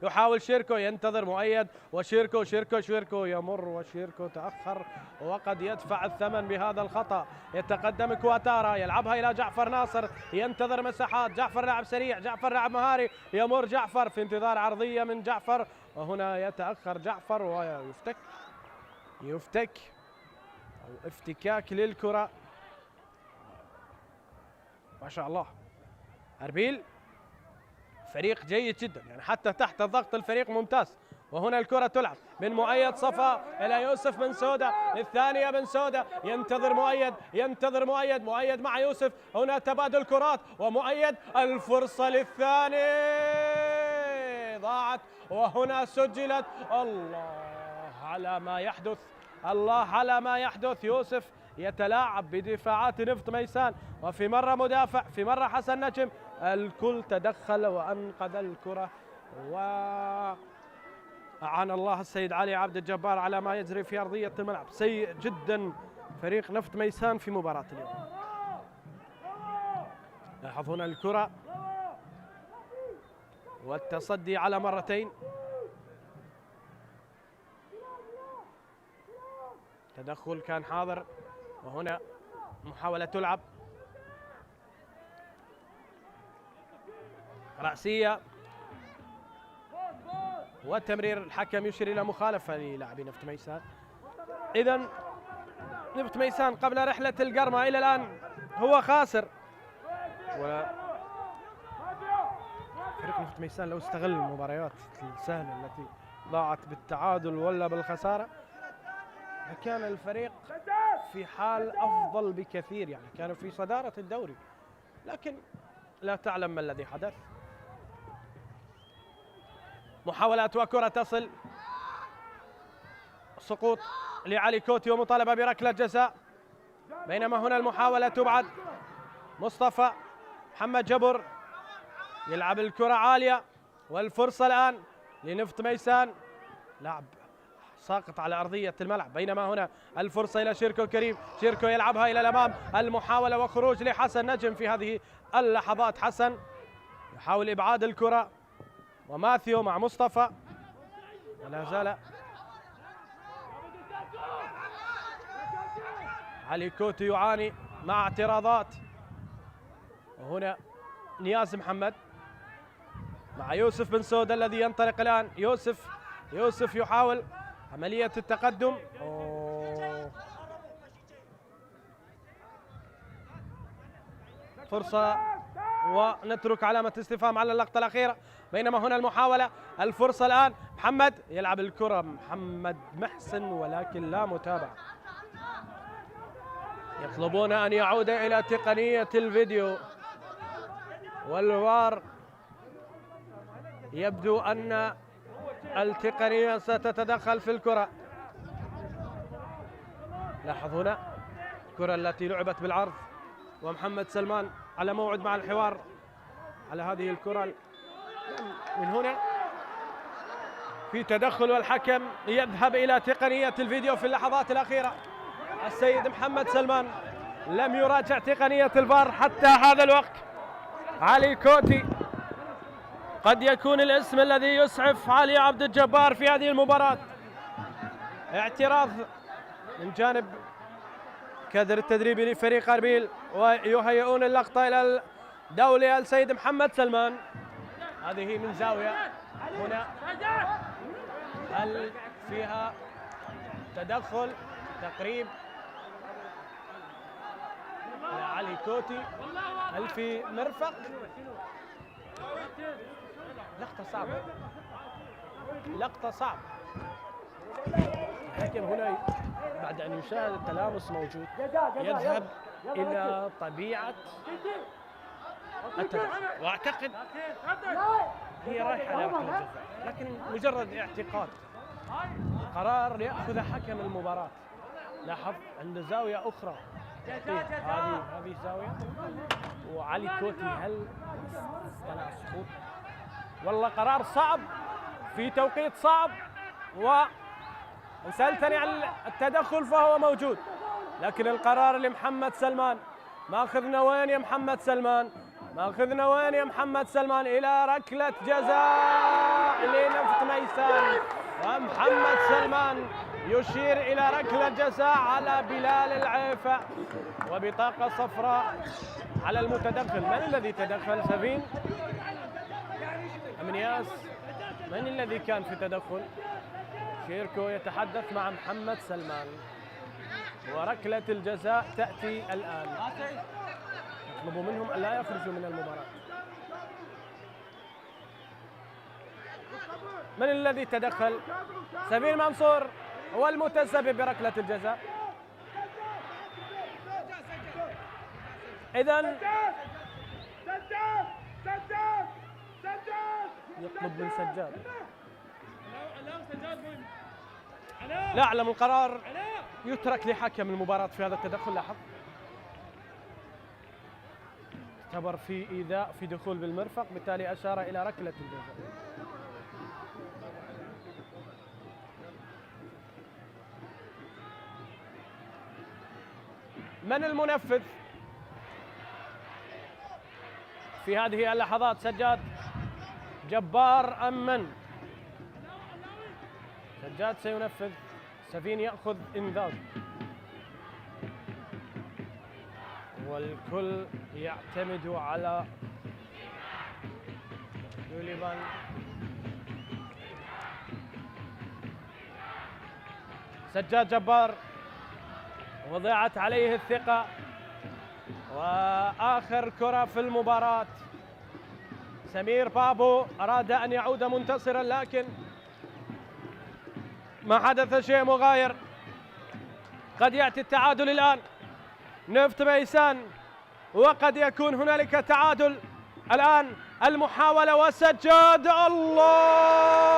يحاول شيركو ينتظر مؤيد، وشيركو يمر، وشيركو تأخر وقد يدفع الثمن بهذا الخطأ. يتقدم كواتارا، يلعبها إلى جعفر ناصر، ينتظر مساحات. جعفر لاعب سريع، جعفر لاعب مهاري، يمر جعفر في انتظار عرضية من جعفر، وهنا يتأخر جعفر ويفتك أو افتكاك للكرة. ما شاء الله، أربيل فريق جيد جدا، يعني حتى تحت الضغط الفريق ممتاز. وهنا الكرة تلعب من مؤيد صفاء إلى يوسف بن سودة، الثانية بن سودة، ينتظر مؤيد مع يوسف. هنا تبادل كرات، ومؤيد الفرصة للثاني ضاعت، وهنا سجلت. الله على ما يحدث. يوسف يتلاعب بدفاعات نفط ميسان، وفي مرة مدافع، في مرة حسن نجم، الكل تدخل وأنقذ الكرة. وأعان الله السيد علي عبد الجبار على ما يجري في أرضية الملعب. سيء جدا فريق نفط ميسان في مباراة اليوم. لاحظ هنا الكرة والتصدي على مرتين. تدخل كان حاضر، وهنا محاولة تلعب رأسية، والتمرير الحكم يشير إلى مخالفة للاعبي نفط ميسان. إذن نفط ميسان قبل رحلة القرمة إلى الآن هو خاسر، فريق نفط ميسان لو استغل المباريات السهلة التي ضاعت بالتعادل ولا بالخسارة كان الفريق في حال أفضل بكثير، يعني كانوا في صدارة الدوري، لكن لا تعلم ما الذي حدث. محاولات وكرة تصل، سقوط لعلي كوتي ومطالبة بركلة جزاء، بينما هنا المحاولة تبعد. مصطفى محمد جبر يلعب الكرة عالية، والفرصة الآن لنفط ميسان، لاعب ساقط على أرضية الملعب، بينما هنا الفرصة إلى شيركو كريم. شيركو يلعبها إلى الأمام، المحاولة وخروج لحسن نجم في هذه اللحظات. حسن يحاول إبعاد الكرة، وماثيو مع مصطفى، ولا زال علي كوتي يعاني مع اعتراضات. وهنا نياز محمد مع يوسف بن سودة الذي ينطلق الآن. يوسف يحاول عملية التقدم. فرصة، ونترك علامة استفهام على اللقطة الأخيرة، بينما هنا المحاولة، الفرصة الآن. محمد يلعب الكرة، محمد محسن، ولكن لا متابعة. يطلبون أن يعود إلى تقنية الفيديو والفار. يبدو أن التقنية ستتدخل في الكرة. لاحظ هنا الكرة التي لعبت بالعرض، ومحمد سلمان على موعد مع الحوار على هذه الكرة. من هنا في تدخل والحكم يذهب إلى تقنية الفيديو في اللحظات الأخيرة. السيد محمد سلمان لم يراجع تقنية الفار حتى هذا الوقت. علي كوتي قد يكون الاسم الذي يسعف علي عبد الجبار في هذه المباراة. اعتراض من جانب كادر التدريبي لفريق أربيل ويهيئون اللقطة إلى الدولي السيد محمد سلمان. هذه من زاوية هنا، هل فيها تدخل تقريب علي كوتي؟ هل في مرفق؟ لقطة صعبة، لقطة صعبة. الحكم هنا بعد أن يشاهد التلامس موجود يذهب إلى طبيعة التدخل، وأعتقد هي رايحة على ركلة جزاء، لكن مجرد اعتقاد. قرار يأخذ حكم المباراة. لاحظ عند زاوية أخرى، هذه زاوية وعلي كوتي هل صنع سقوط؟ والله قرار صعب في توقيت صعب، وإن سألتني عن التدخل فهو موجود، لكن القرار لمحمد سلمان. ماخذنا وين يا محمد سلمان؟ ماخذنا وين يا محمد سلمان؟ إلى ركلة جزاء لنفط ميسان، ومحمد سلمان يشير إلى ركلة جزاء على بلال العيفة وبطاقة صفراء على المتدخل. من الذي تدخل؟ سفين أم نياس؟ من الذي كان في تدخل؟ شيركو يتحدث مع محمد سلمان، وركلة الجزاء تأتي الآن. يطلب منهم أن لا يخرجوا من المباراة. من الذي تدخل؟ سفين منصور هو المتسبب بركلة الجزاء. إذن يطلب من سجاد. لا أعلم، القرار يترك لحكم المباراة في هذا التدخل. لاحظ اعتبر في إيذاء في دخول بالمرفق، بالتالي أشار إلى ركلة الجزاء. من المنفذ في هذه اللحظات؟ سجاد جبار أم من؟ سجاد سينفذ، سفين يأخذ إنذار، والكل يعتمد على دوليفان. سجاد جبار وضعت عليه الثقة، وآخر كرة في المباراة. سمير بابو أراد أن يعود منتصرا، لكن ما حدث شيء مغاير. قد يأتي التعادل الآن، نفط ميسان، وقد يكون هنالك تعادل الآن. المحاولة وسجاد، الله!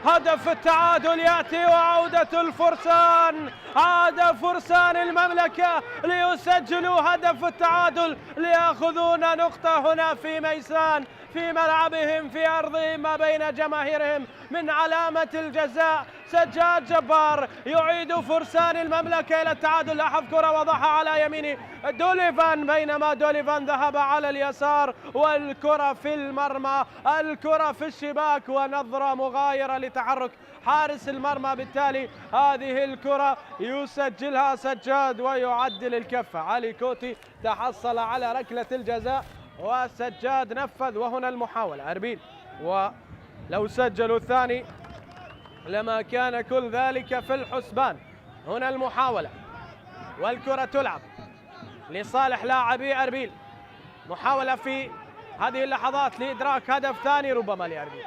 هدف التعادل يأتي وعودة الفرسان. عاد فرسان المملكة ليسجلوا هدف التعادل، ليأخذون نقطة هنا في ميسان، في ملعبهم، في أرضهم، ما بين جماهيرهم، من علامة الجزاء. سجاد جبار يعيد فرسان المملكة إلى التعادل. لاحظ كرة وضعها على يمين دوليفان، بينما دوليفان ذهب على اليسار، والكرة في المرمى، الكرة في الشباك، ونظرة مغايرة لتحرك حارس المرمى. بالتالي هذه الكرة يسجلها سجاد ويعدل الكفة. علي كوتي تحصل على ركلة الجزاء وسجاد نفذ. وهنا المحاولة أربيل، ولو سجلوا الثاني لما كان كل ذلك في الحسبان. هنا المحاولة والكرة تلعب لصالح لاعبي أربيل. محاولة في هذه اللحظات لإدراك هدف ثاني ربما لأربيل،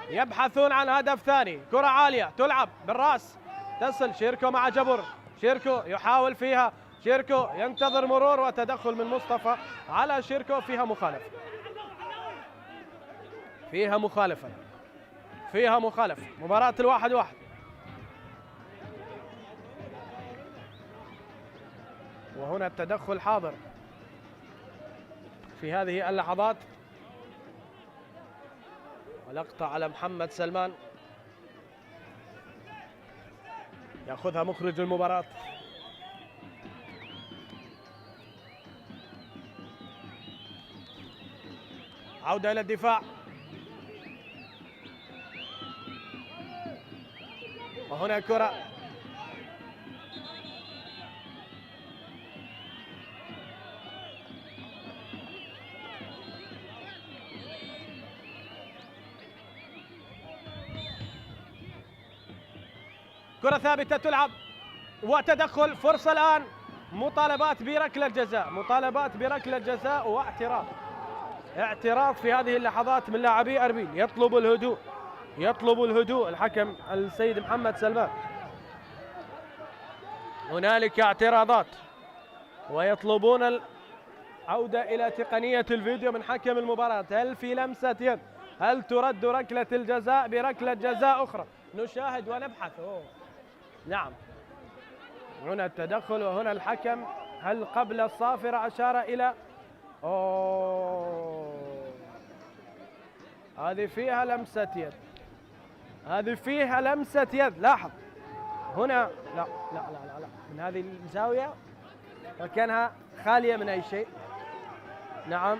يبحثون عن هدف ثاني. كرة عالية تلعب بالرأس، تصل شيركو مع جبر. شيركو يحاول فيها، شيركو ينتظر مرور وتدخل من مصطفى على شيركو. فيها مخالفة، فيها مخالفة، فيها مخالفة. مباراة 1-1. وهنا التدخل حاضر في هذه اللحظات. ولقطة على محمد سلمان يأخذها مخرج المباراة. عودة إلى الدفاع، وهنا كرة كرة ثابتة تلعب وتدخل، فرصة الآن، مطالبات بركلة جزاء، مطالبات بركلة جزاء واعتراض، اعتراض في هذه اللحظات من لاعبي أربيل. يطلب الهدوء، يطلب الهدوء الحكم السيد محمد سلمان. هنالك اعتراضات ويطلبون العودة إلى تقنية الفيديو من حكم المباراة. هل في لمسة يد؟ هل ترد ركلة الجزاء بركلة جزاء أخرى؟ نشاهد ونبحث. نعم، هنا التدخل وهنا الحكم. هل قبل الصافرة أشار إلى هذه فيها لمسة يد، هذه فيها لمسة يد. لاحظ هنا، لا لا لا لا, لا. من هذه الزاوية وكانها خالية من أي شيء. نعم،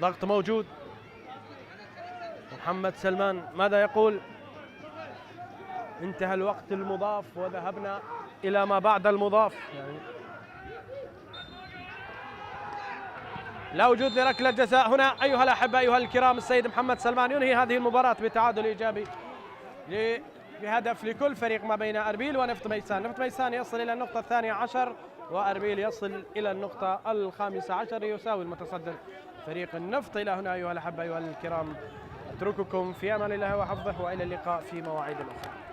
ضغط موجود. محمد سلمان ماذا يقول؟ انتهى الوقت المضاف وذهبنا إلى ما بعد المضاف. يعني لا وجود لركلة جزاء هنا. أيها الأحبة أيها الكرام، السيد محمد سلمان ينهي هذه المباراة بتعادل إيجابي بهدف لكل فريق ما بين أربيل ونفط ميسان. نفط ميسان يصل إلى النقطة 12 وأربيل يصل إلى النقطة 15، يساوي المتصدر فريق النفط. إلى هنا أيها الأحبة أيها الكرام أترككم في أمان الله وحفظه، وإلى اللقاء في مواعيد أخرى.